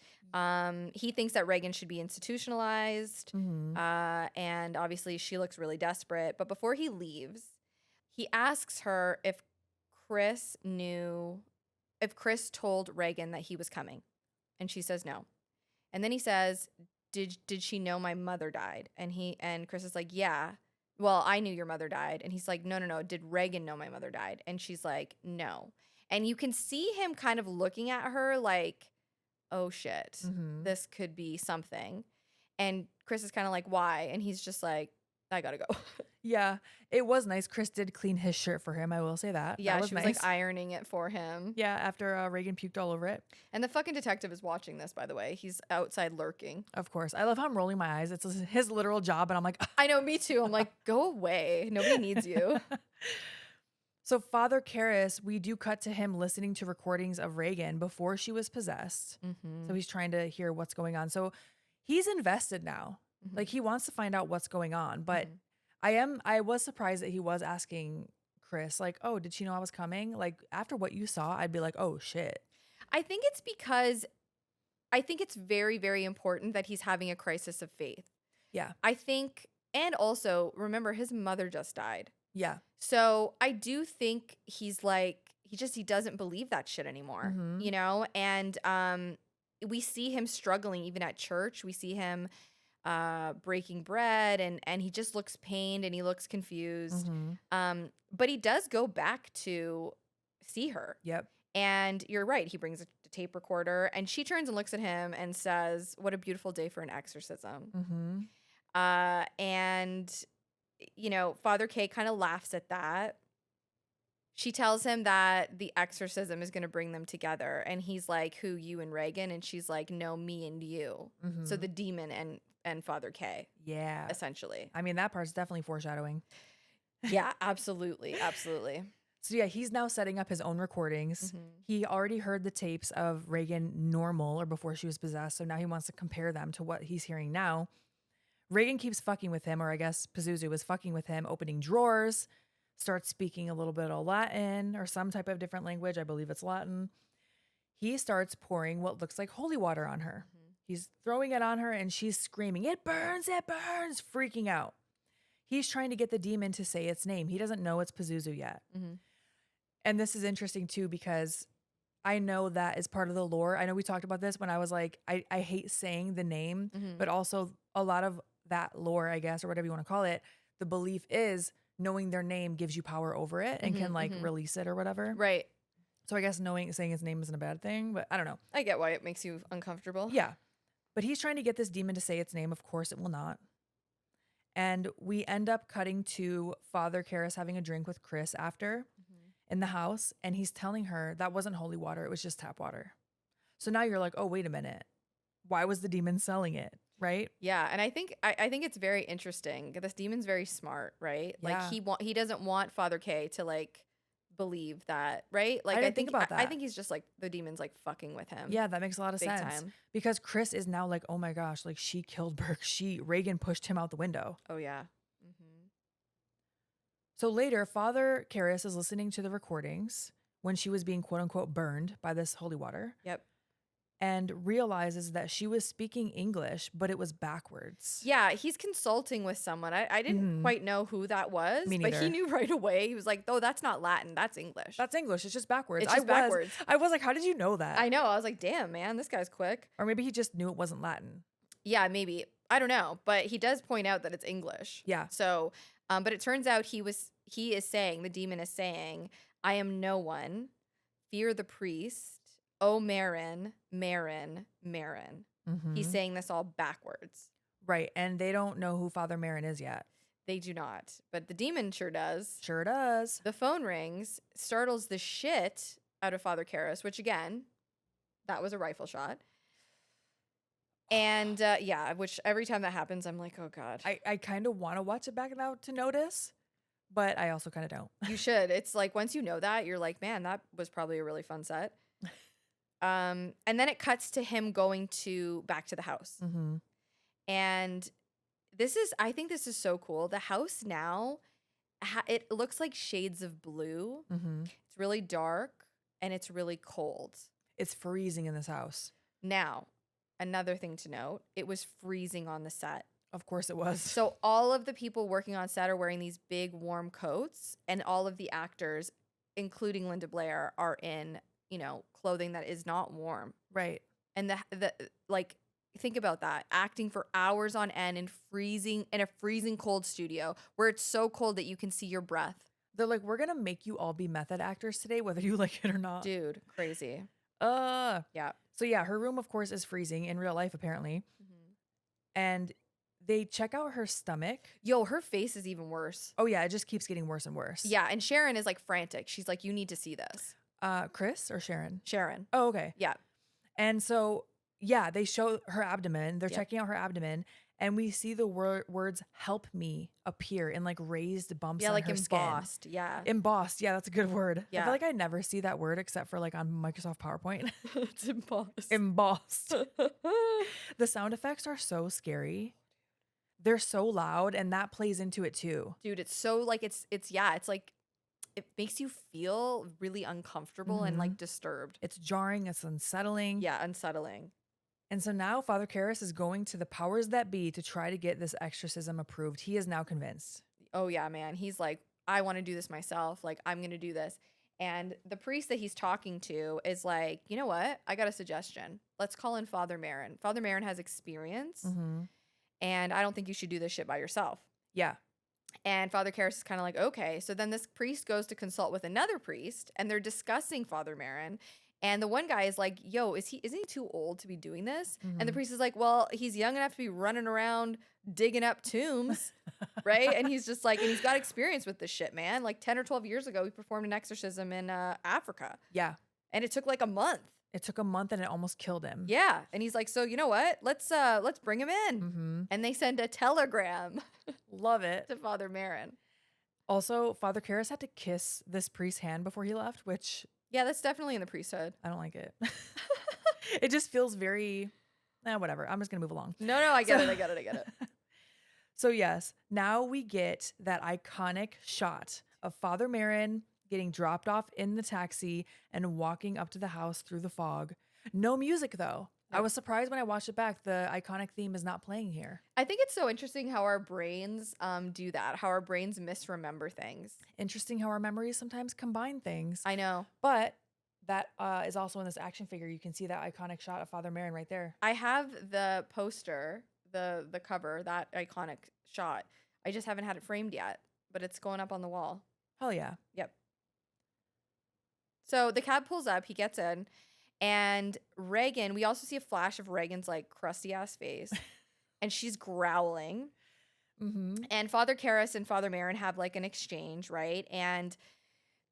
He thinks that Reagan should be institutionalized. And obviously she looks really desperate. But before he leaves, he asks her if Chris told Reagan that he was coming. And she says no. And then he says, did she know my mother died? And Chris is like, yeah. Well, I knew your mother died. And he's like, no. Did Reagan know my mother died? And she's like, no. And you can see him kind of looking at her like, oh shit, this could be something. And Chris is kind of like, why? And he's just like, I gotta go. Yeah, it was nice. Chris did clean his shirt for him. I will say that. Yeah, That was she was nice. like ironing it for him. Yeah, after Reagan puked all over it. And the fucking detective is watching this, by the way. He's outside lurking. Of course. I love how I'm rolling my eyes. It's his literal job. And I'm like, I know, me too. I'm like, go away. Nobody needs you. So Father Karras, we do cut to him listening to recordings of Reagan before she was possessed. Mm-hmm. So he's trying to hear what's going on. So he's invested now. Mm-hmm. Like he wants to find out what's going on. But Mhm. I was surprised that he was asking Chris, like, oh, did she know I was coming? Like after what you saw, I'd be like, oh shit. I think it's because I think it's very, very important that he's having a crisis of faith. Yeah. I think, and also remember his mother just died. Yeah. So I do think he's like, he doesn't believe that shit anymore, Mhm. you know? And we see him struggling even at church. We see him breaking bread and he just looks pained and he looks confused. Mhm. But he does go back to see her. Yep. And you're right. He brings a tape recorder and she turns and looks at him and says, "What a beautiful day for an exorcism." Mhm. And, you know, Father K kind of laughs at that. She tells him that the exorcism is going to bring them together. And he's like, "Who, you and Reagan?" And she's like, "No, me and you." So Mhm. the demon and Father K, Yeah. essentially. I mean, that part's definitely foreshadowing. Yeah, absolutely. Absolutely. So yeah, he's now setting up his own recordings. Mhm. He already heard the tapes of Reagan normal or before she was possessed. So now he wants to compare them to what he's hearing now. Reagan keeps fucking with him, or I guess Pazuzu is fucking with him, opening drawers, starts speaking a little bit of Latin or some type of different language. I believe it's Latin. He starts pouring what looks like holy water on her. Mhm. He's throwing it on her and she's screaming, "It burns, freaking out. He's trying to get the demon to say its name. He doesn't know it's Pazuzu yet. Mhm. And this is interesting too, because I know that is part of the lore. I know we talked about this when I was like, I hate saying the name, Mhm. but also a lot of that lore, I guess, or whatever you want to call it, the belief is knowing their name gives you power over it and can Mhm, like mhm. release it or whatever. Right. So I guess saying his name isn't a bad thing, but I don't know. I get why it makes you uncomfortable. Yeah. But he's trying to get this demon to say its name. Of course, it will not. And we end up cutting to Father Karras having a drink with Chris after Mhm. in the house. And he's telling her that wasn't holy water. It was just tap water. So now you're like, oh, wait a minute. Why was the demon selling it? Right? Yeah, and I think it's very interesting. This demon's very smart, right? Like Yeah. he doesn't want Father K to like believe that, right? Like didn't think about I that. think he's just like the demon's like fucking with him. Yeah, that makes a lot of Big sense. time. Because Chris is now like, oh my gosh, like she killed Burke. Reagan pushed him out the window. Oh yeah. Mm-hmm. So later, Father Karras is listening to the recordings when she was being quote unquote burned by this holy water Yep. and realizes that she was speaking English, but it was backwards. Yeah, he's consulting with someone. I didn't Mhm. quite know who that was, Me but he neither. knew right away. He was like, "Oh, that's not Latin. That's English." That's English. It's just backwards. It's just backwards. I was like, how did you know that? I know. I was like, "Damn, man, this guy's quick." Or maybe he just knew it wasn't Latin. Yeah, maybe. I don't know, but he does point out that it's English. Yeah. So, but it turns out he is saying, the demon is saying, "I am no one. Fear the priest. Oh, Merrin, Merrin, Merrin." He's Mhm. saying this all backwards. Right. And they don't know who Father Merrin is yet. They do not, but the demon sure does. Sure does. The phone rings, startles the shit out of Father Karras, which again, that was a rifle shot. And yeah, which every time that happens, I'm like, oh God. I kind of want to watch it back now to notice, but I also kind of don't. You should. It's like once you know that, you're like, man, that was probably a really fun set. And then it cuts to him going back to the house. Mm-hmm. And I think this is so cool. The house now, it looks like shades of blue. Mm-hmm. It's really dark and it's really cold. It's freezing in this house. Now, another thing to note, it was freezing on the set. Of course it was. So all of the people working on set are wearing these big warm coats, and all of the actors, including Linda Blair, are in, clothing that is not warm. Right. And the like, think about that. Acting for hours on end in a freezing cold studio where it's so cold that you can see your breath. They're like, we're going to make you all be method actors today, whether you like it or not. Dude, crazy. Yeah. Yeah. So yeah, her room, of course, is freezing in real life, apparently. Mm-hmm. And they check out her stomach. Yo, her face is even worse. Oh yeah, it just keeps getting worse and worse. Yeah, and Sharon is like frantic. She's like, you need to see this. Chris or Sharon? Sharon. Oh, okay. Yeah. And so, yeah, they show her abdomen. They're Yep. checking out her abdomen, and we see the words "help me" appear in like raised bumps. Yeah, on like her embossed. Skin. Yeah. Embossed. Yeah, that's a good word. I Yeah. feel like I never see that word except for like on Microsoft PowerPoint. It's embossed. Embossed. The sound effects are so scary. They're so loud, and that plays into it too. Dude, it's so like it's like it makes you feel really uncomfortable and like disturbed. It's jarring, it's unsettling. Yeah, unsettling. And so now Father Karras is going to the powers that be to try to get this exorcism approved. He is now convinced. Oh yeah, man. He's like, I want to do this myself. Like, I'm going to do this. And the priest that he's talking to is like, you know what? I got a suggestion. Let's call in Father Merrin. Father Merrin has experience, and I don't think you should do this shit by yourself. Yeah. And Father Karras is kind of like, okay. So then this priest goes to consult with another priest, and they're discussing Father Merrin. And the one guy is like, yo, isn't he too old to be doing this? And the priest is like, well, he's young enough to be running around digging up tombs, right? And he's just like, and he's got experience with this shit, man. Like 10 or 12 years ago, he performed an exorcism in Africa. Yeah. And it took like a month. It took a month and it almost killed him. Yeah. And he's like, so you know what? Let's bring him in. And they send a telegram Love it. to Father Merrin. Also, Father Karras had to kiss this priest's hand before he left, which Yeah, that's definitely in the priesthood. I don't like it. It just feels very, whatever. I'm just going to move along. No, I get it. So yes, now we get that iconic shot of Father Merrin getting dropped off in the taxi and walking up to the house through the fog. No music though. Nope. I was surprised when I watched it back. The iconic theme is not playing here. I think it's so interesting how our brains do that, how our brains misremember things. Interesting how our memories sometimes combine things. I know. But that is also in this action figure. You can see that iconic shot of Father Merrin right there. I have the poster, the cover, that iconic shot. I just haven't had it framed yet, but it's going up on the wall. Hell yeah. Yep. So the cab pulls up, he gets in, and Reagan, we also see a flash of Reagan's like crusty ass face, and she's growling. And Father Karras and Father Merrin have like an exchange, right? And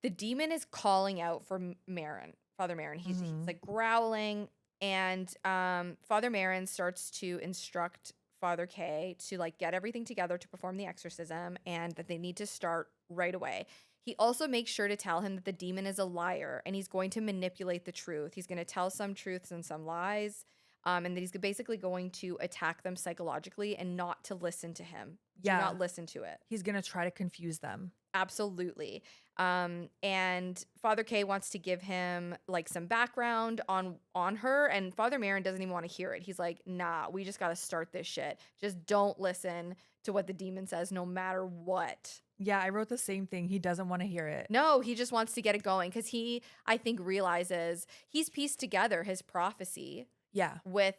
the demon is calling out for Merrin, Father Merrin. He's like growling, and Father Merrin starts to instruct Father K to like get everything together to perform the exorcism, and that they need to start right away. He also makes sure to tell him that the demon is a liar, and he's going to manipulate the truth. He's going to tell some truths and some lies, and that he's basically going to attack them psychologically and not to listen to him. Yeah. Do not listen to it. He's going to try to confuse them. Absolutely. And Father K wants to give him like some background on her, and Father Merrin doesn't even want to hear it. He's like, nah, we just got to start this shit. Just don't listen to what the demon says no matter what. Yeah, I wrote the same thing. He doesn't want to hear it. No, he just wants to get it going because he, I think, realizes he's pieced together his prophecy with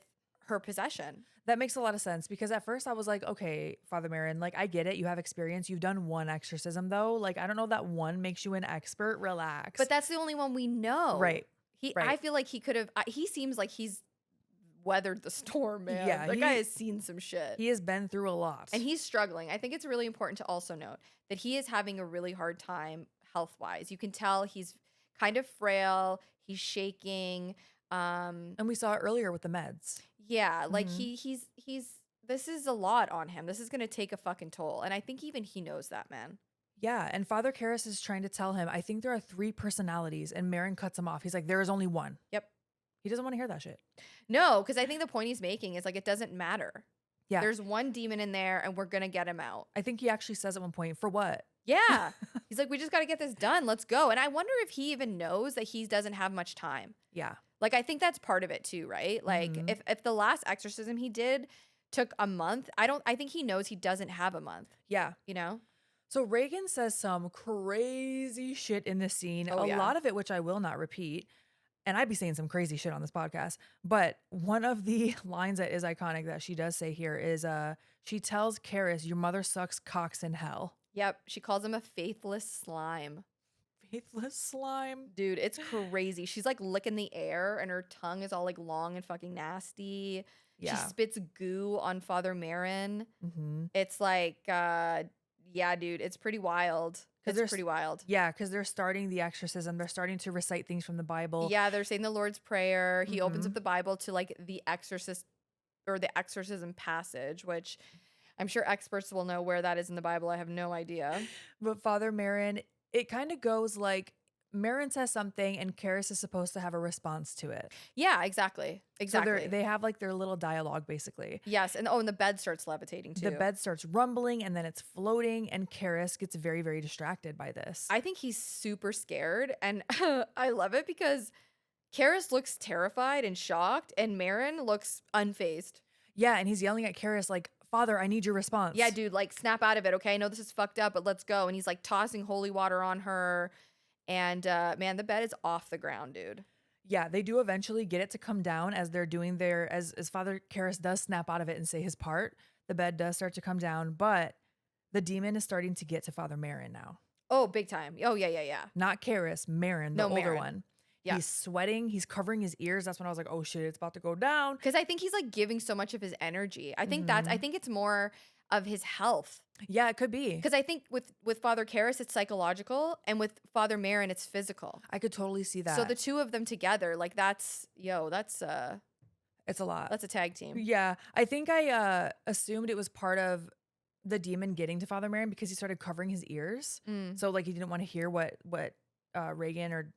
her possession. That makes a lot of sense because at first I was like, okay, Father Merrin, like I get it. You have experience. You've done one exorcism though. Like, I don't know that one makes you an expert. Relax. But that's the only one we know. Right. I feel like he could have, he seems like he's weathered the storm, man. Yeah. That guy has seen some shit. He has been through a lot. And he's struggling. I think it's really important to also note that he is having a really hard time health-wise. You can tell he's kind of frail. He's shaking. And we saw it earlier with the meds. Yeah, like he's this is a lot on him. This is going to take a fucking toll. And I think even he knows that, man. Yeah, and Father Karras is trying to tell him, I think there are 3 personalities, and Merrin cuts him off. He's like, there is only one. Yep. He doesn't want to hear that shit. No, because I think the point he's making is like, it doesn't matter. Yeah. There's one demon in there, and we're going to get him out. I think he actually says at one point, for what? Yeah. He's like, we just got to get this done. Let's go. And I wonder if he even knows that he doesn't have much time. Yeah. Like, I think that's part of it too, right? Like, if the last exorcism he did took a month, I think he knows he doesn't have a month. Yeah. You know? So Reagan says some crazy shit in this scene. Oh, a lot of it, which I will not repeat. And I'd be saying some crazy shit on this podcast. But one of the lines that is iconic that she does say here is, she tells Karras, your mother sucks cocks in hell. Yep. She calls him a faithless slime. faithless slime. Dude, it's crazy. She's like licking the air and her tongue is all like long and fucking nasty. She Yeah. spits goo on Father Merrin. Mm-hmm. It's like, yeah, dude, it's pretty wild. It's pretty wild. Yeah, because they're starting the exorcism. They're starting to recite things from the Bible. Yeah, they're saying the Lord's Prayer. He opens Mhm. up the Bible to like the exorcist or the exorcism passage, which I'm sure experts will know where that is in the Bible. I have no idea. But Father Merrin, it kind of goes like Merrin says something and Karras is supposed to have a response to it. Yeah, exactly. Exactly. So they have like their little dialogue basically. Yes, and and the bed starts levitating too. The bed starts rumbling and then it's floating and Karras gets very, very distracted by this. I think he's super scared and I love it because Karras looks terrified and shocked and Merrin looks unfazed. Yeah, and he's yelling at Karras like, Father, I need your response. Yeah, dude, like snap out of it, okay? I know this is fucked up, but let's go. And he's like tossing holy water on her. And man, the bed is off the ground, dude. Yeah, they do eventually get it to come down as they're doing their, as Father Karras does snap out of it and say his part. The bed does start to come down, but the demon is starting to get to Father Merrin now. Oh, big time. Oh, yeah. Not Karras, Merrin, the older Merrin. one. Yeah. He's sweating. He's covering his ears. That's when I was like, oh shit, it's about to go down. Because I think he's like giving so much of his energy. I think I think it's more of his health. Yeah, it could be. Because I think with Father Karras, it's psychological. And with Father Merrin, it's physical. I could totally see that. So the two of them together, like that's it's a lot. that's a tag team. Yeah. I think I assumed it was part of the demon getting to Father Merrin because he started covering his ears. So like he didn't want to hear what Reagan or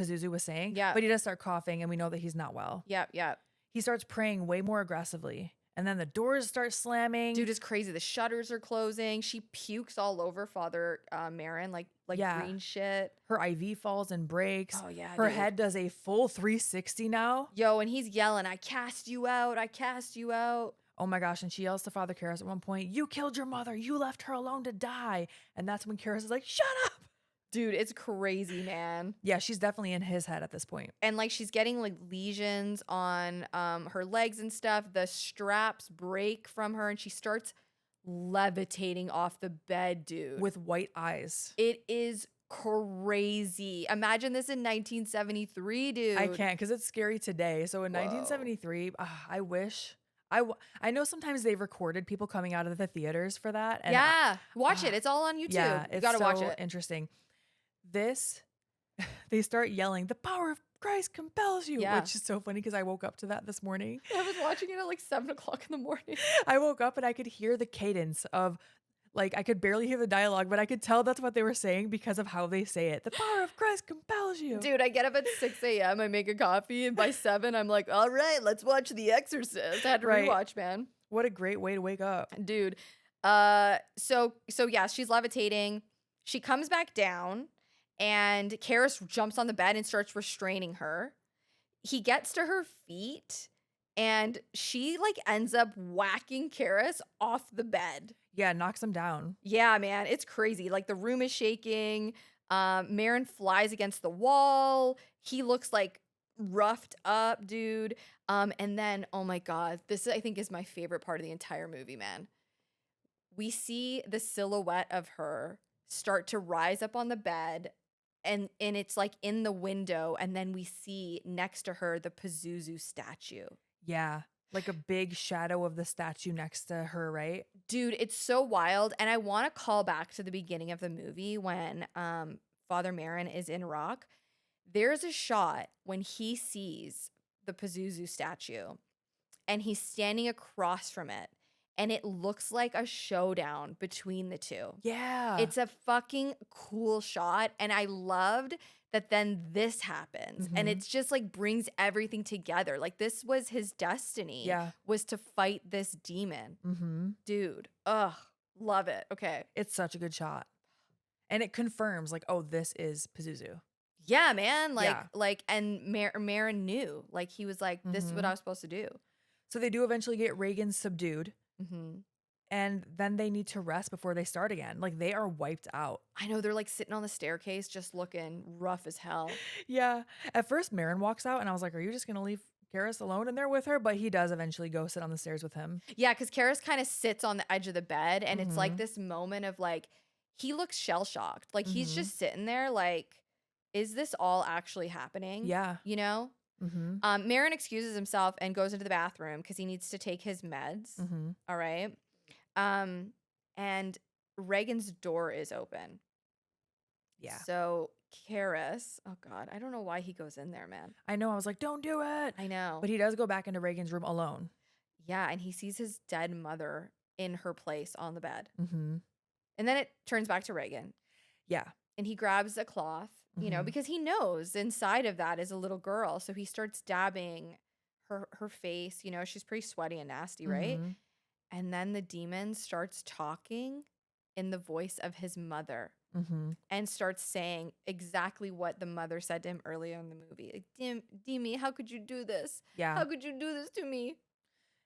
Pazuzu was saying. Yeah. But he does start coughing and we know that he's not well. Yeah. He starts praying way more aggressively. And then the doors start slamming. Dude, it's crazy. The shutters are closing. She pukes all over Father Merrin, like green shit. Her IV falls and breaks. Oh, yeah, Her dude. head does a full 360 now. Yo, and he's yelling, I cast you out. I cast you out. Oh my gosh. And she yells to Father Karras at one point, you killed your mother. You left her alone to die. And that's when Karras is like, shut up. Dude, it's crazy, man. Yeah, she's definitely in his head at this point. And like she's getting like lesions on her legs and stuff. The straps break from her and she starts levitating off the bed, dude. With white eyes. It is crazy. Imagine this in 1973, dude. I can't because it's scary today. So in 1973, I wish. I know sometimes they've recorded people coming out of the theaters for that. And yeah, watch it. It's all on YouTube. Yeah, you gotta watch so it. Interesting. They start yelling, the power of Christ compels you, which is so funny because I woke up to that this morning. I was watching it at like 7 o'clock in the morning. I woke up and I could hear the cadence of, like, I could barely hear the dialogue, but I could tell that's what they were saying because of how they say it. The power of Christ compels you. Dude, I get up at 6 a.m. I make a coffee, and by 7, I'm like, all right, let's watch The Exorcist. I had to rewatch, man. What a great way to wake up. Dude. So yeah, she's levitating. She comes back down, and Karras jumps on the bed and starts restraining her. He gets to her feet, and she like ends up whacking Karras off the bed. Yeah, knocks him down. Yeah, man, it's crazy. Like the room is shaking. Merrin flies against the wall. He looks like roughed up, dude. And then, oh my God, this I think is my favorite part of the entire movie, man. We see the silhouette of her start to rise up on the bed, and it's like in the window, and then we see next to her the Pazuzu statue. Yeah, like a big shadow of the statue next to her, right? Dude, it's so wild. And I want to call back to the beginning of the movie when Father Merrin is in rock. There's a shot when he sees the Pazuzu statue and he's standing across from it. And it looks like a showdown between the two. Yeah. It's a fucking cool shot. And I loved that then this happens. And it's just like brings everything together. Like this was his destiny. Yeah. Was to fight this demon. Dude. Ugh. Love it. Okay. It's such a good shot. And it confirms like, oh, this is Pazuzu. Yeah, man. And Merrin knew. Like he was like, this is what I was supposed to do. So they do eventually get Reagan subdued. And then they need to rest before they start again. Like they are wiped out. I know, they're like sitting on the staircase just looking rough as hell. Yeah. At first Merrin walks out and I was like, are you just going to leave Karras alone in there with her? But he does eventually go sit on the stairs with him. Yeah, because Karras kind of sits on the edge of the bed and it's like this moment of like, he looks shell-shocked. Like he's just sitting there like, is this all actually happening? Yeah. You know? Mm-hmm. Merrin excuses himself and goes into the bathroom because he needs to take his meds. Mm-hmm. All right. And Reagan's door is open. Yeah. So Karras, oh God, I don't know why he goes in there, man. I know. I was like, don't do it. I know. But he does go back into Reagan's room alone. Yeah, and he sees his dead mother in her place on the bed. Mm-hmm. And then it turns back to Reagan. Yeah. And he grabs a cloth, you know, Mhm. because he knows inside of that is a little girl. So he starts dabbing her face. You know, she's pretty sweaty and nasty, right? Mhm. And then the demon starts talking in the voice of his mother Mhm. and starts saying exactly what the mother said to him earlier in the movie. Like, Demi, how could you do this? Yeah. How could you do this to me?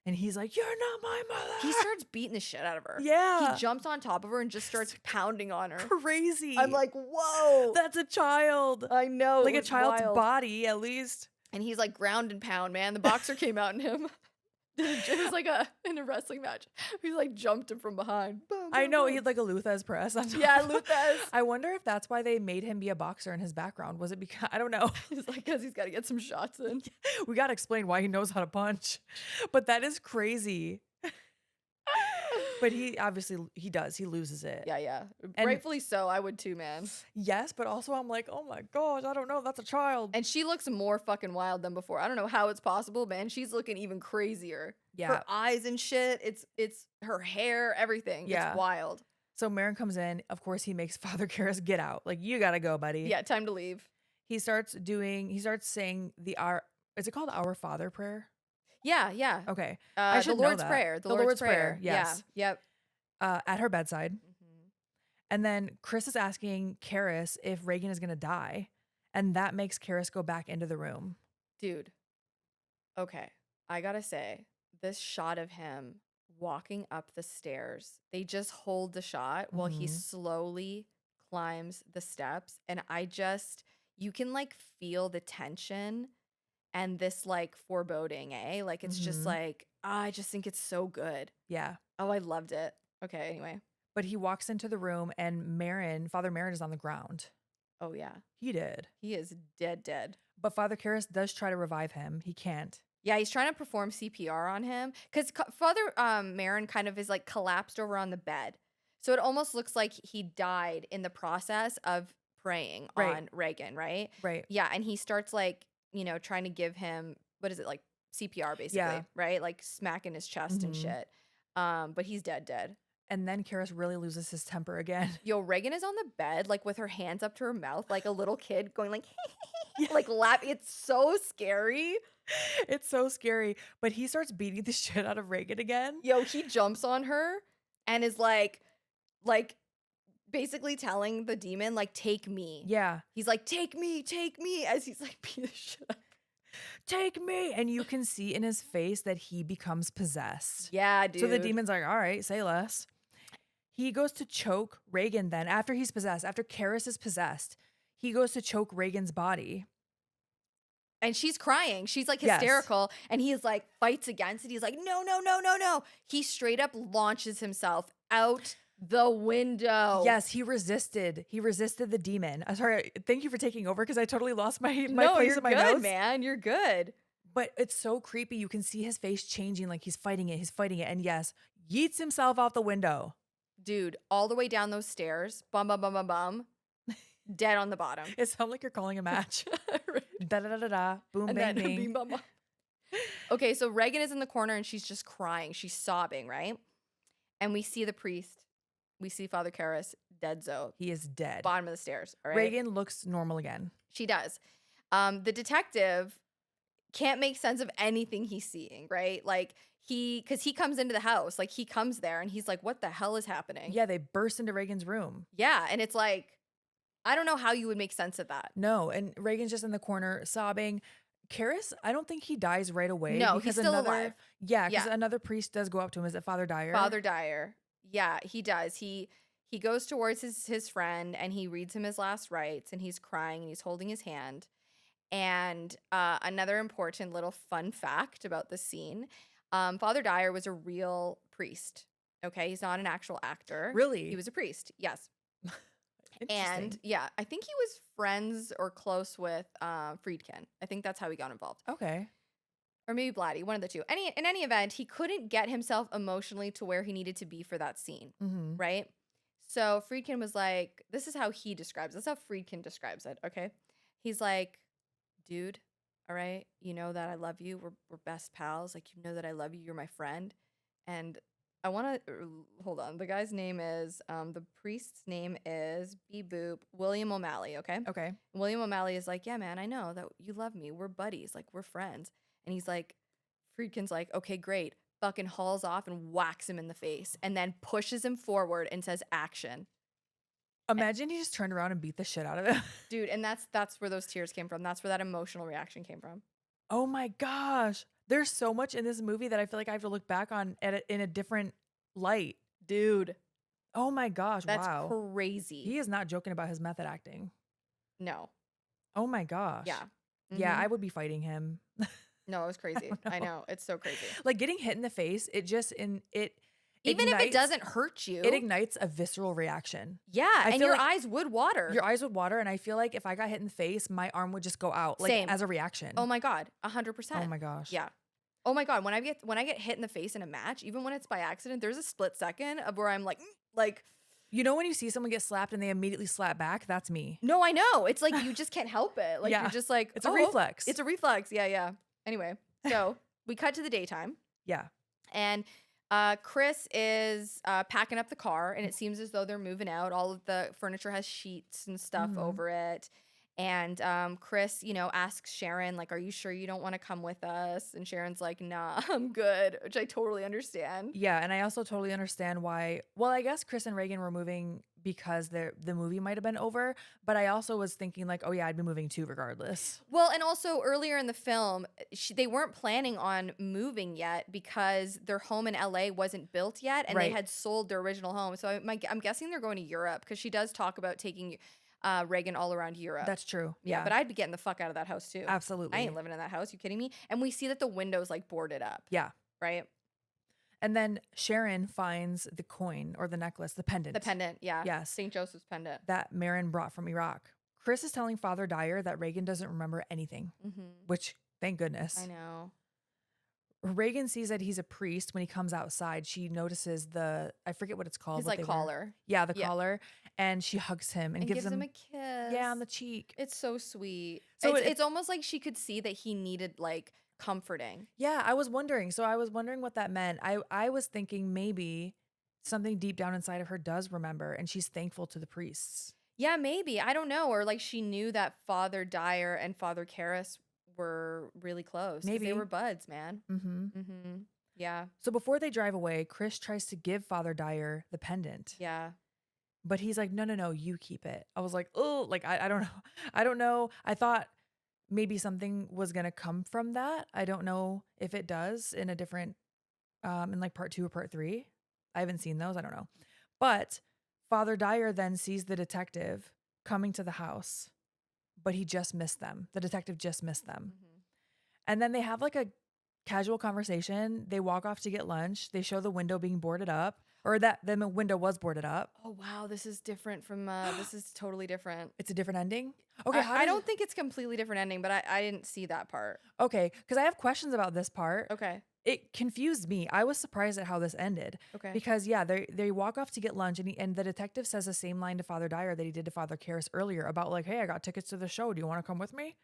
And he's like, "You're not my mother." He starts beating the shit out of her. Yeah. He jumps on top of her and just starts pounding on her. Crazy. I'm like, whoa. That's a child. I know. Like it a was child's wild. body, at least. And he's like ground and pound, man. The boxer came out in him. It was like in a wrestling match. He like jumped him from behind. Boom, I boom, know boom. he had like a Luthez press on top. Yeah, Luthez. I wonder if that's why they made him be a boxer in his background. Was it because I don't know. He's like, because he's got to get some shots in. We got to explain why he knows how to punch. But that is crazy. But he obviously he does. He loses it. Yeah, yeah. And- Rightfully so. I would too, man. Yes, but also I'm like, oh my gosh, I don't know. That's a child. And she looks more fucking wild than before. I don't know how it's possible, man. She's looking even crazier. Yeah. Her eyes and shit. It's her hair, everything. Yeah. It's wild. So Merrin comes in. Of course, he makes Father Karras get out. Like, you gotta go, buddy. Yeah, time to leave. He starts saying the is it called Our Father prayer? Yeah, yeah. Okay. The should know Lord's that. Prayer. The Lord's Prayer, Yeah. yes. Yep. At her bedside. Mhm. And then Chris is asking Karras if Reagan is gonna die. And that makes Karras go back into the room. Dude. Okay. I gotta say, this shot of him walking up the stairs, they just hold the shot while he Mhm. slowly climbs the steps. And you can like feel the tension and this like foreboding, eh? Like it's just Mhm. like, I just think it's so good. Yeah. Oh, I loved it. Okay, anyway. But he walks into the room and Father Merrin is on the ground. Oh, yeah. He did. He is dead. But Father Karras does try to revive him. He can't. Yeah, he's trying to perform CPR on him because Father Merrin kind of is like collapsed over on the bed. So it almost looks like he died in the process of praying Right. on Reagan, right? Right. Yeah, and he starts like, you know, trying to give him, what is it, like CPR basically, Yeah. right? Like smacking his chest and Mhm. shit. But he's dead. And then Karras really loses his temper again. Yo, Reagan is on the bed, like with her hands up to her mouth, like a little kid going like, Yeah. like laughing. It's so scary. It's so scary. But he starts beating the shit out of Reagan again. Yo, he jumps on her and is like basically telling the demon, like, take me. Yeah. He's like, take me, as he's like beating the shit out. Take me. And you can see in his face that he becomes possessed. Yeah, dude. So the demon's like, all right, say less. He goes to choke Reagan then after he's possessed, after Karras is possessed. He goes to choke Reagan's body. And she's crying. She's like Yes. hysterical. And he's like fights against it. He's like, no. He straight up launches himself out the window. Yes, he resisted. He resisted the demon. I'm sorry. Thank you for taking over because I totally lost my No, place you're in my good, notes. man. You're good. But it's so creepy. You can see his face changing, like he's fighting it. And yes, yeets himself out the window. Dude, all the way down those stairs. Bum, bum, bum, bum, bum. Dead on the bottom. It sounds like you're calling a match. Da da da da da. Boom, And bang, then bing. bing, bum, bum. Okay, so Reagan is in the corner and she's just crying. She's sobbing, right? And we see the priest. We see Father Karras, dead zone, He is dead. bottom of the stairs. All right. Reagan looks normal again. She does. The detective can't make sense of anything he's seeing, right? Like because he comes into the house, like he comes there and he's like, what the hell is happening? Yeah, they burst into Reagan's room. Yeah, and it's like, I don't know how you would make sense of that. No, and Reagan's just in the corner sobbing. Karras, I don't think he dies right away. No, he's still alive. Yeah, because Yeah. another priest does go up to him. Is it Father Dyer? Father Dyer. Yeah, he does. He goes towards his friend and he reads him his last rites and he's crying and he's holding his hand. And another important little fun fact about the scene, Father Dyer was a real priest. Okay, he's not an actual actor. Really? He was a priest. Yes. And Interesting. yeah, I think he was friends or close with Friedkin. I think that's how he got involved. Okay. Or maybe Blatty, one of the two. In any event, he couldn't get himself emotionally to where he needed to be for that scene, Mm-hmm. right? So Friedkin was like, this is how he describes it. This is how Friedkin describes it, okay? He's like, dude, all right, you know that I love you. We're best pals. Like, you know that I love you. You're my friend. And I want to, hold on. The guy's name is, the priest's name is Beep Boop, William O'Malley, okay? Okay. William O'Malley is like, yeah, man, I know that you love me. We're buddies. Like, we're friends. And he's like, Friedkin's like, okay, great. Fucking hauls off and whacks him in the face and then pushes him forward and says, action. Imagine he just turned around and beat the shit out of him. Dude, and that's where those tears came from. That's where that emotional reaction came from. Oh my gosh. There's so much in this movie that I feel like I have to look back on in a different light. Dude, Oh my gosh. that's Wow. crazy. He is not joking about his method acting. No. Oh my gosh. Yeah. Yeah, Mhm. I would be fighting him. No, it was crazy. I know. know. It's so crazy. Like getting hit in the face, it just Even if it ignites- doesn't hurt you. it ignites a visceral reaction. Yeah, I and feel your like eyes would water. Your eyes would water, and I feel like if I got hit in the face, my arm would just go out, like Same. as a reaction. Oh my God, 100%. Oh my gosh. Yeah. Oh my God, when I get hit in the face in a match, even when it's by accident, there's a split second of where I'm like, You know when you see someone get slapped and they immediately slap back? That's me. no, I know. It's like you just can't help it. Like Yeah. you're just like, It's a "Oh, reflex. It's a reflex. Yeah, yeah. Anyway, so we cut to the daytime, Yeah. and Chris is packing up the car, and it seems as though they're moving out. All of the furniture has sheets and stuff Mhm. over it. And Chris, asks Sharon, like, are you sure you don't want to come with us? And Sharon's like, nah, I'm good, which I totally understand. Yeah, and I also totally understand why. Well, I guess Chris and Reagan were moving because the movie might have been over, but I also was thinking like, oh yeah, I'd be moving too regardless. Well, and also earlier in the film, they weren't planning on moving yet because their home in LA wasn't built yet, and they Right. had sold their original home. So I'm guessing they're going to Europe because she does talk about taking Reagan all around Europe. That's true. yeah, Yeah, but I'd be getting the fuck out of that house too. absolutely. I ain't living in that house. You kidding me? And we see that the window's like boarded up, Yeah. right? And then Sharon finds the coin or the necklace, the pendant. The pendant, yeah. Yes. St. Joseph's pendant. That Merrin brought from Iraq. Chris is telling Father Dyer that Reagan doesn't remember anything, Mm-hmm. which thank goodness. I know. Reagan sees that he's a priest when he comes outside. She notices I forget what it's called. His what like they wear. collar. Yeah, the Yeah. collar. And she hugs him and, And gives him a kiss. yeah, on the cheek. It's so sweet. So It's almost like she could see that he needed like comforting. Yeah, I was wondering. So I was wondering what that meant. I was thinking maybe something deep down inside of her does remember and she's thankful to the priests. Yeah, maybe. I don't know. Or like she knew that Father Dyer and Father Karras were really close. 'Cause Maybe. they were buds, man. Mm-hmm. Mm-hmm. Yeah. So before they drive away, Chris tries to give Father Dyer the pendant. Yeah. But he's like, no, you keep it. I was like, oh, like, I don't know. I don't know. I thought maybe something was going to come from that. I don't know if it does in a different, in like part 2 or part 3. I haven't seen those. I don't know. But Father Dyer then sees the detective coming to the house, but he just missed them. The detective just missed them. Mm-hmm. And then they have like a casual conversation. They walk off to get lunch. They show the window being boarded up, or that the window was boarded up. Oh wow, this is different from this is totally different. It's a different ending. Okay, I don't think it's completely different ending, but I didn't see that part. Okay, because I have questions about this part. Okay. It confused me. I was surprised at how this ended. Okay. Because yeah, they walk off to get lunch, and the detective says the same line to Father Dyer that he did to Father Karras earlier about like, hey, I got tickets to the show. Do you want to come with me?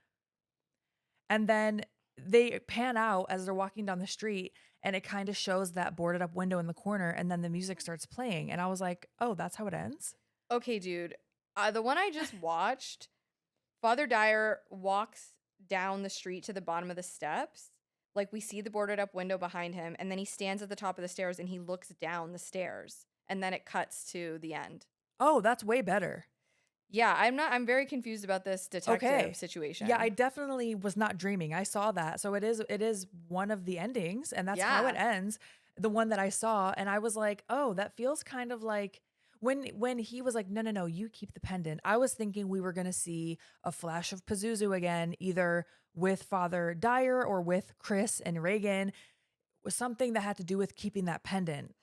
And then they pan out as they're walking down the street, and it kind of shows that boarded up window in the corner, and then the music starts playing, and I was like, oh, that's how it ends? Okay, dude. The one I just watched, Father Dyer walks down the street to the bottom of the steps. Like we see the boarded up window behind him, and then he stands at the top of the stairs and he looks down the stairs, and then it cuts to the end. Oh, that's way better. Yeah, I'm very confused about this detective situation. Yeah, I definitely was not dreaming. I saw that. So it is one of the endings, and that's how it ends. The one that I saw, and I was like, "Oh, that feels kind of like when he was like, no, you keep the pendant." I was thinking we were going to see a flash of Pazuzu again, either with Father Dyer or with Chris and Reagan, with something that had to do with keeping that pendant.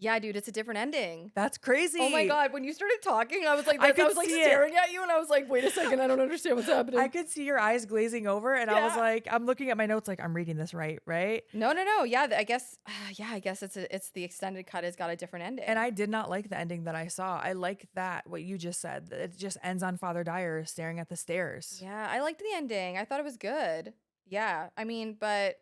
Yeah, dude, it's a different ending. That's crazy. Oh my God. When you started talking, I was like, I I could was like see it. staring at you and I was like, wait a second, I don't understand what's happening. I could see your eyes glazing over, and I was Yeah. like, I'm looking at my notes like I'm reading this right? No. Yeah, I guess it's the extended cut has got a different ending. And I did not like the ending that I saw. I like that, what you just said. It just ends on Father Dyer staring at the stairs. Yeah, I liked the ending. I thought it was good. Yeah, I mean, but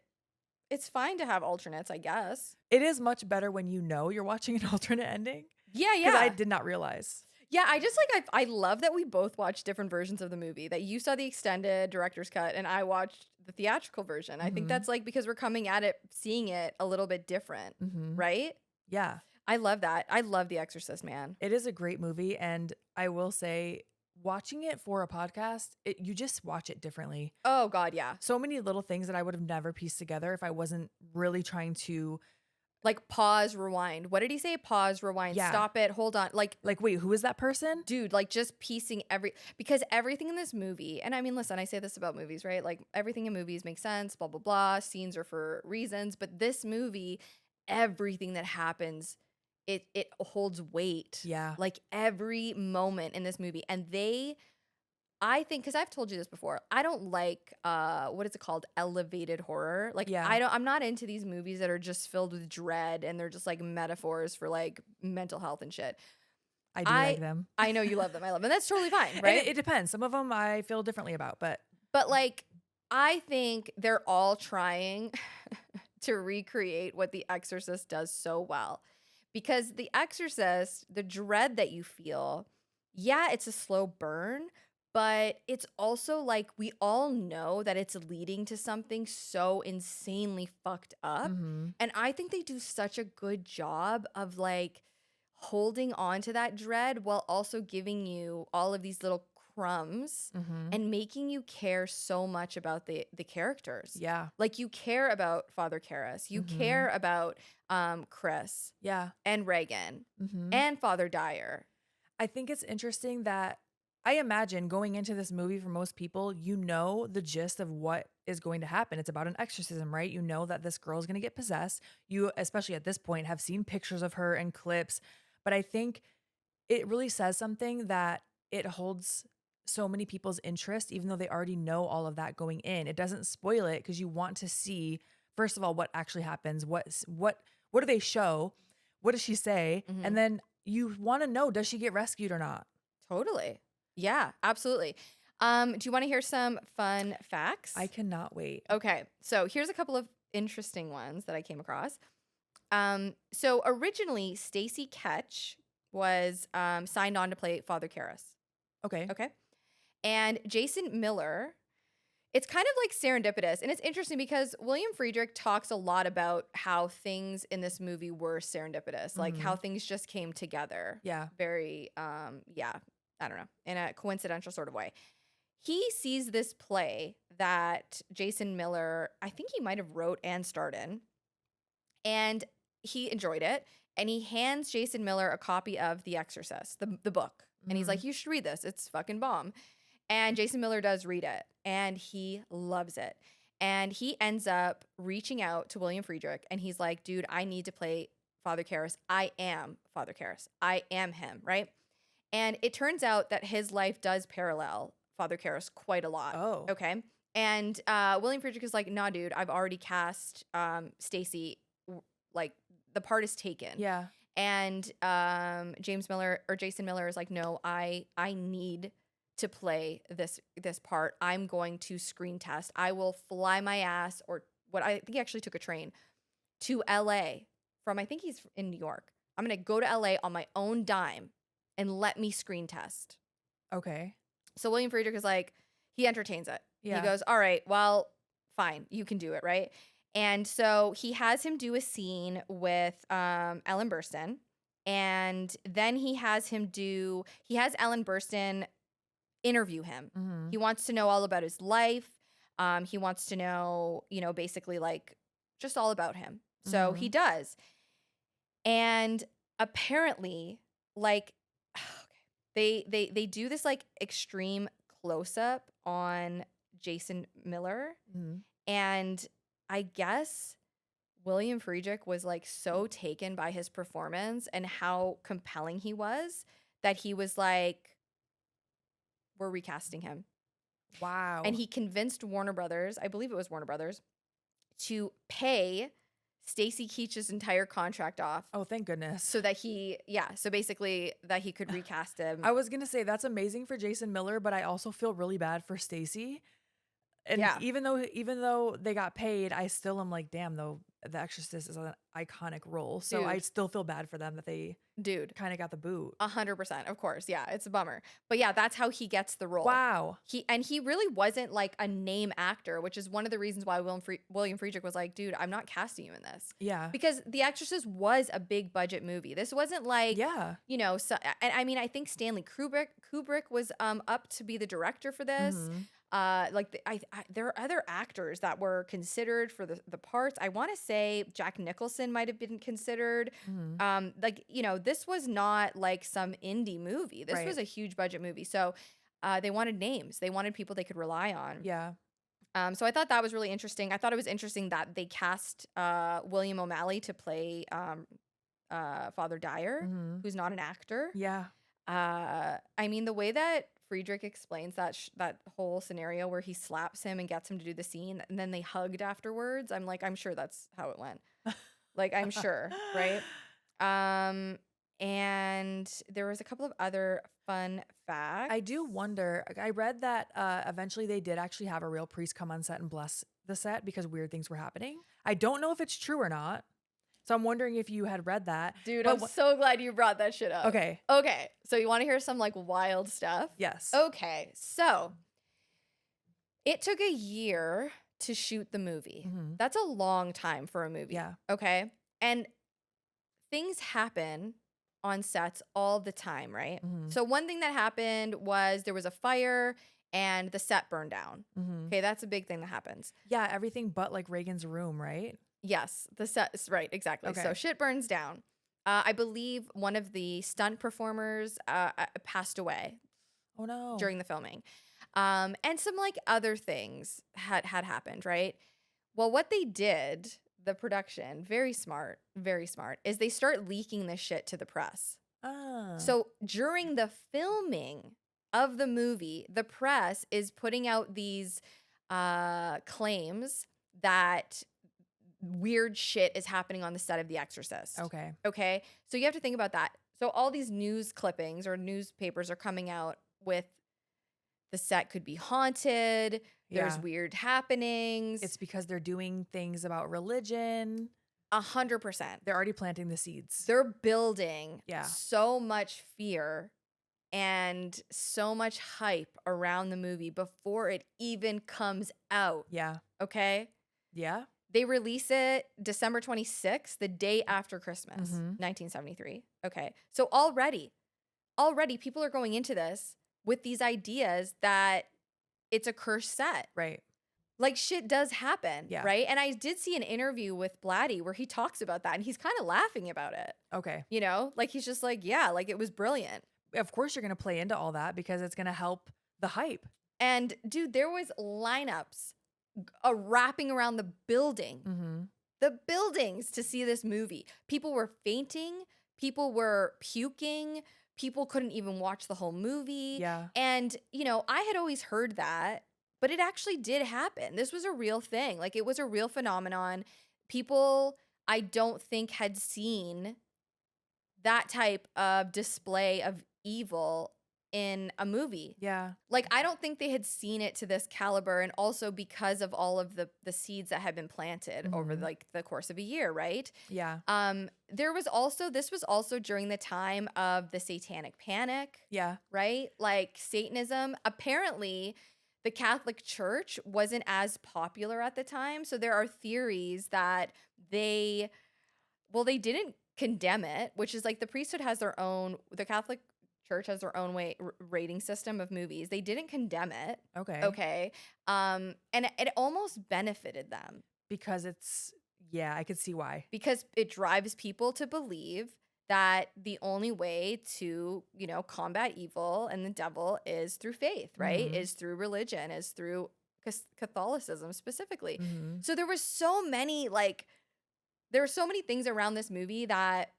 it's fine to have alternates, I guess. It is much better when you know you're watching an alternate ending. Yeah. Because I did not realize. Yeah, I just like I love that we both watched different versions of the movie. That you saw the extended director's cut and I watched the theatrical version. I think that's like because we're coming at it seeing it a little bit different, right? Yeah. I love that. I love The Exorcist, man. It is a great movie, and I will say watching it for a podcast, you just watch it differently. Oh God, yeah. So many little things that I would have never pieced together if I wasn't really trying to Like pause, rewind. What did he say? Pause, rewind, stop it, hold on. Like, wait, who is that person? dude, like just piecing because everything in this movie, and I mean, listen, I say this about movies, right? Like everything in movies makes sense, blah, blah, blah. Scenes are for reasons. But this movie, everything that happens, it holds weight. Yeah. Like every moment in this movie. And I think, because I've told you this before, I don't like what is it called? Elevated horror. Like I'm not into these movies that are just filled with dread and they're just like metaphors for like mental health and shit. I do like them. I know you love them. I love them. That's totally fine, right? It depends. Some of them I feel differently about, but like I think they're all trying to recreate what The Exorcist does so well. Because The Exorcist, the dread that you feel, yeah, it's a slow burn, but it's also like we all know that it's leading to something so insanely fucked up. And I think they do such a good job of like holding on to that dread while also giving you all of these little crumbs and making you care so much about the characters. Yeah. Like you care about Father Karras. You care about Chris. Yeah. And Reagan. And Father Dyer. I think it's interesting that I imagine going into this movie for most people, you know the gist of what is going to happen. It's about an exorcism, right? You know that this girl is going to get possessed. You, especially at this point, have seen pictures of her and clips. But I think it really says something that it holds so many people's interest, even though they already know all of that going in. It doesn't spoil it because you want to see, first of all, what actually happens. What do they show? What does she say? And then you want to know, does she get rescued or not? Totally. Yeah, absolutely. Do you want to hear some fun facts? I cannot wait. Okay, so here's a couple of interesting ones that I came across. So originally, Stacy Ketch was signed on to play Father Karras. Okay. And Jason Miller, it's kind of like serendipitous. And it's interesting because William Friedrich talks a lot about how things in this movie were serendipitous, like how things just came together. Yeah. Very, I don't know, in a coincidental sort of way. He sees this play that Jason Miller, I think he might have wrote and starred in, and he enjoyed it. And he hands Jason Miller a copy of The Exorcist, the book. And he's like, you should read this. It's fucking bomb. And Jason Miller does read it, and he loves it. And he ends up reaching out to William Friedrich, and he's like, dude, I need to play Father Karras. I am Father Karras. I am him, right? And it turns out that his life does parallel Father Karras quite a lot. Oh. Okay. And William Friedrich is like, nah, dude, I've already cast Stacy. Like, the part is taken. Yeah. And Jason Miller is like, no, I need to play this part. I'm going to screen test. I will fly my ass, or what I think he actually took a train to LA from, I think he's in New York. I'm going to go to LA on my own dime and let me screen test. Okay. So William Friedrich is like, he entertains it. Yeah. He goes, all right, well, fine, you can do it, right? And so he has him do a scene with Ellen Burstyn. And then he has Ellen Burstyn interview him. He wants to know all about his life. He wants to know, basically like just all about him. So he does. And apparently, like, they do this like extreme close up on Jason Miller. And I guess William Friedrich was like so taken by his performance and how compelling he was that he was like, we're recasting him. Wow. And he convinced Warner Brothers, I believe it was Warner Brothers, to pay Stacy Keach's entire contract off Oh, thank goodness. so that so basically that he could recast him. I was going to say that's amazing for Jason Miller, but I also feel really bad for Stacy. And Yeah. even though they got paid, I still am like, damn, though, The Exorcist is an iconic role. So I Dude. still feel bad for them that they kind of got the boot. 100%, of course. Yeah, it's a bummer. But yeah, that's how he gets the role. Wow. He really wasn't like a name actor, which is one of the reasons why William Friedrich was like, dude, I'm not casting you in this. Yeah. Because The Exorcist was a big budget movie. This wasn't like, you know, so, and I mean, I think Stanley Kubrick was up to be the director for this. Mhm. There are other actors that were considered for the parts. I want to say Jack Nicholson might have been considered. Mhm. Like, you know, this was not like some indie movie. This was a huge budget movie. So they wanted names. They wanted people they could rely on. Yeah. So I thought that was really interesting. I thought it was interesting that they cast William O'Malley to play Father Dyer, who's not an actor. Yeah. I mean, the way that Friedrich explains that whole scenario where he slaps him and gets him to do the scene and then they hugged afterwards, I'm like, I'm sure that's how it went. Like, I'm sure, right? And there was a couple of other fun facts. I do wonder. I read that eventually they did actually have a real priest come on set and bless the set because weird things were happening. I don't know if it's true or not. So I'm wondering if you had read that. Dude, I'm so glad you brought that shit up. Okay. So you want to hear some like wild stuff? Yes. Okay. So it took a year to shoot the movie. That's a long time for a movie. Yeah. Okay. And things happen on sets all the time, right? So one thing that happened was there was a fire and the set burned down. Okay, that's a big thing that happens. Yeah, everything but like Reagan's room, right? Yes, the set is right, exactly. Okay. So shit burns down. I believe one of the stunt performers passed away. Oh no. During the filming. And some like other things had happened, right? Well, what they did, the production, very smart, is they start leaking this shit to the press. So during the filming of the movie, the press is putting out these claims that weird shit is happening on the set of The Exorcist. Okay. So you have to think about that. So all these news clippings or newspapers are coming out with the set could be haunted. There's weird happenings. It's because they're doing things about religion. 100%. They're already planting the seeds. They're building so much fear and so much hype around the movie before it even comes out. Yeah. Okay? Yeah. They release it December 26th, the day after Christmas, 1973. Okay. So already people are going into this with these ideas that it's a cursed set. Right. Like shit does happen. Yeah. Right. And I did see an interview with Blatty where he talks about that and he's kind of laughing about it. Okay. You know, like he's just like, yeah, like it was brilliant. Of course you're going to play into all that because it's going to help the hype. And dude, there was lineups wrapping around the building, the buildings to see this movie. People were fainting. People were puking. People couldn't even watch the whole movie. Yeah. And, you know, I had always heard that, but it actually did happen. This was a real thing. Like it was a real phenomenon. People, I don't think had seen that type of display of evil in a movie. Yeah. Like I don't think they had seen it to this caliber, and also because of all of the seeds that had been planted over like the course of a year, right? Yeah. This was also during the time of the Satanic Panic. Yeah. Right? Like Satanism. Apparently the Catholic Church wasn't as popular at the time. So there are theories that they didn't condemn it, which is like the priesthood has the Catholic Church has their own rating system of movies. They didn't condemn it. Okay. And it almost benefited them. Because I could see why. Because it drives people to believe that the only way to, you know, combat evil and the devil is through faith, right? Is through religion, is through Catholicism specifically. So there was so many like there are so many things around this movie that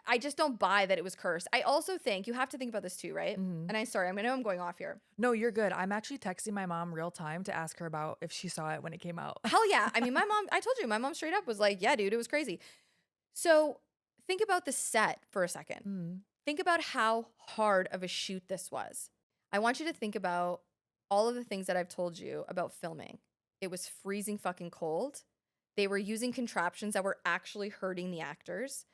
I just don't buy that it was cursed. I also think you have to think about this too, right? Mhm. And I know I'm going off here. No, you're good. I'm actually texting my mom real time to ask her about if she saw it when it came out. Hell yeah. I mean, I told you, my mom straight up was like, yeah, dude, it was crazy. So think about the set for a second. Mhm. Think about how hard of a shoot this was. I want you to think about all of the things that I've told you about filming. It was freezing fucking cold. They were using contraptions that were actually hurting the actors.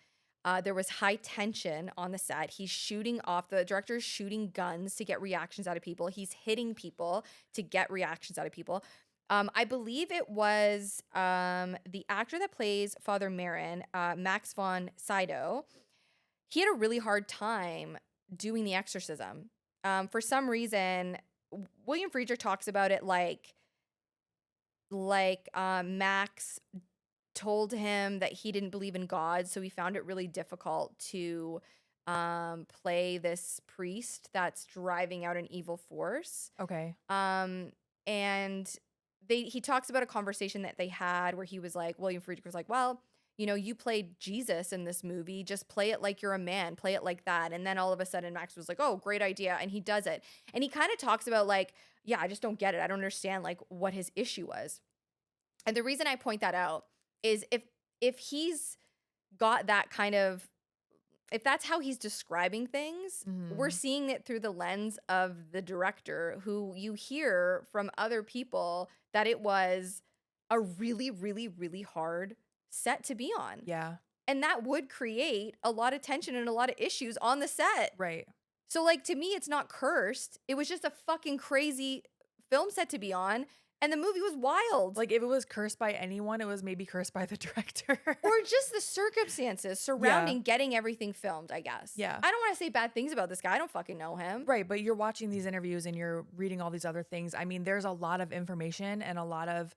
There was high tension on the set. The director's shooting guns to get reactions out of people. He's hitting people to get reactions out of people. I believe it was the actor that plays Father Merrin, Max von Sydow. He had a really hard time doing the exorcism. For some reason, William Friedrich talks about it like Max told him that he didn't believe in God, so he found it really difficult to play this priest that's driving out an evil force. Okay. And he talks about a conversation that they had where he was like, William Friedrich was like, well, you know, you played Jesus in this movie. Just play it like you're a man. Play it like that. And then all of a sudden Max was like, oh, great idea. And he does it. And he kind of talks about like, yeah, I just don't get it. I don't understand like what his issue was. And the reason I point that out is if he's got that kind of, if that's how he's describing things, we're Mhm. seeing it through the lens of the director, who you hear from other people that it was a really, really, really hard set to be on. Yeah. And that would create a lot of tension and a lot of issues on the set. Right. So, like, to me, it's not cursed. It was just a fucking crazy film set to be on. And the movie was wild. Like if it was cursed by anyone, it was maybe cursed by the director. Or just the circumstances surrounding getting everything filmed, I guess. Yeah. I don't want to say bad things about this guy. I don't fucking know him. Right, but you're watching these interviews and you're reading all these other things. I mean, there's a lot of information and a lot of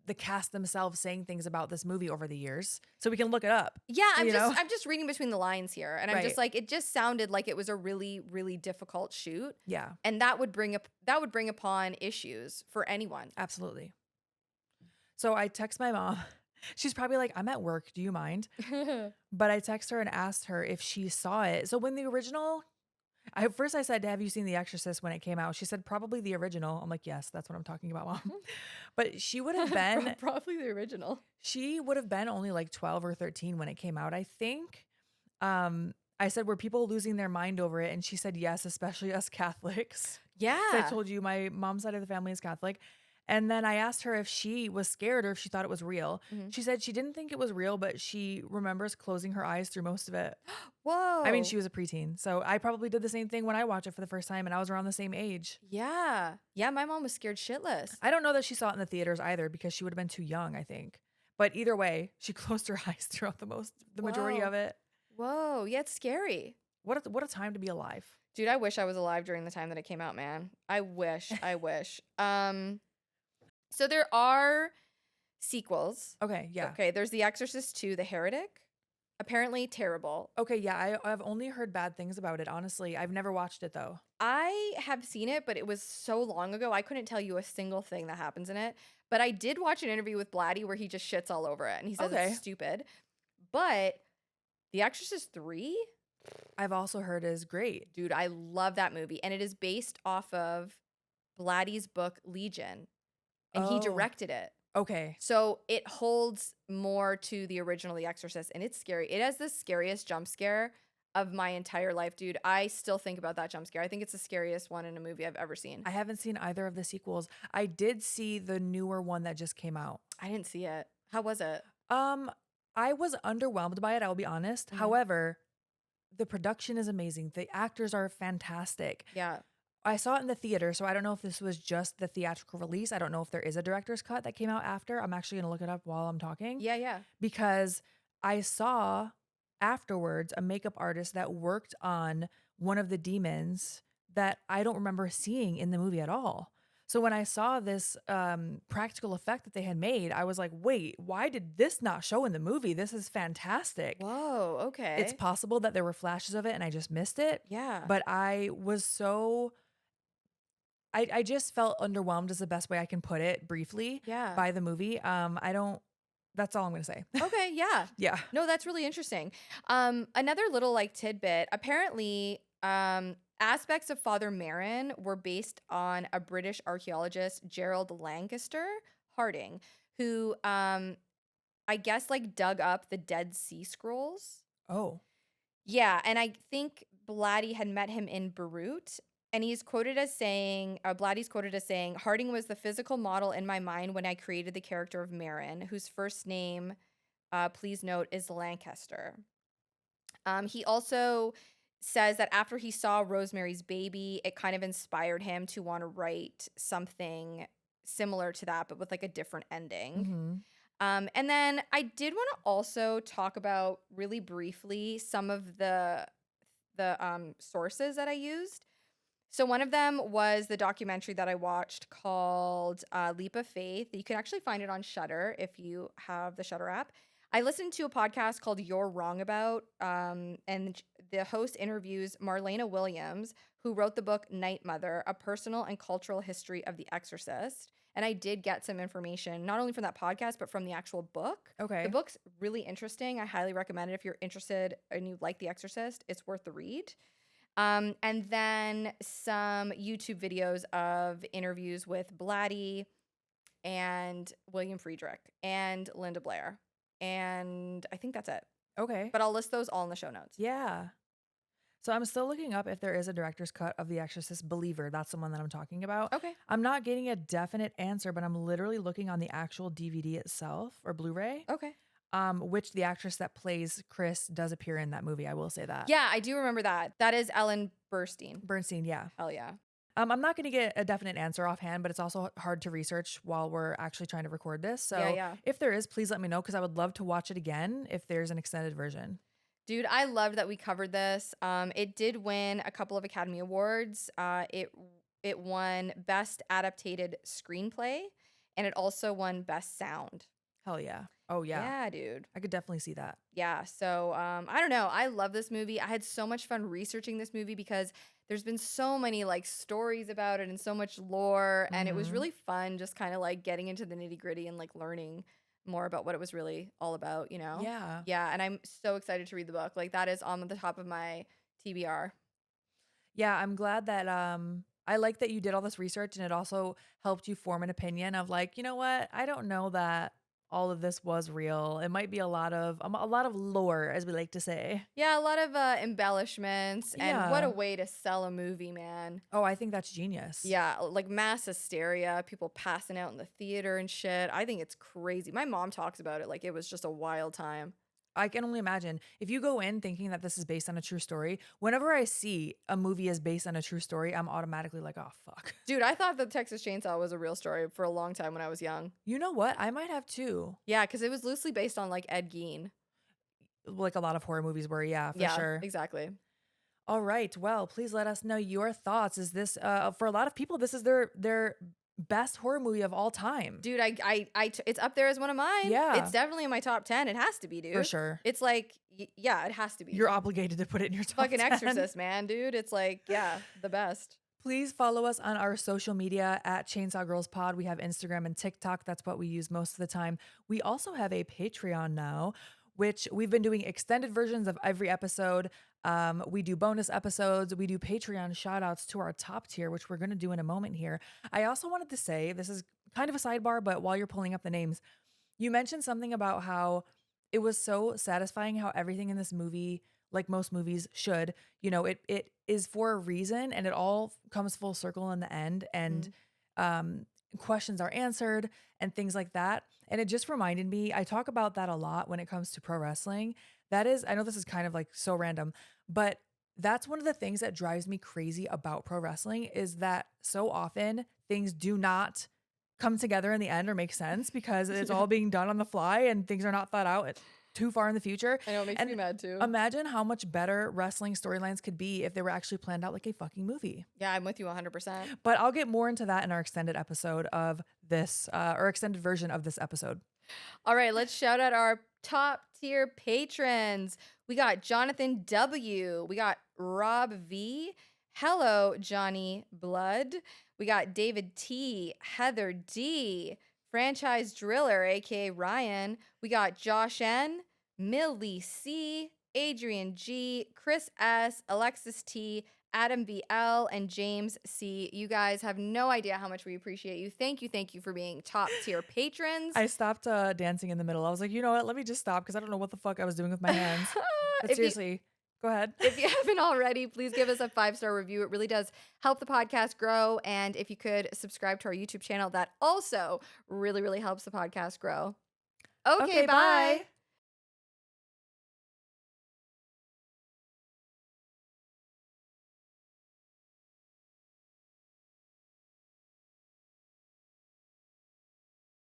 the cast themselves saying things about this movie over the years. So we can look it up. Yeah, I'm you know? just reading between the lines here. And I'm Right. just like, it just sounded like it was a really, really difficult shoot. Yeah, And that would bring upon issues for anyone. absolutely. So I text my mom. She's probably like, I'm at work. Do you mind? But I text her and asked her if she saw it. So when the original, first I said, have you seen The Exorcist when it came out? She said, probably the original. I'm like, yes, that's what I'm talking about, Mom. But she would have been, Probably the original. she would have been only like 12 or 13 when it came out, I think. I said, were people losing their mind over it? And she said, yes, especially us Catholics. Yeah. So I told you my mom's side of the family is Catholic. And then I asked her if she was scared or if she thought it was real. Mhm. She said she didn't think it was real, but she remembers closing her eyes through most of it. Whoa. I mean, she was a preteen. So I probably did the same thing when I watched it for the first time and I was around the same age. Yeah. Yeah, my mom was scared shitless. I don't know that she saw it in the theaters either because she would have been too young, I think. But either way, she closed her eyes throughout the majority Wow. of it. Whoa. Yeah, it's scary. What a time to be alive. Dude, I wish I was alive during the time that it came out, man. I wish. I wish. So there are sequels. Okay, yeah. Okay, there's The Exorcist 2, The Heretic. Apparently terrible. Okay, yeah, I've only heard bad things about it, honestly. I've never watched it though. I have seen it, but it was so long ago, I couldn't tell you a single thing that happens in it. But I did watch an interview with Blatty where he just shits all over it and he says Okay. it's stupid. But The Exorcist 3, I've also heard is great. dude, I love that movie. And it is based off of Blatty's book Legion. And he Oh. directed it. Okay. So it holds more to the original The Exorcist, and it's scary. It has the scariest jump scare of my entire life, dude. I still think about that jump scare. I think it's the scariest one in a movie I've ever seen. I haven't seen either of the sequels. I did see the newer one that just came out. I didn't see it. How was it? I was underwhelmed by it, I'll be honest. Mhm. However, the production is amazing. The actors are fantastic. Yeah. I saw it in the theater, so I don't know if this was just the theatrical release. I don't know if there is a director's cut that came out after. I'm actually going to look it up while I'm talking. Yeah, yeah. Because I saw afterwards a makeup artist that worked on one of the demons that I don't remember seeing in the movie at all. So when I saw this practical effect that they had made, I was like, wait, why did this not show in the movie? This is fantastic. Whoa, okay. It's possible that there were flashes of it and I just missed it. Yeah. But I was so... I just felt underwhelmed is the best way I can put it briefly Yeah. by the movie. I don't That's all I'm going to say. Okay, yeah. Yeah. No, that's really interesting. Another little like tidbit. Apparently, aspects of Father Merrin were based on a British archaeologist, Gerald Lancaster Harding, who I guess like dug up the Dead Sea Scrolls. Oh. Yeah, and I think Blatty had met him in Beirut, and he's quoted as saying, Blatty's quoted as saying, Harding was the physical model in my mind when I created the character of Merrin, whose first name, please note, is Lancaster. He also says that after he saw Rosemary's Baby, it kind of inspired him to want to write something similar to that, but with like a different ending. Mm-hmm. And then I did want to also talk about really briefly some of the sources that I used. So one of them was the documentary that I watched called Leap of Faith. You can actually find it on Shudder if you have the Shudder app. I listened to a podcast called You're Wrong About, and the host interviews Marlena Williams, who wrote the book Night Mother, A Personal and Cultural History of the Exorcist. And I did get some information, not only from that podcast, but from the actual book. Okay. The book's really interesting. I highly recommend it if you're interested and you like The Exorcist. It's worth the read. And then some YouTube videos of interviews with Blatty and William Friedrich and Linda Blair. And I think that's it. Okay. But I'll list those all in the show notes. Yeah. So I'm still looking up if there is a director's cut of The Exorcist Believer. That's the one that I'm talking about. Okay. I'm not getting a definite answer, but I'm literally looking on the actual DVD itself or Blu-ray, Okay. which the actress that plays Chris does appear in that movie. I will say that. Yeah, I do remember that. That is Ellen Burstyn. Bernstein, yeah. Hell yeah. I'm not going to get a definite answer offhand, but it's also hard to research while we're actually trying to record this. So Yeah. if there is, please let me know because I would love to watch it again if there's an extended version. Dude, I loved that we covered this. It did win a couple of Academy Awards. It won Best Adapted Screenplay, and it also won Best Sound. Hell yeah. Oh, yeah. Yeah, dude. I could definitely see that. Yeah, so I don't know. I love this movie. I had so much fun researching this movie because there's been so many like stories about it and so much lore, and it was Mhm. really fun just kind of like getting into the nitty-gritty and like learning more about what it was really all about, you know? Yeah. Yeah, and I'm so excited to read the book. Like that is on the top of my TBR. Yeah, I'm glad that I like that you did all this research and it also helped you form an opinion of like, you know what? I don't know that all of this was real. It might be a lot of lore, as we like to say. Yeah, a lot of embellishments, and what a Yeah. way to sell a movie, man. Oh, I think that's genius. Yeah, like mass hysteria, people passing out in the theater and shit. I think it's crazy. My mom talks about it like it was just a wild time. I can only imagine if you go in thinking that this is based on a true story. Whenever I see a movie is based on a true story, I'm automatically like, oh, fuck. Dude, I thought the Texas Chainsaw was a real story for a long time when I was young. You know what? I might have too. Yeah, because it was loosely based on like Ed Gein. Like a lot of horror movies were, yeah, for sure. Exactly. All right. Well, please let us know your thoughts. Is this for a lot of people, this is their best horror movie of all time? Dude, it's up there as one of mine. Yeah. It's definitely in my top 10. It has to be, dude. For sure. It's like, yeah, it has to be. You're obligated to put it in your top fucking 10. Exorcist, man, dude. It's like, yeah, the best. Please follow us on our social media at Chainsaw Girls Pod. We have Instagram and TikTok. That's what we use most of the time. We also have a Patreon now, which we've been doing extended versions of every episode. We do bonus episodes. We do Patreon shout outs to our top tier, which we're going to do in a moment here. I also wanted to say, this is kind of a sidebar, but while you're pulling up the names, you mentioned something about how it was so satisfying how everything in this movie, like most movies should, you know, it is for a reason and it all comes full circle in the end, and questions are answered and things like that. And it just reminded me, I talk about that a lot when it comes to pro wrestling. That is, I know this is kind of like so random, but that's one of the things that drives me crazy about pro wrestling is that so often things do not come together in the end or make sense because it's all being done on the fly and things are not thought out too far in the future. I know, it makes And me mad too. Imagine how much better wrestling storylines could be if they were actually planned out like a fucking movie. Yeah, I'm with you 100%. But I'll get more into that in our extended episode of this, or extended version of this episode. All right, let's shout out our top tier patrons. We got Jonathan W. We got Rob V. Hello, Johnny Blood. We got David T. Heather D. Franchise Driller, aka Ryan. We got Josh N, Millie C, Adrian G, Chris S, Alexis T, Adam VL, and James C. You guys have no idea how much we appreciate you. Thank you for being top tier patrons. I stopped dancing in the middle. I was like, you know what? Let me just stop because I don't know what the fuck I was doing with my hands. But seriously, go ahead. If you haven't already, please give us a 5-star review. It really does help the podcast grow. And if you could subscribe to our YouTube channel, that also really, really helps the podcast grow. Okay, bye.